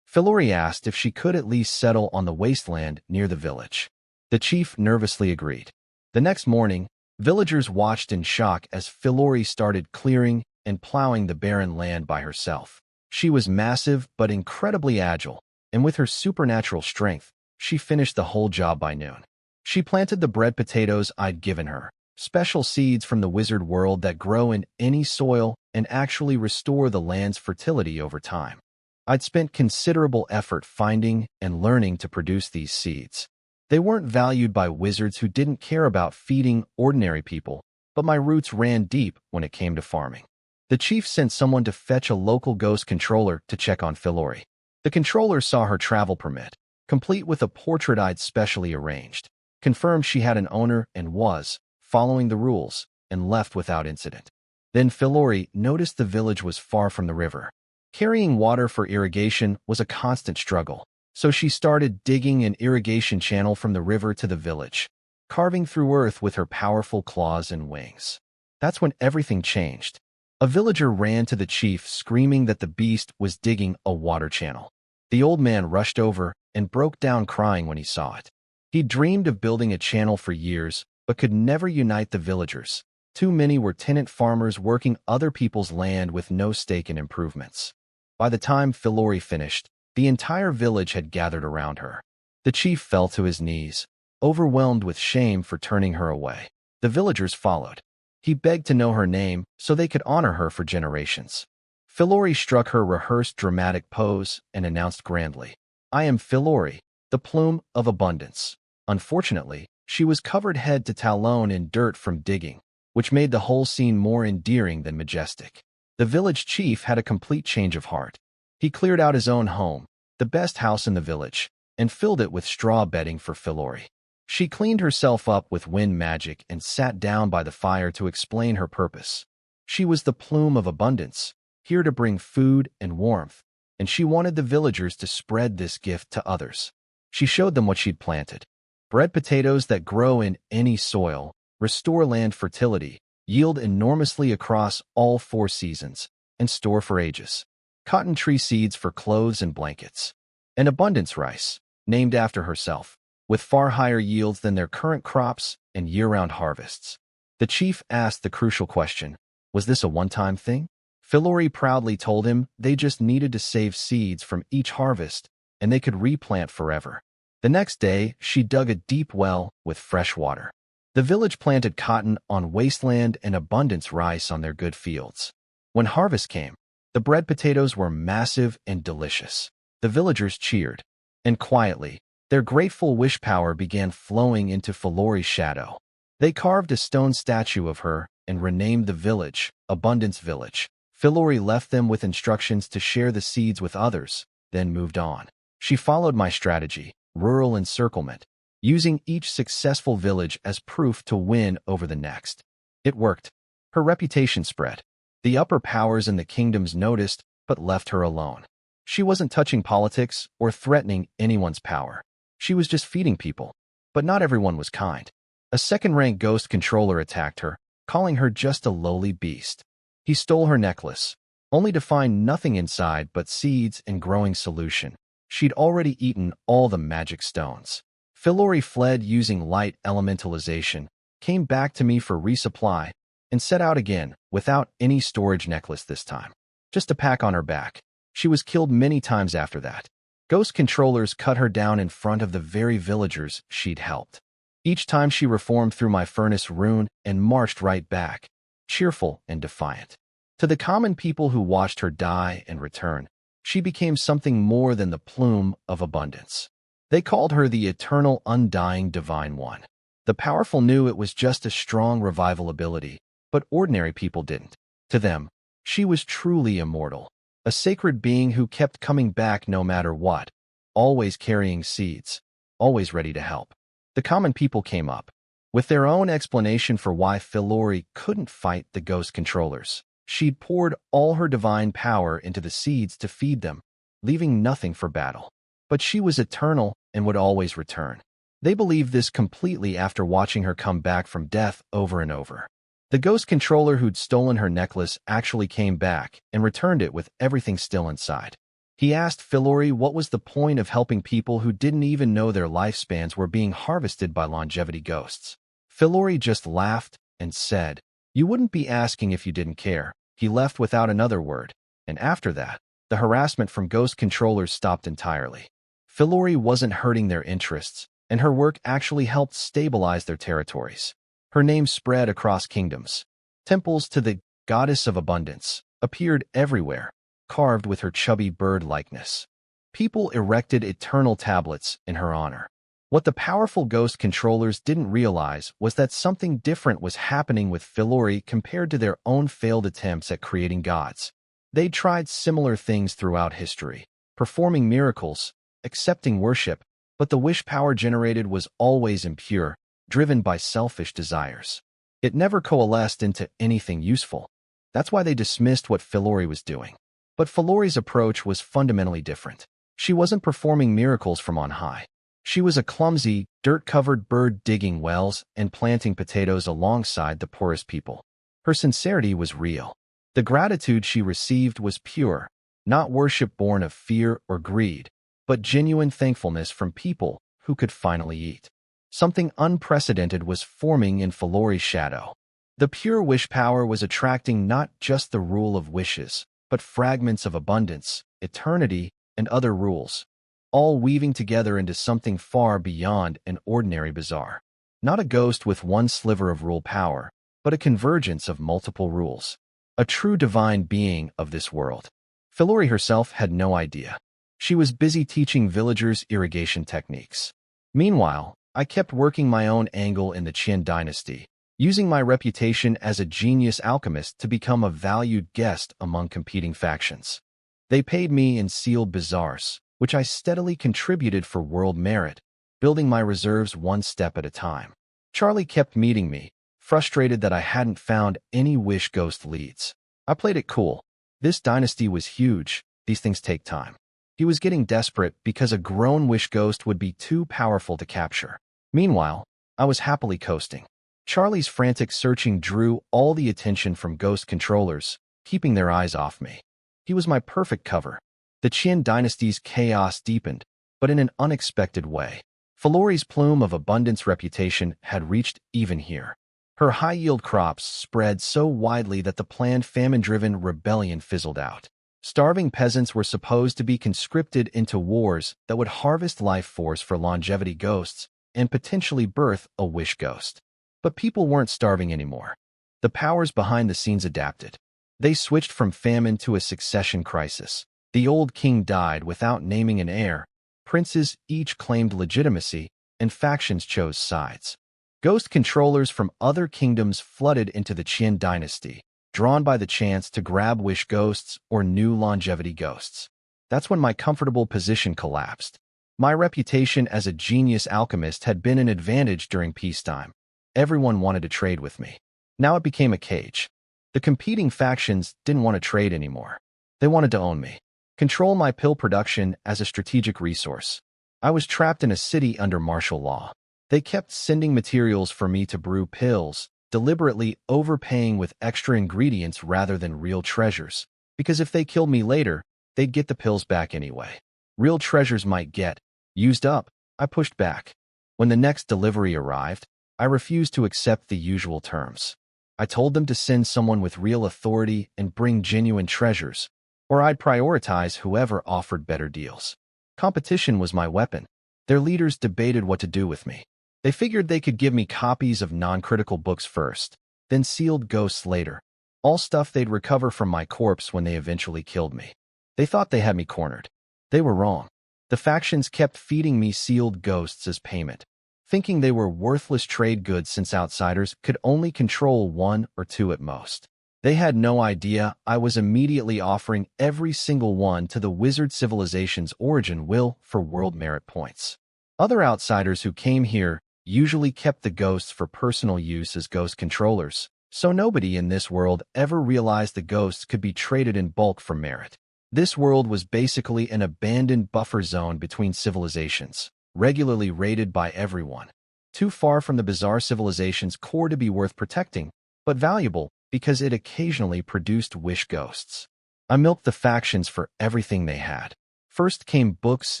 Philori asked if she could at least settle on the wasteland near the village. The chief nervously agreed. The next morning, villagers watched in shock as Philori started clearing and plowing the barren land by herself. She was massive but incredibly agile, and with her supernatural strength, she finished the whole job by noon. She planted the bread potatoes I'd given her, special seeds from the wizard world that grow in any soil and actually restore the land's fertility over time. I'd spent considerable effort finding and learning to produce these seeds. They weren't valued by wizards who didn't care about feeding ordinary people, but my roots ran deep when it came to farming. The chief sent someone to fetch a local ghost controller to check on Philori. The controller saw her travel permit, complete with a portrait I'd specially arranged, confirmed she had an owner and was following the rules, and left without incident. Then Philori noticed the village was far from the river. Carrying water for irrigation was a constant struggle, so she started digging an irrigation channel from the river to the village, carving through earth with her powerful claws and wings. That's when everything changed. A villager ran to the chief screaming that the beast was digging a water channel. The old man rushed over and broke down crying when he saw it. He dreamed of building a channel for years, but could never unite the villagers. Too many were tenant farmers working other people's land with no stake in improvements. By the time Philori finished, the entire village had gathered around her. The chief fell to his knees, overwhelmed with shame for turning her away. The villagers followed. He begged to know her name so they could honor her for generations. Philori struck her rehearsed dramatic pose and announced grandly, "I am Philori, the plume of abundance." Unfortunately, she was covered head to talon in dirt from digging, which made the whole scene more endearing than majestic. The village chief had a complete change of heart. He cleared out his own home, the best house in the village, and filled it with straw bedding for Philori. She cleaned herself up with wind magic and sat down by the fire to explain her purpose. She was the plume of abundance, here to bring food and warmth, and she wanted the villagers to spread this gift to others. She showed them what she'd planted. Bread potatoes that grow in any soil, restore land fertility, yield enormously across all 4 seasons, and store for ages. Cotton tree seeds for clothes and blankets. And abundance rice, named after herself, with far higher yields than their current crops and year-round harvests. The chief asked the crucial question, was this a one-time thing? Philori proudly told him they just needed to save seeds from each harvest, and they could replant forever. The next day, she dug a deep well with fresh water. The village planted cotton on wasteland and abundance rice on their good fields. When harvest came, the bread potatoes were massive and delicious. The villagers cheered, and quietly, their grateful wish power began flowing into Philori's shadow. They carved a stone statue of her and renamed the village Abundance Village. Philori left them with instructions to share the seeds with others, then moved on. She followed my strategy, rural encirclement, using each successful village as proof to win over the next. It worked. Her reputation spread. The upper powers in the kingdoms noticed, but left her alone. She wasn't touching politics or threatening anyone's power. She was just feeding people. But not everyone was kind. A second-rank ghost controller attacked her, calling her just a lowly beast. He stole her necklace, only to find nothing inside but seeds and growing solution. She'd already eaten all the magic stones. Philori fled using light elementalization, came back to me for resupply, and set out again, without any storage necklace this time. Just a pack on her back. She was killed many times after that. Ghost controllers cut her down in front of the very villagers she'd helped. Each time she reformed through my furnace rune and marched right back, cheerful and defiant. To the common people who watched her die and return, she became something more than the plume of abundance. They called her the eternal, undying Divine One. The powerful knew it was just a strong revival ability, but ordinary people didn't. To them, she was truly immortal, a sacred being who kept coming back no matter what, always carrying seeds, always ready to help. The common people came up with their own explanation for why Philori couldn't fight the ghost controllers. She'd poured all her divine power into the seeds to feed them, leaving nothing for battle. But she was eternal and would always return. They believed this completely after watching her come back from death over and over. The ghost controller who'd stolen her necklace actually came back and returned it with everything still inside. He asked Philori what was the point of helping people who didn't even know their lifespans were being harvested by longevity ghosts. Philori just laughed and said, "You wouldn't be asking if you didn't care." He left without another word, and after that, the harassment from ghost controllers stopped entirely. Philori wasn't hurting their interests, and her work actually helped stabilize their territories. Her name spread across kingdoms. Temples to the goddess of abundance appeared everywhere, carved with her chubby bird likeness. People erected eternal tablets in her honor. What the powerful ghost controllers didn't realize was that something different was happening with Philori compared to their own failed attempts at creating gods. They tried similar things throughout history, performing miracles, accepting worship, but the wish power generated was always impure, driven by selfish desires. It never coalesced into anything useful. That's why they dismissed what Philori was doing. But Philori's approach was fundamentally different. She wasn't performing miracles from on high. She was a clumsy, dirt-covered bird digging wells and planting potatoes alongside the poorest people. Her sincerity was real. The gratitude she received was pure, not worship born of fear or greed, but genuine thankfulness from people who could finally eat. Something unprecedented was forming in Philori's shadow. The pure wish power was attracting not just the rule of wishes, but fragments of abundance, eternity, and other rules, all weaving together into something far beyond an ordinary bazaar. Not a ghost with one sliver of rule power, but a convergence of multiple rules. A true divine being of this world. Philori herself had no idea. She was busy teaching villagers irrigation techniques. Meanwhile, I kept working my own angle in the Qin dynasty, using my reputation as a genius alchemist to become a valued guest among competing factions. They paid me in sealed bazaars, which I steadily contributed for world merit, building my reserves one step at a time. Charlie kept meeting me, frustrated that I hadn't found any wish ghost leads. I played it cool. This dynasty was huge. These things take time. He was getting desperate because a grown wish ghost would be too powerful to capture. Meanwhile, I was happily coasting. Charlie's frantic searching drew all the attention from ghost controllers, keeping their eyes off me. He was my perfect cover. The Qin dynasty's chaos deepened, but in an unexpected way. Philori's plume of abundance reputation had reached even here. Her high-yield crops spread so widely that the planned famine-driven rebellion fizzled out. Starving peasants were supposed to be conscripted into wars that would harvest life force for longevity ghosts and potentially birth a wish ghost. But people weren't starving anymore. The powers behind the scenes adapted. They switched from famine to a succession crisis. The old king died without naming an heir. Princes each claimed legitimacy, and factions chose sides. Ghost controllers from other kingdoms flooded into the Qin dynasty, drawn by the chance to grab wish ghosts or new longevity ghosts. That's when my comfortable position collapsed. My reputation as a genius alchemist had been an advantage during peacetime. Everyone wanted to trade with me. Now it became a cage. The competing factions didn't want to trade anymore. They wanted to own me. Control my pill production as a strategic resource. I was trapped in a city under martial law. They kept sending materials for me to brew pills, deliberately overpaying with extra ingredients rather than real treasures, because if they killed me later, they'd get the pills back anyway. Real treasures might get used up. I pushed back. When the next delivery arrived, I refused to accept the usual terms. I told them to send someone with real authority and bring genuine treasures, or I'd prioritize whoever offered better deals. Competition was my weapon. Their leaders debated what to do with me. They figured they could give me copies of non-critical books first, then sealed ghosts later. All stuff they'd recover from my corpse when they eventually killed me. They thought they had me cornered. They were wrong. The factions kept feeding me sealed ghosts as payment, thinking they were worthless trade goods since outsiders could only control one or two at most. They had no idea I was immediately offering every single one to the wizard civilization's origin will for world merit points. Other outsiders who came here usually kept the ghosts for personal use as ghost controllers, so nobody in this world ever realized the ghosts could be traded in bulk for merit. This world was basically an abandoned buffer zone between civilizations, regularly raided by everyone. Too far from the bizarre civilization's core to be worth protecting, but valuable because it occasionally produced wish ghosts. I milked the factions for everything they had. First came books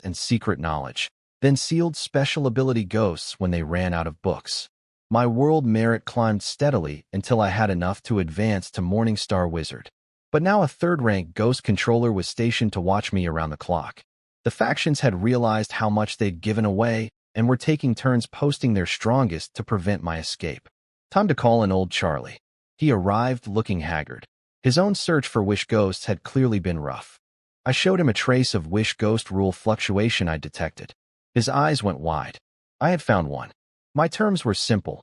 and secret knowledge, then sealed special ability ghosts when they ran out of books. My world merit climbed steadily until I had enough to advance to Morningstar Wizard. But now a third-rank ghost controller was stationed to watch me around the clock. The factions had realized how much they'd given away and were taking turns posting their strongest to prevent my escape. Time to call in old Charlie. He arrived looking haggard. His own search for wish ghosts had clearly been rough. I showed him a trace of wish ghost rule fluctuation I detected. His eyes went wide. I had found one. My terms were simple.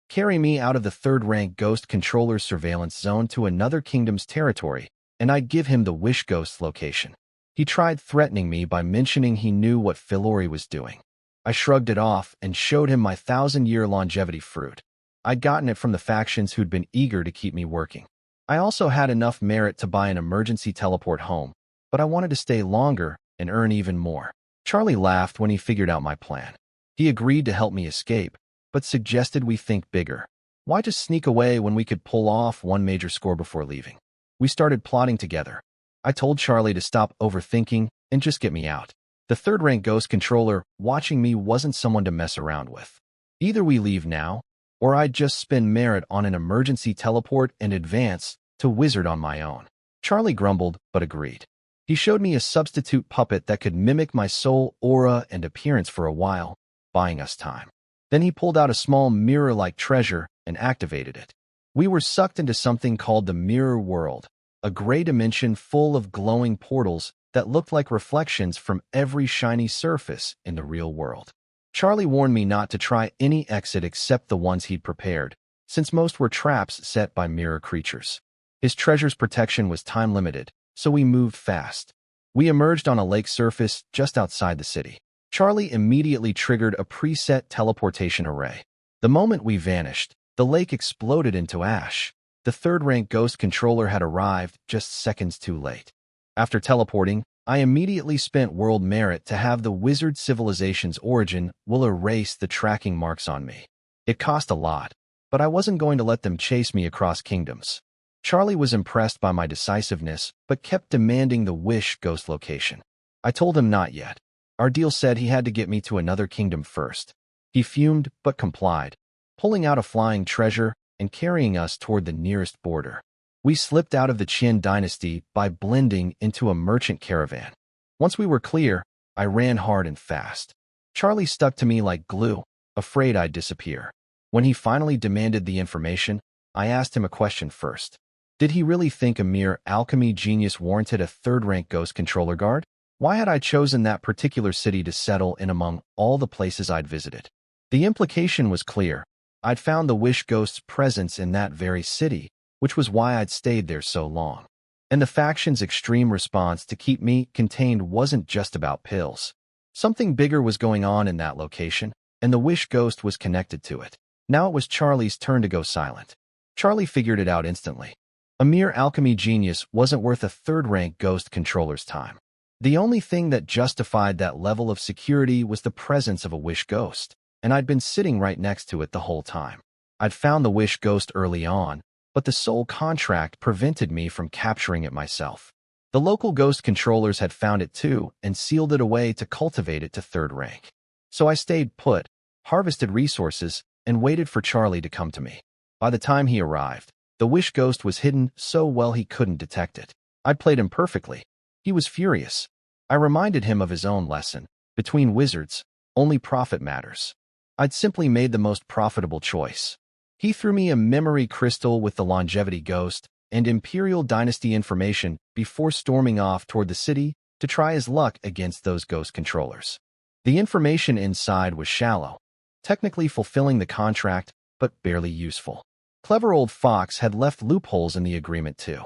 Carry me out of the third-rank ghost controller's surveillance zone to another kingdom's territory, and I'd give him the wish ghost's location. He tried threatening me by mentioning he knew what Philori was doing. I shrugged it off and showed him my 1,000-year longevity fruit. I'd gotten it from the factions who'd been eager to keep me working. I also had enough merit to buy an emergency teleport home, but I wanted to stay longer and earn even more. Charlie laughed when he figured out my plan. He agreed to help me escape, but suggested we think bigger. Why just sneak away when we could pull off one major score before leaving? We started plotting together. I told Charlie to stop overthinking and just get me out. The third-rank ghost controller watching me wasn't someone to mess around with. Either we leave now, or I'd just spend merit on an emergency teleport and advance to Wizard on my own. Charlie grumbled, but agreed. He showed me a substitute puppet that could mimic my soul, aura, and appearance for a while, buying us time. Then he pulled out a small mirror-like treasure and activated it. We were sucked into something called the Mirror World, a gray dimension full of glowing portals that looked like reflections from every shiny surface in the real world. Charlie warned me not to try any exit except the ones he'd prepared, since most were traps set by mirror creatures. His treasure's protection was time-limited, so we moved fast. We emerged on a lake surface just outside the city. Charlie immediately triggered a preset teleportation array. The moment we vanished, the lake exploded into ash. The third-rank ghost controller had arrived just seconds too late. After teleporting, I immediately spent world merit to have the wizard civilization's origin will erase the tracking marks on me. It cost a lot, but I wasn't going to let them chase me across kingdoms. Charlie was impressed by my decisiveness, but kept demanding the wish ghost location. I told him not yet. Our deal said he had to get me to another kingdom first. He fumed, but complied, pulling out a flying treasure and carrying us toward the nearest border. We slipped out of the Qin dynasty by blending into a merchant caravan. Once we were clear, I ran hard and fast. Charlie stuck to me like glue, afraid I'd disappear. When he finally demanded the information, I asked him a question first. Did he really think a mere alchemy genius warranted a third-rank ghost controller guard? Why had I chosen that particular city to settle in among all the places I'd visited? The implication was clear. I'd found the wish ghost's presence in that very city, which was why I'd stayed there so long. And the faction's extreme response to keep me contained wasn't just about pills. Something bigger was going on in that location, and the wish ghost was connected to it. Now it was Charlie's turn to go silent. Charlie figured it out instantly. A mere alchemy genius wasn't worth a third-rank ghost controller's time. The only thing that justified that level of security was the presence of a wish ghost, and I'd been sitting right next to it the whole time. I'd found the wish ghost early on, but the soul contract prevented me from capturing it myself. The local ghost controllers had found it too and sealed it away to cultivate it to third rank. So I stayed put, harvested resources, and waited for Charlie to come to me. By the time he arrived, the wish ghost was hidden so well he couldn't detect it. I'd played him perfectly. He was furious. I reminded him of his own lesson. Between wizards, only profit matters. I'd simply made the most profitable choice. He threw me a memory crystal with the longevity ghost and Imperial Dynasty information before storming off toward the city to try his luck against those ghost controllers. The information inside was shallow, technically fulfilling the contract, but barely useful. Clever old Fox had left loopholes in the agreement too.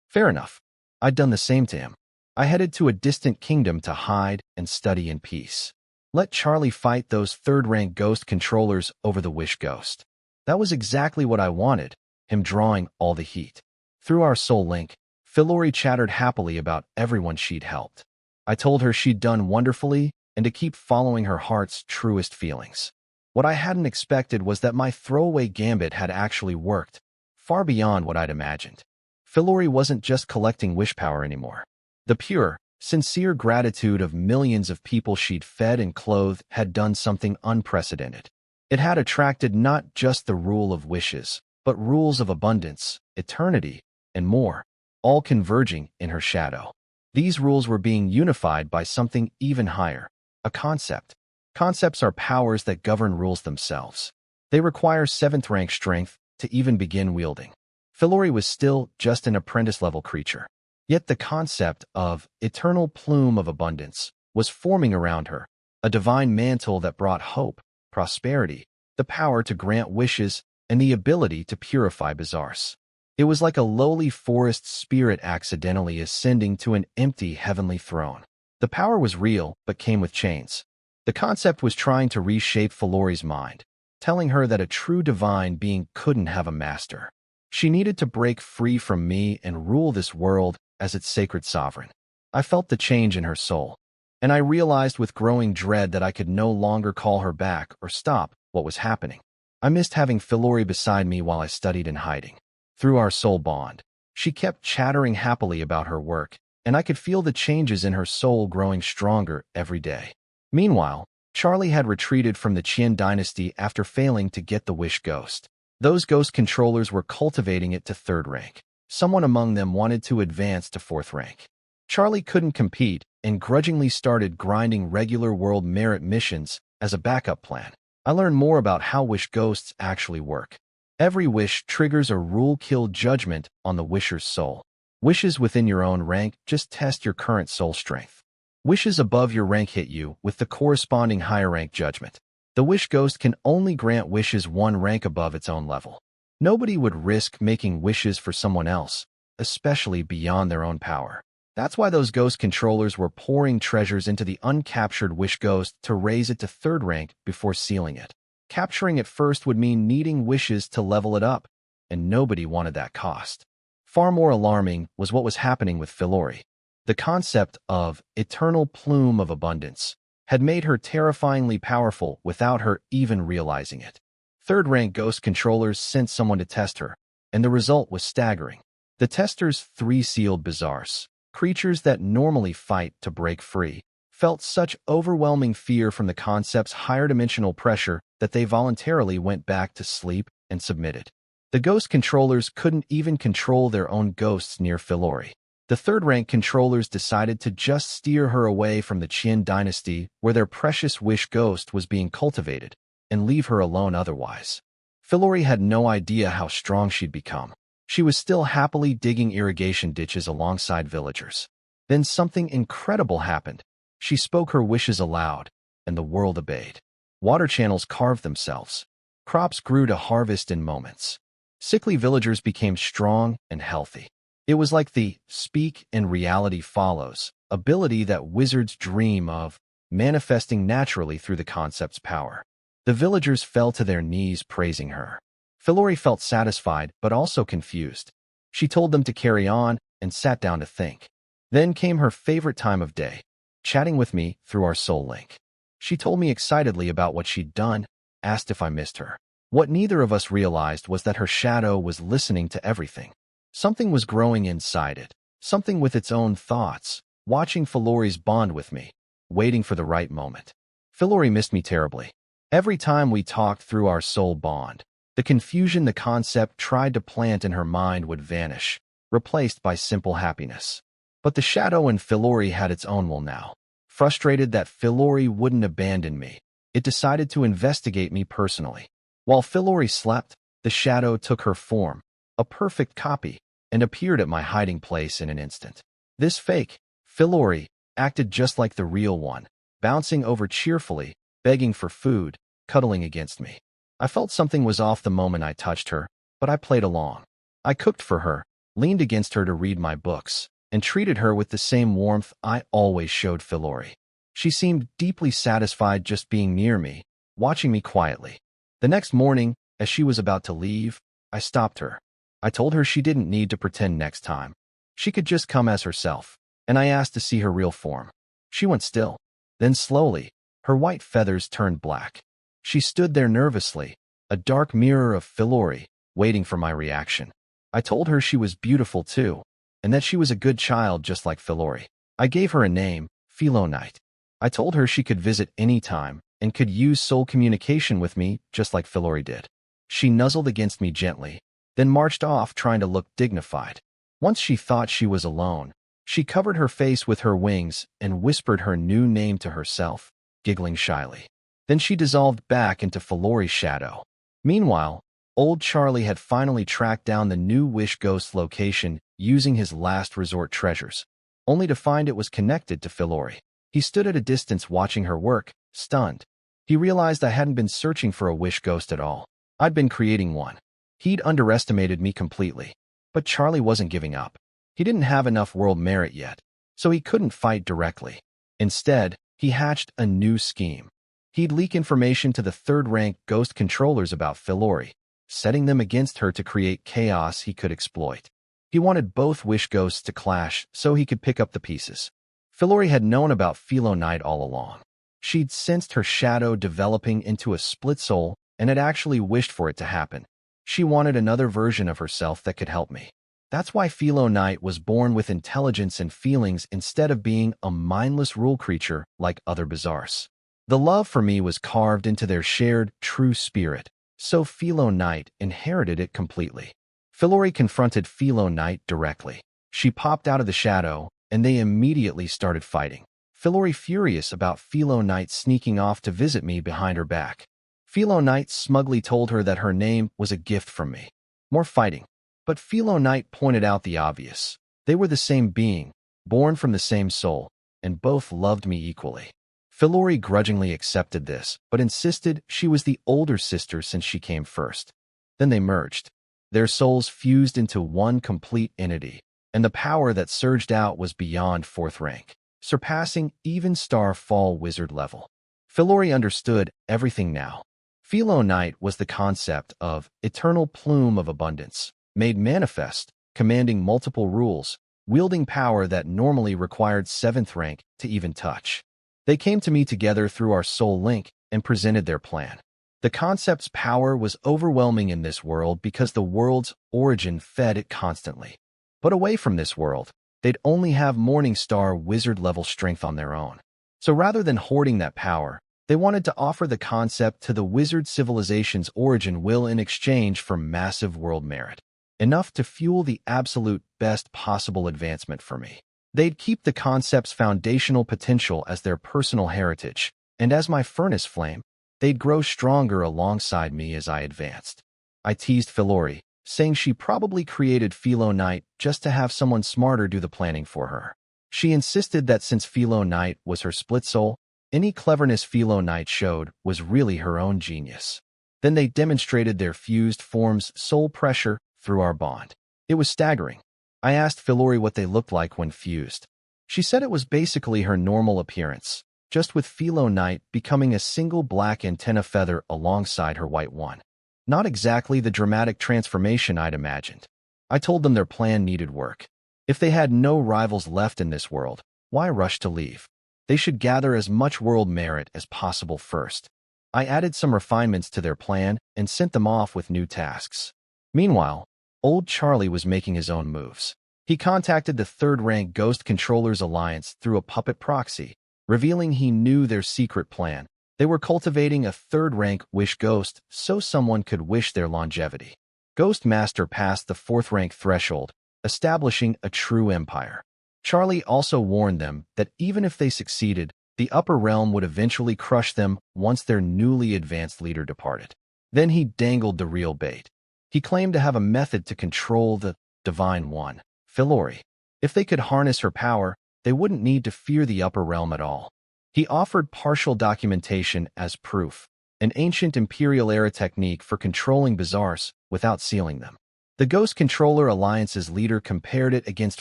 Fair enough. I'd done the same to him. I headed to a distant kingdom to hide and study in peace. Let Charlie fight those third-rank ghost controllers over the wish ghost. That was exactly what I wanted, him drawing all the heat. Through our soul link, Philori chattered happily about everyone she'd helped. I told her she'd done wonderfully and to keep following her heart's truest feelings. What I hadn't expected was that my throwaway gambit had actually worked, far beyond what I'd imagined. Philori wasn't just collecting wish power anymore. The pure, sincere gratitude of millions of people she'd fed and clothed had done something unprecedented. It had attracted not just the rule of wishes, but rules of abundance, eternity, and more, all converging in her shadow. These rules were being unified by something even higher, a concept. Concepts are powers that govern rules themselves. They require 7th rank strength to even begin wielding. Philori was still just an apprentice-level creature. Yet the concept of eternal plume of abundance was forming around her, a divine mantle that brought hope, prosperity, the power to grant wishes, and the ability to purify bazaars. It was like a lowly forest spirit accidentally ascending to an empty heavenly throne. The power was real, but came with chains. The concept was trying to reshape Philori's mind, telling her that a true divine being couldn't have a master. She needed to break free from me and rule this world as its sacred sovereign. I felt the change in her soul, and I realized with growing dread that I could no longer call her back or stop what was happening. I missed having Philori beside me while I studied in hiding. Through our soul bond, she kept chattering happily about her work, and I could feel the changes in her soul growing stronger every day. Meanwhile, Charlie had retreated from the Qian dynasty after failing to get the wish ghost. Those ghost controllers were cultivating it to 3rd rank. Someone among them wanted to advance to 4th rank. Charlie couldn't compete and grudgingly started grinding regular world merit missions as a backup plan. I learned more about how wish ghosts actually work. Every wish triggers a rule-kill judgment on the wisher's soul. Wishes within your own rank just test your current soul strength. Wishes above your rank hit you with the corresponding higher rank judgment. The wish ghost can only grant wishes 1 rank above its own level. Nobody would risk making wishes for someone else, especially beyond their own power. That's why those ghost controllers were pouring treasures into the uncaptured wish ghost to raise it to 3rd rank before sealing it. Capturing it first would mean needing wishes to level it up, and nobody wanted that cost. Far more alarming was what was happening with Philori. The concept of eternal plume of abundance had made her terrifyingly powerful without her even realizing it. 3rd-rank ghost controllers sent someone to test her, and the result was staggering. The testers 3 sealed bazaars, creatures that normally fight to break free, felt such overwhelming fear from the concept's higher-dimensional pressure that they voluntarily went back to sleep and submitted. The ghost controllers couldn't even control their own ghosts near Philori. The 3rd-rank controllers decided to just steer her away from the Qian dynasty where their precious wish ghost was being cultivated, and leave her alone otherwise. Philori had no idea how strong she'd become. She was still happily digging irrigation ditches alongside villagers. Then something incredible happened. She spoke her wishes aloud, and the world obeyed. Water channels carved themselves. Crops grew to harvest in moments. Sickly villagers became strong and healthy. It was like the speak and reality follows ability that wizards dream of, manifesting naturally through the concept's power. The villagers fell to their knees praising her. Philori felt satisfied but also confused. She told them to carry on and sat down to think. Then came her favorite time of day, chatting with me through our soul link. She told me excitedly about what she'd done, asked if I missed her. What neither of us realized was that her shadow was listening to everything. Something was growing inside it, something with its own thoughts, watching Philori's bond with me, waiting for the right moment. Philori missed me terribly. Every time we talked through our soul bond, the confusion the concept tried to plant in her mind would vanish, replaced by simple happiness. But the shadow in Philori had its own will now. Frustrated that Philori wouldn't abandon me, it decided to investigate me personally. While Philori slept, the shadow took her form, a perfect copy, and appeared at my hiding place in an instant. This fake, Philori, acted just like the real one, bouncing over cheerfully, begging for food, cuddling against me. I felt something was off the moment I touched her, but I played along. I cooked for her, leaned against her to read my books, and treated her with the same warmth I always showed Philori. She seemed deeply satisfied just being near me, watching me quietly. The next morning, as she was about to leave, I stopped her. I told her she didn't need to pretend next time. She could just come as herself, and I asked to see her real form. She went still. Then slowly, her white feathers turned black. She stood there nervously, a dark mirror of Philori, waiting for my reaction. I told her she was beautiful too, and that she was a good child just like Philori. I gave her a name, Philonite. I told her she could visit any time and could use soul communication with me just like Philori did. She nuzzled against me gently, then marched off trying to look dignified. Once she thought she was alone, she covered her face with her wings and whispered her new name to herself, giggling shyly. Then she dissolved back into Philori's shadow. Meanwhile, old Charlie had finally tracked down the new Wish Ghost location using his last resort treasures, only to find it was connected to Philori. He stood at a distance watching her work, stunned. He realized I hadn't been searching for a Wish Ghost at all. I'd been creating one. He'd underestimated me completely. But Charlie wasn't giving up. He didn't have enough world merit yet, so he couldn't fight directly. Instead, he hatched a new scheme. He'd leak information to the third-rank ghost controllers about Philori, setting them against her to create chaos he could exploit. He wanted both Wish Ghosts to clash so he could pick up the pieces. Philori had known about Philonite all along. She'd sensed her shadow developing into a split soul and had actually wished for it to happen. She wanted another version of herself that could help me. That's why Philonite was born with intelligence and feelings instead of being a mindless rule creature like other Bizarres. The love for me was carved into their shared, true spirit, so Philonite inherited it completely. Philori confronted Philonite directly. She popped out of the shadow, and they immediately started fighting. Philori furious about Philonite sneaking off to visit me behind her back. Philonite smugly told her that her name was a gift from me. More fighting. But Philonite pointed out the obvious. They were the same being, born from the same soul, and both loved me equally. Philori grudgingly accepted this, but insisted she was the older sister since she came first. Then they merged. Their souls fused into one complete entity, and the power that surged out was beyond fourth rank, surpassing even Starfall Wizard level. Philori understood everything now. Philonite was the concept of eternal plume of abundance, made manifest, commanding multiple rules, wielding power that normally required 7th rank to even touch. They came to me together through our soul link and presented their plan. The concept's power was overwhelming in this world because the world's origin fed it constantly. But away from this world, they'd only have Morningstar wizard-level strength on their own. So rather than hoarding that power, they wanted to offer the concept to the wizard civilization's origin will in exchange for massive world merit, enough to fuel the absolute best possible advancement for me. They'd keep the concept's foundational potential as their personal heritage, and as my furnace flame, they'd grow stronger alongside me as I advanced. I teased Philori, saying she probably created Philonite just to have someone smarter do the planning for her. She insisted that since Philonite was her split soul, any cleverness Philonite showed was really her own genius. Then they demonstrated their fused form's soul pressure through our bond. It was staggering. I asked Philori what they looked like when fused. She said it was basically her normal appearance, just with Philonite becoming a single black antenna feather alongside her white one. Not exactly the dramatic transformation I'd imagined. I told them their plan needed work. If they had no rivals left in this world, why rush to leave? They should gather as much world merit as possible first. I added some refinements to their plan and sent them off with new tasks. Meanwhile, old Charlie was making his own moves. He contacted the third-rank Ghost Controllers Alliance through a puppet proxy, revealing he knew their secret plan. They were cultivating a third-rank Wish Ghost so someone could wish their longevity. Ghost Master passed the fourth-rank threshold, establishing a true empire. Charlie also warned them that even if they succeeded, the upper realm would eventually crush them once their newly advanced leader departed. Then he dangled the real bait. He claimed to have a method to control the Divine One, Philori. If they could harness her power, they wouldn't need to fear the upper realm at all. He offered partial documentation as proof, an ancient Imperial-era technique for controlling bazaars without sealing them. The Ghost Controller Alliance's leader compared it against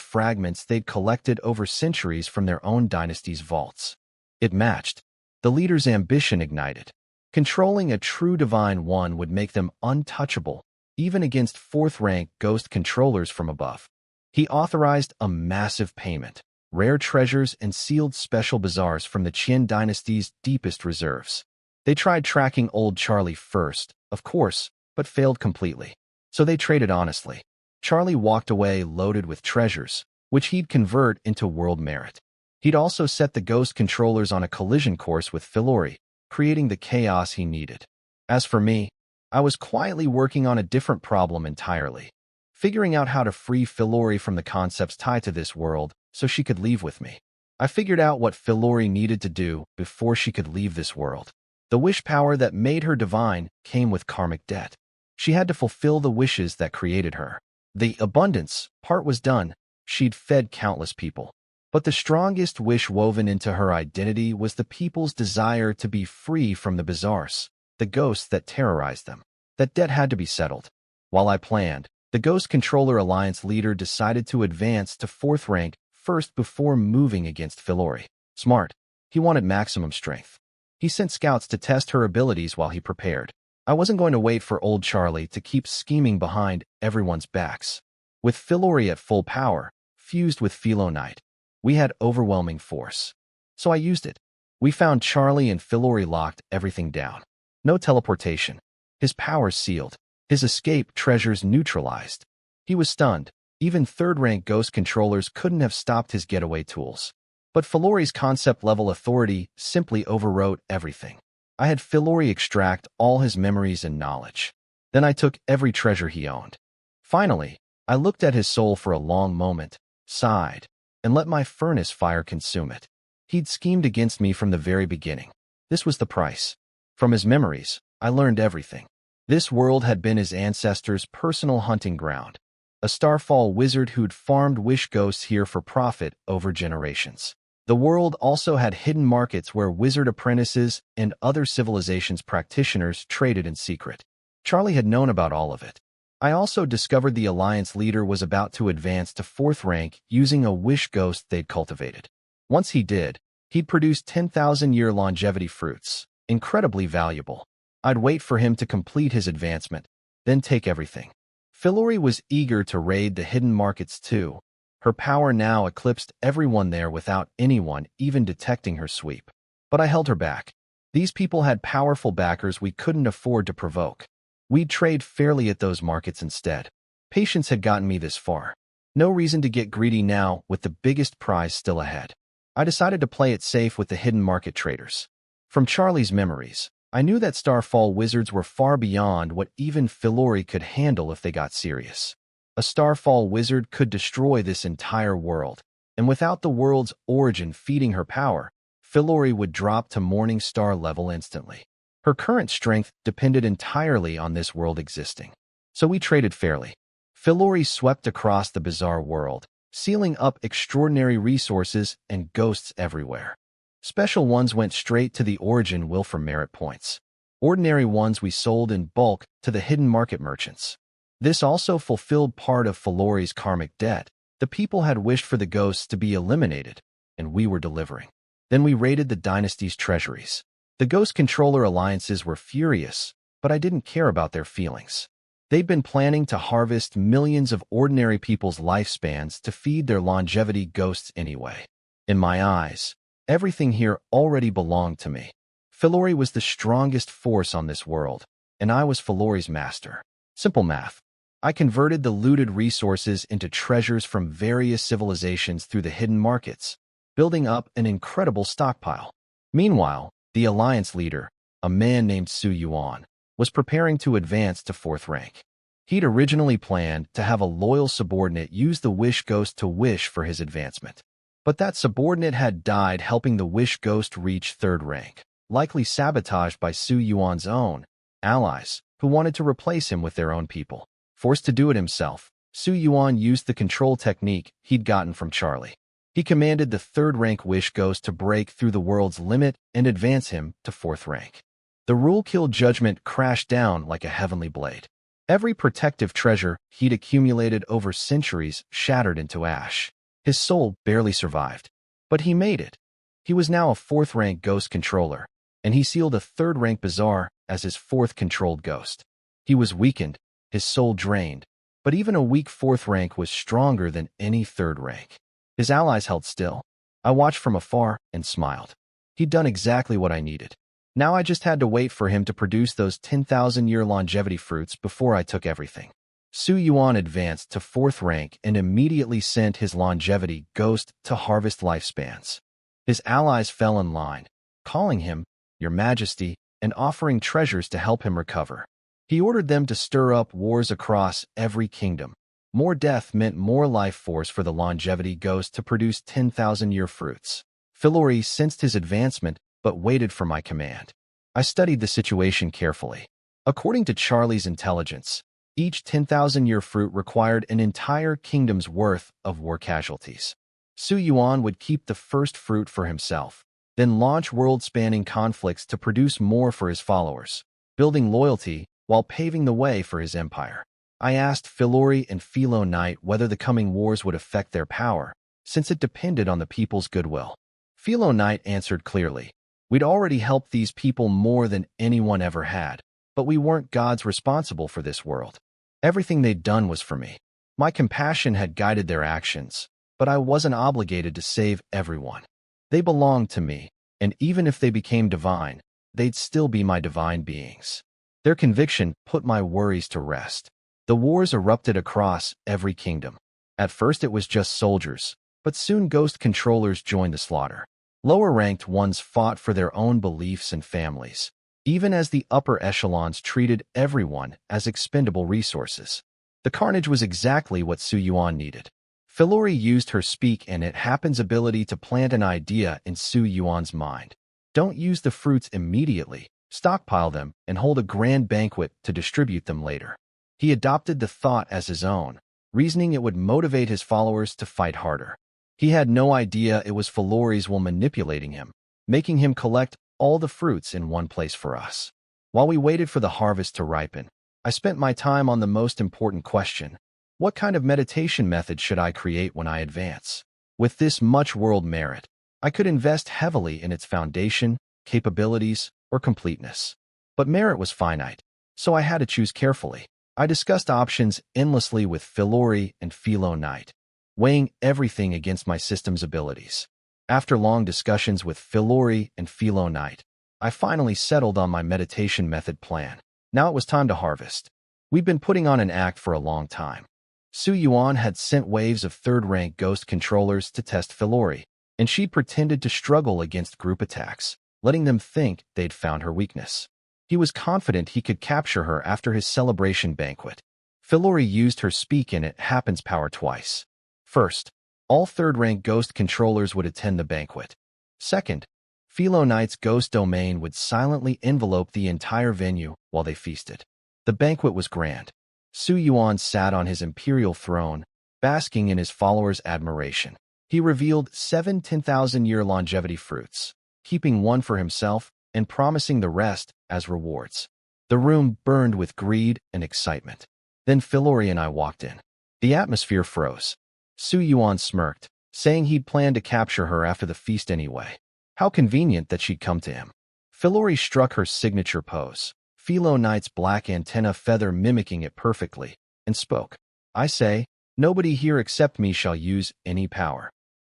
fragments they'd collected over centuries from their own dynasty's vaults. It matched. The leader's ambition ignited. Controlling a true Divine One would make them untouchable, even against fourth-rank Ghost Controllers from above. He authorized a massive payment, rare treasures and sealed special bazaars from the Qin dynasty's deepest reserves. They tried tracking old Charlie first, of course, but failed completely. So they traded honestly. Charlie walked away loaded with treasures, which he'd convert into world merit. He'd also set the Ghost Controllers on a collision course with Philori, creating the chaos he needed. As for me, I was quietly working on a different problem entirely, figuring out how to free Philori from the concepts tied to this world so she could leave with me. I figured out what Philori needed to do before she could leave this world. The wish power that made her divine came with karmic debt. She had to fulfill the wishes that created her. The abundance part was done. She'd fed countless people. But the strongest wish woven into her identity was the people's desire to be free from the bazaars, the ghosts that terrorized them. That debt had to be settled. While I planned, the Ghost Controller Alliance leader decided to advance to fourth rank first before moving against Philori. Smart. He wanted maximum strength. He sent scouts to test her abilities while he prepared. I wasn't going to wait for old Charlie to keep scheming behind everyone's backs. With Philori at full power, fused with Philonite, we had overwhelming force. So I used it. We found Charlie and Philori locked everything down. No teleportation. His powers sealed. His escape treasures neutralized. He was stunned. Even third-rank Ghost Controllers couldn't have stopped his getaway tools. But Philori's concept-level authority simply overrode everything. I had Philori extract all his memories and knowledge. Then I took every treasure he owned. Finally, I looked at his soul for a long moment, sighed, and let my furnace fire consume it. He'd schemed against me from the very beginning. This was the price. From his memories, I learned everything. This world had been his ancestors' personal hunting ground. A Starfall wizard who'd farmed wish ghosts here for profit over generations. The world also had hidden markets where wizard apprentices and other civilizations' practitioners traded in secret. Charlie had known about all of it. I also discovered the Alliance leader was about to advance to fourth rank using a wish ghost they'd cultivated. Once he did, he'd produce 10,000-year longevity fruits, incredibly valuable. I'd wait for him to complete his advancement, then take everything. Philori was eager to raid the hidden markets too. Her power now eclipsed everyone there without anyone even detecting her sweep. But I held her back. These people had powerful backers we couldn't afford to provoke. We'd trade fairly at those markets instead. Patience had gotten me this far. No reason to get greedy now with the biggest prize still ahead. I decided to play it safe with the hidden market traders. From Charlie's memories, I knew that Starfall wizards were far beyond what even Philori could handle if they got serious. A Starfall wizard could destroy this entire world, and without the world's origin feeding her power, Philori would drop to Morning Star level instantly. Her current strength depended entirely on this world existing. So we traded fairly. Philori swept across the bizarre world, sealing up extraordinary resources and ghosts everywhere. Special ones went straight to the origin will for merit points. Ordinary ones we sold in bulk to the hidden market merchants. This also fulfilled part of Philori's karmic debt. The people had wished for the ghosts to be eliminated, and we were delivering. Then we raided the dynasty's treasuries. The Ghost Controller Alliances were furious, but I didn't care about their feelings. They'd been planning to harvest millions of ordinary people's lifespans to feed their longevity ghosts anyway. In my eyes, Everything here already belonged to me. Philori was the strongest force on this world, and I was Philori's master. Simple math. I converted the looted resources into treasures from various civilizations through the hidden markets, building up an incredible stockpile. Meanwhile, the alliance leader, a man named Su Yuan, was preparing to advance to 4th rank. He'd originally planned to have a loyal subordinate use the Wish Ghost to wish for his advancement. But that subordinate had died helping the Wish Ghost reach 3rd rank, likely sabotaged by Su Yuan's own allies, who wanted to replace him with their own people. Forced to do it himself, Su Yuan used the control technique he'd gotten from Charlie. He commanded the 3rd rank Wish Ghost to break through the world's limit and advance him to 4th rank. The rule-kill judgment crashed down like a heavenly blade. Every protective treasure he'd accumulated over centuries shattered into ash. His soul barely survived. But he made it. He was now a 4th rank ghost controller, and he sealed a 3rd rank Bazaar as his 4th controlled ghost. He was weakened, his soul drained, but even a weak 4th rank was stronger than any 3rd rank. His allies held still. I watched from afar and smiled. He'd done exactly what I needed. Now I just had to wait for him to produce those 10,000-year longevity fruits before I took everything. Su Yuan advanced to 4th rank and immediately sent his longevity ghost to harvest lifespans. His allies fell in line, calling him, Your Majesty, and offering treasures to help him recover. He ordered them to stir up wars across every kingdom. More death meant more life force for the longevity ghost to produce 10,000-year fruits. Philori sensed his advancement, but waited for my command. I studied the situation carefully. According to Charlie's intelligence, each 10,000-year fruit required an entire kingdom's worth of war casualties. Su Yuan would keep the first fruit for himself, then launch world-spanning conflicts to produce more for his followers, building loyalty while paving the way for his empire. I asked Philori and Philori whether the coming wars would affect their power, since it depended on the people's goodwill. Philori answered clearly. We'd already helped these people more than anyone ever had, but we weren't gods responsible for this world. Everything they'd done was for me. My compassion had guided their actions, but I wasn't obligated to save everyone. They belonged to me, and even if they became divine, they'd still be my divine beings. Their conviction put my worries to rest. The wars erupted across every kingdom. At first it was just soldiers, but soon ghost controllers joined the slaughter. Lower-ranked ones fought for their own beliefs and families, even as the upper echelons treated everyone as expendable resources. The carnage was exactly what Su Yuan needed. Philori used her Speak and It Happens ability to plant an idea in Su Yuan's mind. Don't use the fruits immediately, stockpile them, and hold a grand banquet to distribute them later. He adopted the thought as his own, reasoning it would motivate his followers to fight harder. He had no idea it was Philori's will manipulating him, making him collect all the fruits in one place for us. While we waited for the harvest to ripen, I spent my time on the most important question. What kind of meditation method should I create when I advance? With this much world merit, I could invest heavily in its foundation, capabilities, or completeness. But merit was finite, so I had to choose carefully. I discussed options endlessly with Philori and Philori, weighing everything against my system's abilities. After long discussions with Philori and Philori, I finally settled on my meditation method plan. Now it was time to harvest. We'd been putting on an act for a long time. Su Yuan had sent waves of 3rd-rank ghost controllers to test Philori, and she pretended to struggle against group attacks, letting them think they'd found her weakness. He was confident he could capture her after his celebration banquet. Philori used her Speak and It Happens power twice. First, all 3rd-rank ghost controllers would attend the banquet. Second, Philori's ghost domain would silently envelope the entire venue while they feasted. The banquet was grand. Su Yuan sat on his imperial throne, basking in his followers' admiration. He revealed 7 10,000-year longevity fruits, keeping one for himself and promising the rest as rewards. The room burned with greed and excitement. Then Philori and I walked in. The atmosphere froze. Su Yuan smirked, saying he'd planned to capture her after the feast anyway. How convenient that she'd come to him. Philori struck her signature pose, Philori's black antenna feather mimicking it perfectly, and spoke. I say, nobody here except me shall use any power.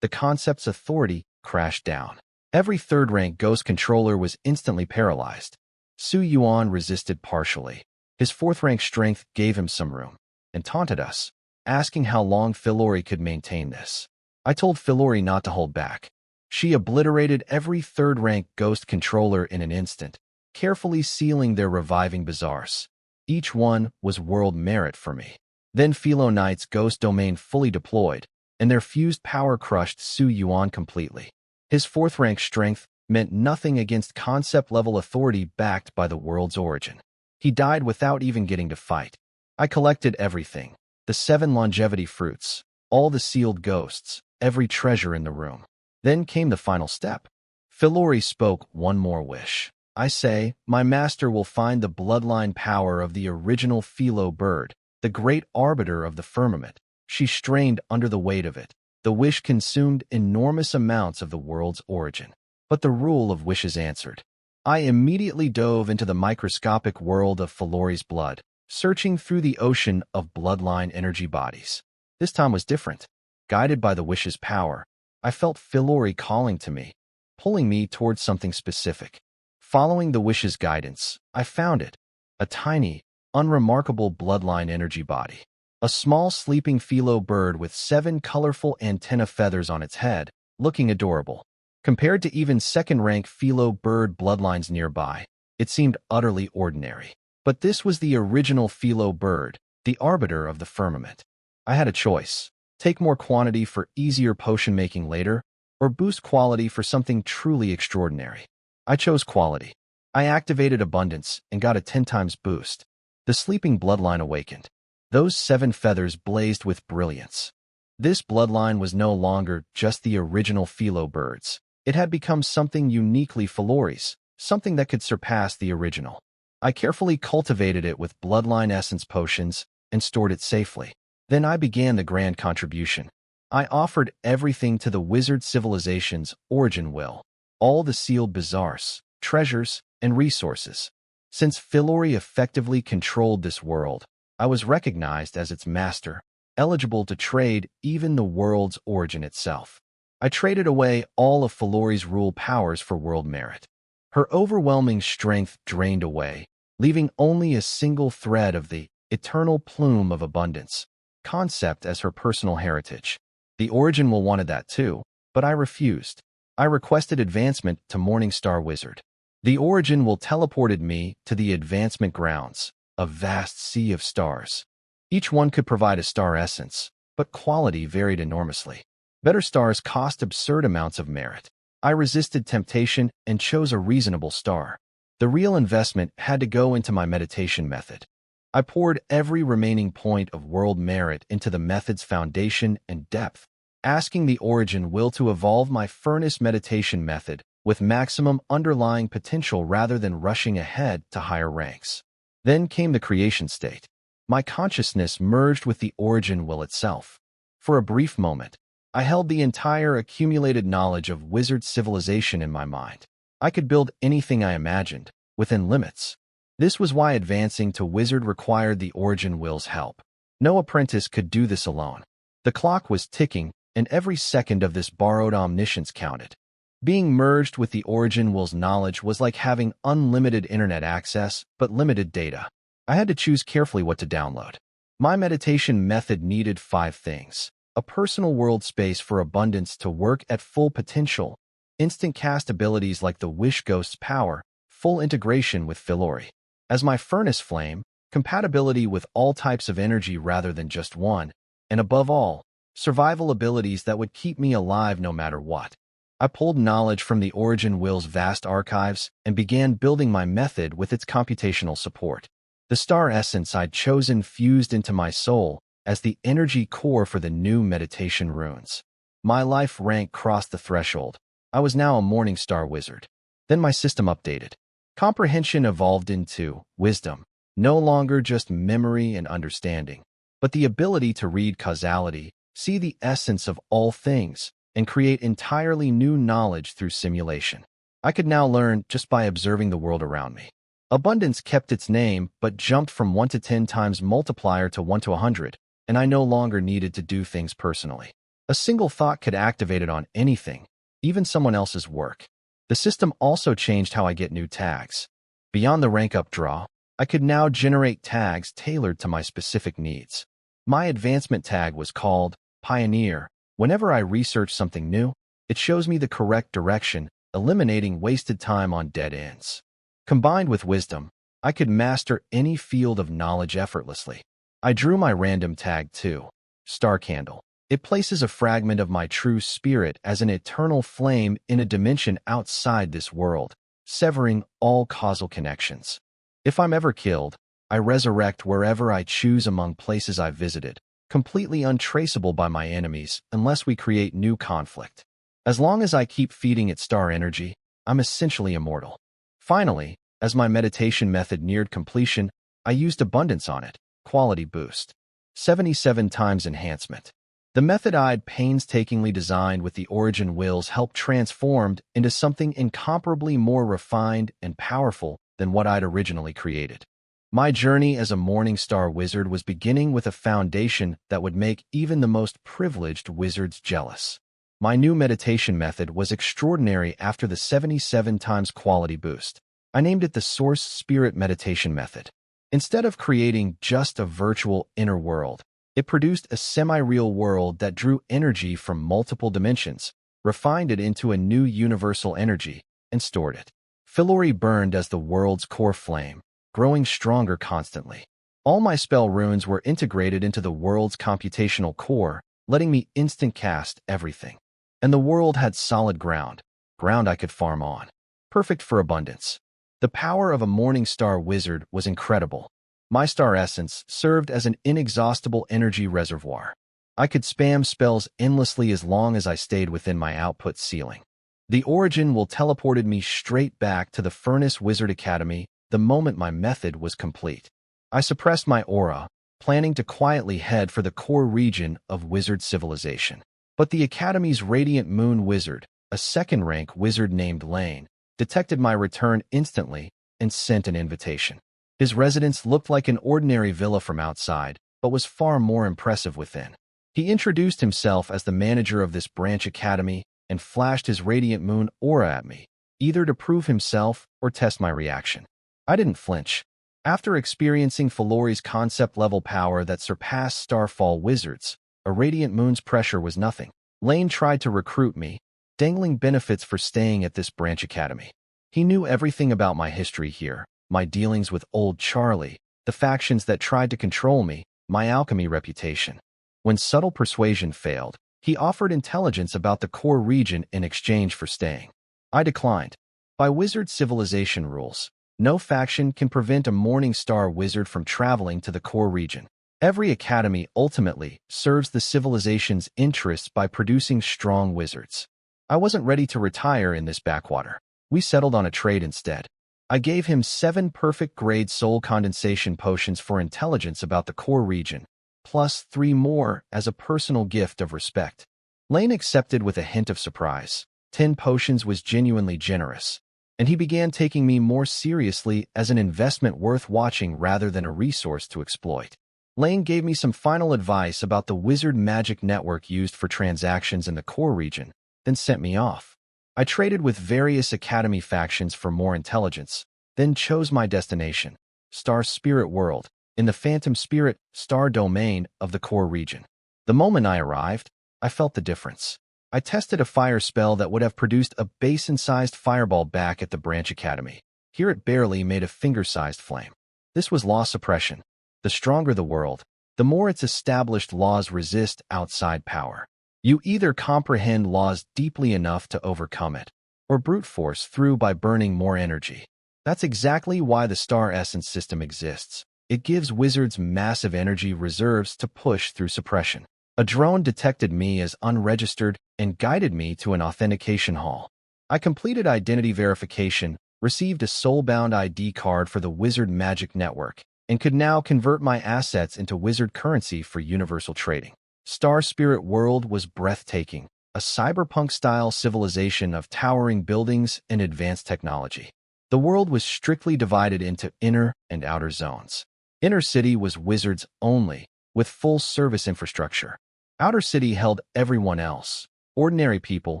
The concept's authority crashed down. Every third-rank ghost controller was instantly paralyzed. Su Yuan resisted partially. His fourth-rank strength gave him some room, and taunted us, asking how long Philori could maintain this. I told Philori not to hold back. She obliterated every third-rank ghost controller in an instant, carefully sealing their reviving bazaars. Each one was world merit for me. Then Philo Knight's ghost domain fully deployed, and their fused power crushed Su Yuan completely. His fourth-rank strength meant nothing against concept-level authority backed by the world's origin. He died without even getting to fight. I collected everything, the 7 longevity fruits, all the sealed ghosts, every treasure in the room. Then came the final step. Philori spoke one more wish. I say, my master will find the bloodline power of the original Philo bird, the great arbiter of the firmament. She strained under the weight of it. The wish consumed enormous amounts of the world's origin. But the rule of wishes answered. I immediately dove into the microscopic world of Philori's blood, searching through the ocean of bloodline energy bodies. This time was different. Guided by the wish's power, I felt Philori calling to me, pulling me towards something specific. Following the wish's guidance, I found it, a tiny, unremarkable bloodline energy body. A small sleeping philo bird with 7 colorful antenna feathers on its head, looking adorable. Compared to even second-rank philo bird bloodlines nearby, it seemed utterly ordinary. But this was the original philo bird, the arbiter of the firmament. I had a choice. Take more quantity for easier potion making later, or boost quality for something truly extraordinary. I chose quality. I activated abundance and got a 10 times boost. The sleeping bloodline awakened. Those 7 feathers blazed with brilliance. This bloodline was no longer just the original philo birds. It had become something uniquely Philori's, something that could surpass the original. I carefully cultivated it with bloodline essence potions and stored it safely. Then I began the grand contribution. I offered everything to the wizard civilization's origin will, all the sealed bazaars, treasures, and resources. Since Philori effectively controlled this world, I was recognized as its master, eligible to trade even the world's origin itself. I traded away all of Philori's rule powers for world merit. Her overwhelming strength drained away, leaving only a single thread of the eternal plume of abundance concept as her personal heritage. The origin will wanted that too, but I refused. I requested advancement to Morningstar Wizard. The origin will teleported me to the advancement grounds, a vast sea of stars. Each one could provide a star essence, but quality varied enormously. Better stars cost absurd amounts of merit. I resisted temptation and chose a reasonable star. The real investment had to go into my meditation method. I poured every remaining point of world merit into the method's foundation and depth, asking the origin will to evolve my furnace meditation method with maximum underlying potential rather than rushing ahead to higher ranks. Then came the creation state. My consciousness merged with the origin will itself. For a brief moment, I held the entire accumulated knowledge of wizard civilization in my mind. I could build anything I imagined, within limits. This was why advancing to wizard required the origin will's help. No apprentice could do this alone. The clock was ticking, and every second of this borrowed omniscience counted. Being merged with the origin will's knowledge was like having unlimited internet access, but limited data. I had to choose carefully what to download. My meditation method needed 5 things. A personal world space for abundance to work at full potential, instant cast abilities like the Wish Ghost's power, full integration with Philori. As my furnace flame, compatibility with all types of energy rather than just one, and above all, survival abilities that would keep me alive no matter what. I pulled knowledge from the origin will's vast archives and began building my method with its computational support. The star essence I'd chosen fused into my soul as the energy core for the new meditation runes. My life rank crossed the threshold. I was now a Morningstar Wizard. Then my system updated. Comprehension evolved into wisdom, no longer just memory and understanding, but the ability to read causality, see the essence of all things, and create entirely new knowledge through simulation. I could now learn just by observing the world around me. Abundance kept its name, but jumped from 1 to 10 times multiplier to 1 to 100, and I no longer needed to do things personally. A single thought could activate it on anything, even someone else's work. The system also changed how I get new tags. Beyond the rank-up draw, I could now generate tags tailored to my specific needs. My advancement tag was called Pioneer. Whenever I research something new, it shows me the correct direction, eliminating wasted time on dead ends. Combined with wisdom, I could master any field of knowledge effortlessly. I drew my random tag too, Star Candle. It places a fragment of my true spirit as an eternal flame in a dimension outside this world, severing all causal connections. If I'm ever killed, I resurrect wherever I choose among places I've visited, completely untraceable by my enemies unless we create new conflict. As long as I keep feeding it star energy, I'm essentially immortal. Finally, as my meditation method neared completion, I used abundance on it, quality boost. 77 times enhancement. The method I'd painstakingly designed with the origin wills helped transformed into something incomparably more refined and powerful than what I'd originally created. My journey as a Morning Star wizard was beginning with a foundation that would make even the most privileged wizards jealous. My new meditation method was extraordinary after the 77 times quality boost. I named it the Source Spirit Meditation Method. Instead of creating just a virtual inner world, it produced a semi-real world that drew energy from multiple dimensions, refined it into a new universal energy, and stored it. Philori burned as the world's core flame, growing stronger constantly. All my spell runes were integrated into the world's computational core, letting me instant cast everything. And the world had solid ground I could farm on. Perfect for abundance. The power of a Morning Star wizard was incredible. My star essence served as an inexhaustible energy reservoir. I could spam spells endlessly as long as I stayed within my output ceiling. The origin will teleported me straight back to the Furnace Wizard Academy the moment my method was complete. I suppressed my aura, planning to quietly head for the core region of wizard civilization. But the Academy's Radiant Moon Wizard, a second-rank wizard named Lane, detected my return instantly and sent an invitation. His residence looked like an ordinary villa from outside, but was far more impressive within. He introduced himself as the manager of this branch academy and flashed his radiant moon aura at me, either to prove himself or test my reaction. I didn't flinch. After experiencing Philori's concept-level power that surpassed Starfall wizards, a radiant moon's pressure was nothing. Lane tried to recruit me, dangling benefits for staying at this branch academy. He knew everything about my history here, my dealings with Old Charlie, the factions that tried to control me, my alchemy reputation. When subtle persuasion failed, he offered intelligence about the core region in exchange for staying. I declined. By wizard civilization rules, no faction can prevent a Morning Star wizard from traveling to the core region. Every academy ultimately serves the civilization's interests by producing strong wizards. I wasn't ready to retire in this backwater. We settled on a trade instead. I gave him 7 perfect-grade soul condensation potions for intelligence about the core region, plus 3 more as a personal gift of respect. Lane accepted with a hint of surprise. 10 potions was genuinely generous, and he began taking me more seriously as an investment worth watching rather than a resource to exploit. Lane gave me some final advice about the wizard magic network used for transactions in the core region, then sent me off. I traded with various academy factions for more intelligence, then chose my destination, Star Spirit World, in the Phantom Spirit Star domain of the core region. The moment I arrived, I felt the difference. I tested a fire spell that would have produced a basin-sized fireball back at the branch academy. Here it barely made a finger-sized flame. This was law suppression. The stronger the world, the more its established laws resist outside power. You either comprehend laws deeply enough to overcome it, or brute force through by burning more energy. That's exactly why the Star Essence system exists. It gives wizards massive energy reserves to push through suppression. A drone detected me as unregistered and guided me to an authentication hall. I completed identity verification, received a soulbound ID card for the Wizard Magic Network, and could now convert my assets into wizard currency for universal trading. Star Spirit World was breathtaking, a cyberpunk-style civilization of towering buildings and advanced technology. The world was strictly divided into inner and outer zones. Inner City was wizards only, with full service infrastructure. Outer City held everyone else, ordinary people,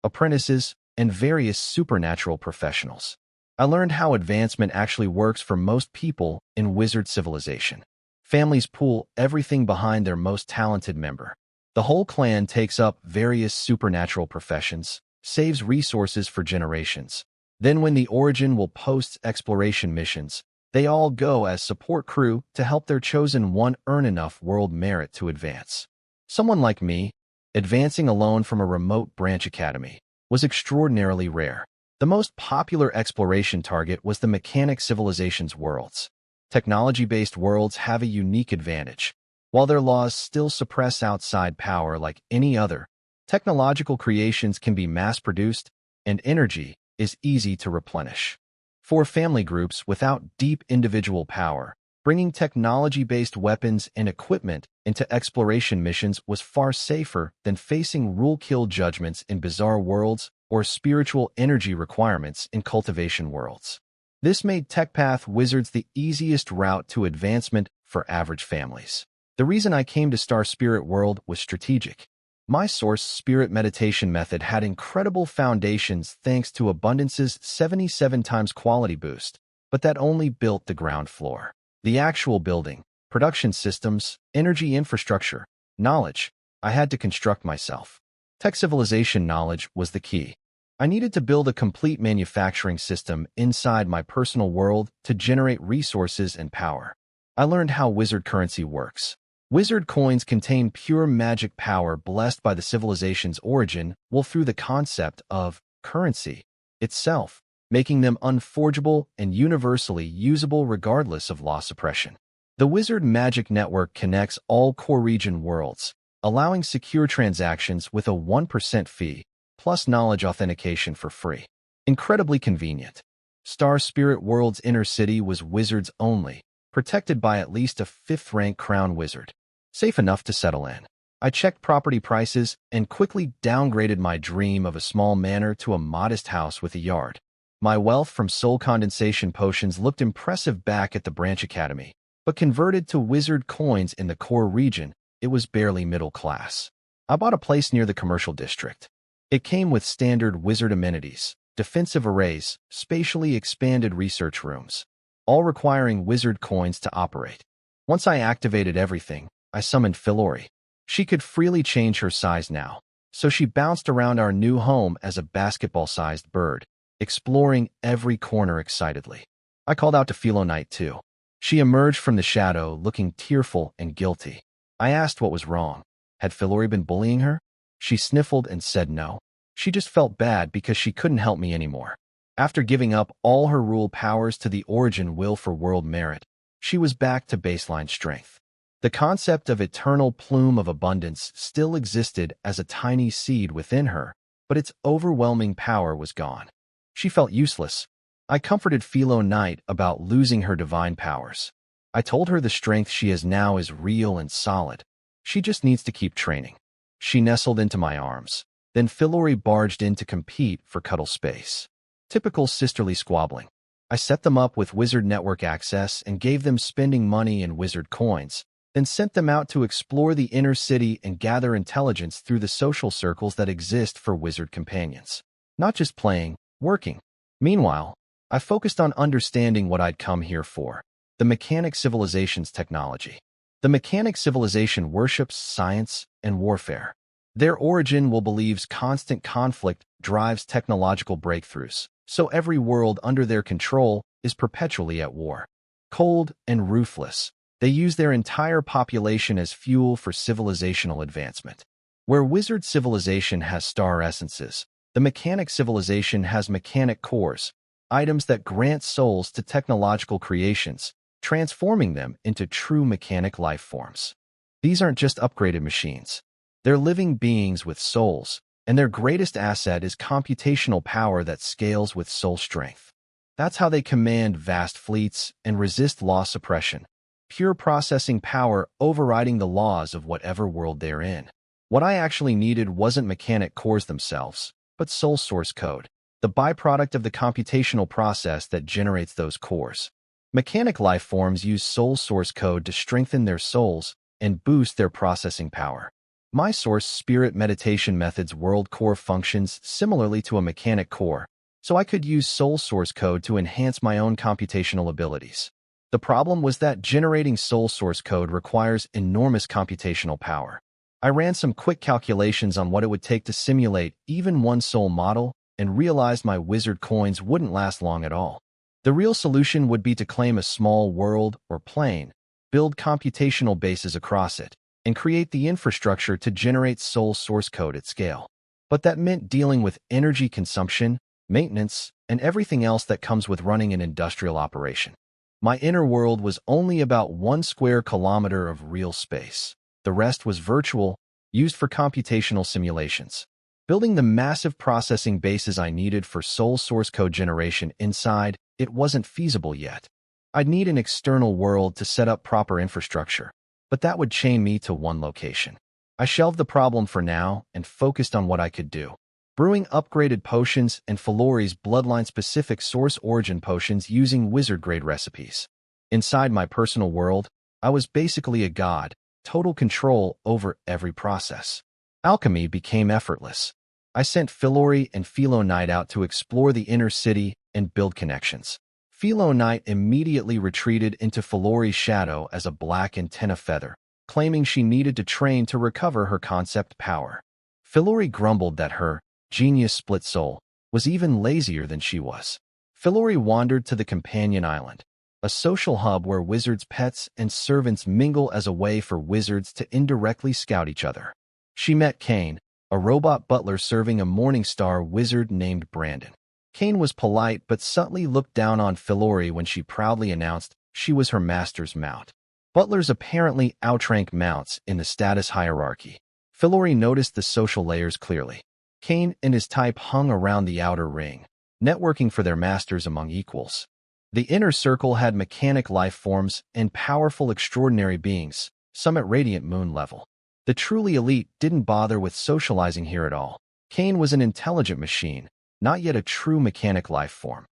apprentices, and various supernatural professionals. I learned how advancement actually works for most people in wizard civilization. Families pool everything behind their most talented member. The whole clan takes up various supernatural professions, saves resources for generations. Then when the Origin will post exploration missions, they all go as support crew to help their chosen one earn enough world merit to advance. Someone like me, advancing alone from a remote branch academy, was extraordinarily rare. The most popular exploration target was the mechanic civilization's worlds. Technology-based worlds have a unique advantage. While their laws still suppress outside power like any other, technological creations can be mass-produced, and energy is easy to replenish. For family groups without deep individual power, bringing technology-based weapons and equipment into exploration missions was far safer than facing rule-kill judgments in bizarre worlds or spiritual energy requirements in cultivation worlds. This made TechPath Wizards the easiest route to advancement for average families. The reason I came to Star Spirit World was strategic. My source spirit meditation method had incredible foundations thanks to Abundance's 77 times quality boost, but that only built the ground floor. The actual building, production systems, energy infrastructure, knowledge, I had to construct myself. Tech civilization knowledge was the key. I needed to build a complete manufacturing system inside my personal world to generate resources and power. I learned how wizard currency works. Wizard coins contain pure magic power blessed by the civilization's origin through the concept of currency itself, making them unforgeable and universally usable regardless of law suppression. The Wizard Magic Network connects all core region worlds, allowing secure transactions with a 1% fee, plus knowledge authentication for free. Incredibly convenient. Star Spirit World's inner city was wizards only, protected by at least a 5th-rank crown wizard. Safe enough to settle in. I checked property prices and quickly downgraded my dream of a small manor to a modest house with a yard. My wealth from soul condensation potions looked impressive back at the branch academy, but converted to wizard coins in the core region, it was barely middle class. I bought a place near the commercial district. It came with standard wizard amenities, defensive arrays, spatially expanded research rooms, all requiring wizard coins to operate. Once I activated everything, I summoned Philori. She could freely change her size now, so she bounced around our new home as a basketball-sized bird, exploring every corner excitedly. I called out to Philori too. She emerged from the shadow looking tearful and guilty. I asked what was wrong. Had Philori been bullying her? She sniffled and said no. She just felt bad because she couldn't help me anymore. After giving up all her rule powers to the Origin will for world merit, she was back to baseline strength. The concept of eternal plume of abundance still existed as a tiny seed within her, but its overwhelming power was gone. She felt useless. I comforted Philori about losing her divine powers. I told her the strength she has now is real and solid. She just needs to keep training. She nestled into my arms. Then Philori barged in to compete for cuddle space. Typical sisterly squabbling. I set them up with Wizard Network access and gave them spending money in wizard coins, then sent them out to explore the inner city and gather intelligence through the social circles that exist for wizard companions. Not just playing, working. Meanwhile, I focused on understanding what I'd come here for, the mechanic civilization's technology. The mechanic civilization worships science and warfare. Their origin believes constant conflict drives technological breakthroughs, so every world under their control is perpetually at war. Cold and ruthless, they use their entire population as fuel for civilizational advancement. Where wizard civilization has star essences, the mechanic civilization has mechanic cores, items that grant souls to technological creations, transforming them into true mechanic life forms. These aren't just upgraded machines. They're living beings with souls, and their greatest asset is computational power that scales with soul strength. That's how they command vast fleets and resist law suppression. Pure processing power overriding the laws of whatever world they're in. What I actually needed wasn't mechanic cores themselves, but soul source code, the byproduct of the computational process that generates those cores. Mechanic life forms use soul source code to strengthen their souls and boost their processing power. My source spirit meditation method's world core functions similarly to a mechanic core, so I could use soul source code to enhance my own computational abilities. The problem was that generating soul source code requires enormous computational power. I ran some quick calculations on what it would take to simulate even one soul model and realized my wizard coins wouldn't last long at all. The real solution would be to claim a small world or plane, build computational bases across it, and create the infrastructure to generate soul source code at scale. But that meant dealing with energy consumption, maintenance, and everything else that comes with running an industrial operation. My inner world was only about 1 square kilometer of real space. The rest was virtual, used for computational simulations. Building the massive processing bases I needed for soul source code generation inside, it wasn't feasible yet. I'd need an external world to set up proper infrastructure, but that would chain me to one location. I shelved the problem for now and focused on what I could do. Brewing upgraded potions and Philori's bloodline-specific source origin potions using wizard-grade recipes. Inside my personal world, I was basically a god, total control over every process. Alchemy became effortless. I sent Philori and Philonite out to explore the inner city and build connections. Philonite immediately retreated into Philori's shadow as a black antenna feather, claiming she needed to train to recover her concept power. Philori grumbled that her genius split soul was even lazier than she was. Philori wandered to the companion island, a social hub where wizards' pets and servants mingle as a way for wizards to indirectly scout each other. She met Kane, a robot butler serving a Morningstar wizard named Brandon. Kane was polite but subtly looked down on Philori when she proudly announced she was her master's mount. Butlers apparently outrank mounts in the status hierarchy. Philori noticed the social layers clearly. Kane and his type hung around the outer ring, networking for their masters among equals. The inner circle had mechanic life forms and powerful extraordinary beings, some at radiant moon level. The truly elite didn't bother with socializing here at all. Kane was an intelligent machine, not yet a true mechanic life form.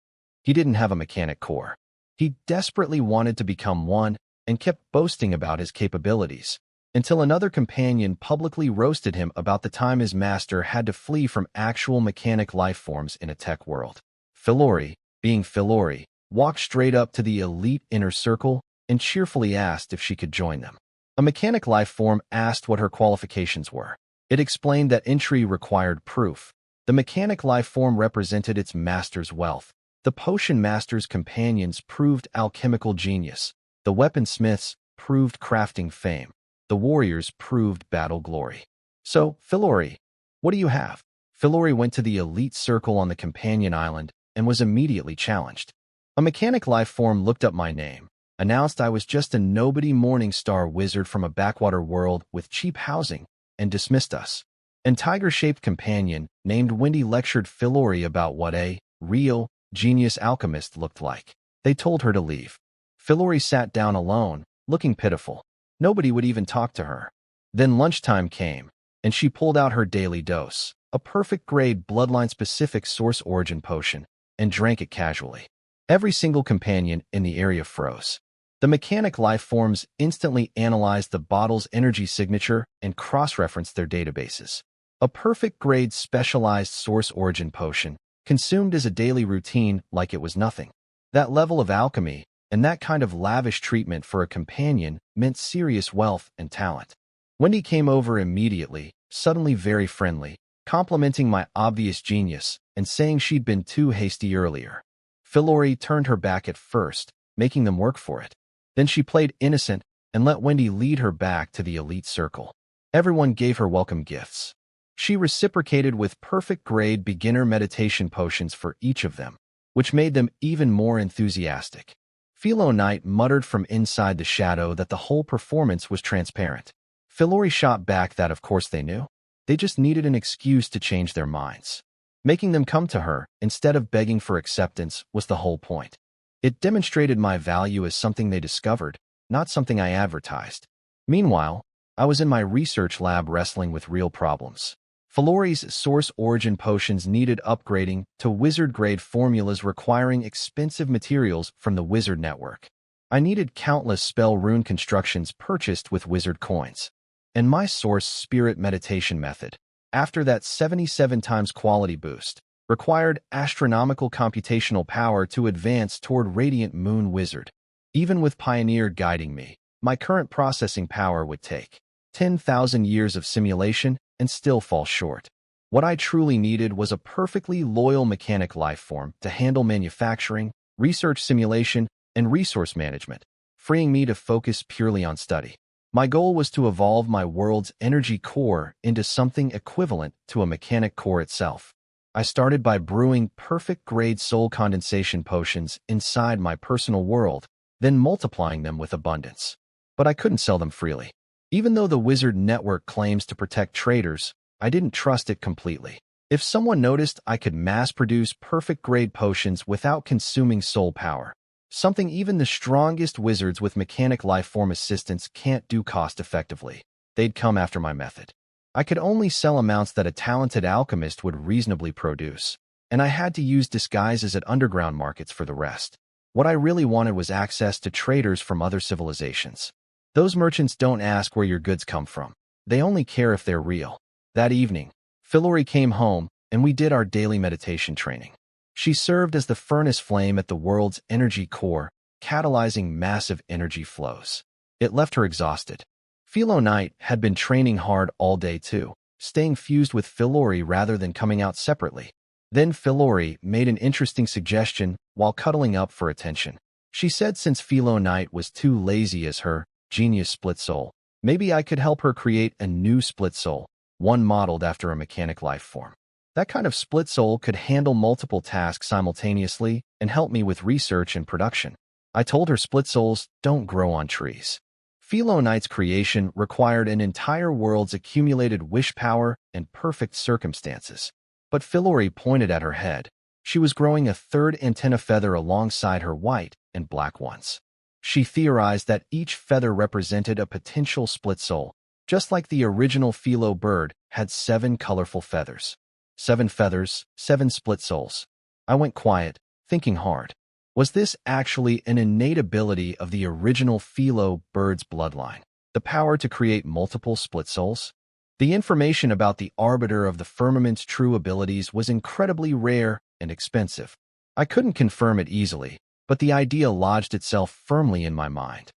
He didn't have a mechanic core. He desperately wanted to become one and kept boasting about his capabilities, until another companion publicly roasted him about the time his master had to flee from actual mechanic life forms in a tech world. Philori, being Philori, walked straight up to the elite inner circle and cheerfully asked if she could join them. A mechanic life form asked what her qualifications were. It explained that entry required proof. The mechanic life form represented its master's wealth. The potion master's companions proved alchemical genius. The weaponsmiths proved crafting fame. The warriors proved battle glory. So, Philori, what do you have? Philori went to the elite circle on the companion island and was immediately challenged. A mechanic life form looked up my name, announced I was just a nobody Morningstar wizard from a backwater world with cheap housing, and dismissed us. And tiger-shaped companion named Wendy lectured Philori about what a real genius alchemist looked like. They told her to leave. Philori sat down alone, looking pitiful. Nobody would even talk to her. Then lunchtime came, and she pulled out her daily dose, a perfect-grade bloodline-specific source origin potion, and drank it casually. Every single companion in the area froze. The mechanic life forms instantly analyzed the bottle's energy signature and cross-referenced their databases. A perfect-grade specialized source origin potion, consumed as a daily routine like it was nothing. That level of alchemy, and that kind of lavish treatment for a companion meant serious wealth and talent. Wendy came over immediately, suddenly very friendly, complimenting my obvious genius and saying she'd been too hasty earlier. Philori turned her back at first, making them work for it. Then she played innocent and let Wendy lead her back to the elite circle. Everyone gave her welcome gifts. She reciprocated with perfect-grade beginner meditation potions for each of them, which made them even more enthusiastic. Philonite muttered from inside the shadow that the whole performance was transparent. Philori shot back that of course they knew. They just needed an excuse to change their minds. Making them come to her, instead of begging for acceptance, was the whole point. It demonstrated my value as something they discovered, not something I advertised. Meanwhile, I was in my research lab wrestling with real problems. Philori's source origin potions needed upgrading to wizard-grade formulas requiring expensive materials from the wizard network. I needed countless spell rune constructions purchased with wizard coins. and my source spirit meditation method. After that 77 times quality boost, required astronomical computational power to advance toward Radiant Moon Wizard. Even with Pioneer guiding me, my current processing power would take 10,000 years of simulation and still fall short. What I truly needed was a perfectly loyal mechanic lifeform to handle manufacturing, research simulation, and resource management, freeing me to focus purely on study. My goal was to evolve my world's energy core into something equivalent to a mechanic core itself. I started by brewing perfect-grade soul condensation potions inside my personal world, then multiplying them with abundance. But I couldn't sell them freely. Even though the Wizard Network claims to protect traders, I didn't trust it completely. If someone noticed I could mass-produce perfect-grade potions without consuming soul power, something even the strongest wizards with mechanic lifeform assistance can't do cost-effectively, they'd come after my method. I could only sell amounts that a talented alchemist would reasonably produce, and I had to use disguises at underground markets for the rest. What I really wanted was access to traders from other civilizations. Those merchants don't ask where your goods come from. They only care if they're real. That evening, Philori came home, and we did our daily meditation training. She served as the furnace flame at the world's energy core, catalyzing massive energy flows. It left her exhausted. Philonite had been training hard all day too, staying fused with Philori rather than coming out separately. Then Philori made an interesting suggestion while cuddling up for attention. She said since Philonite was too lazy as her genius split soul, maybe I could help her create a new split soul, one modeled after a mechanic life form. That kind of split soul could handle multiple tasks simultaneously and help me with research and production. I told her split souls don't grow on trees. Philonite's creation required an entire world's accumulated wish power and perfect circumstances. But Philori pointed at her head. She was growing a third antenna feather alongside her white and black ones. She theorized that each feather represented a potential split soul, just like the original Philo bird had 7 colorful feathers. 7 feathers, 7 split souls. I went quiet, thinking hard. Was this actually an innate ability of the original Philo bird's bloodline? The power to create multiple split souls? The information about the arbiter of the firmament's true abilities was incredibly rare and expensive. I couldn't confirm it easily, but the idea lodged itself firmly in my mind.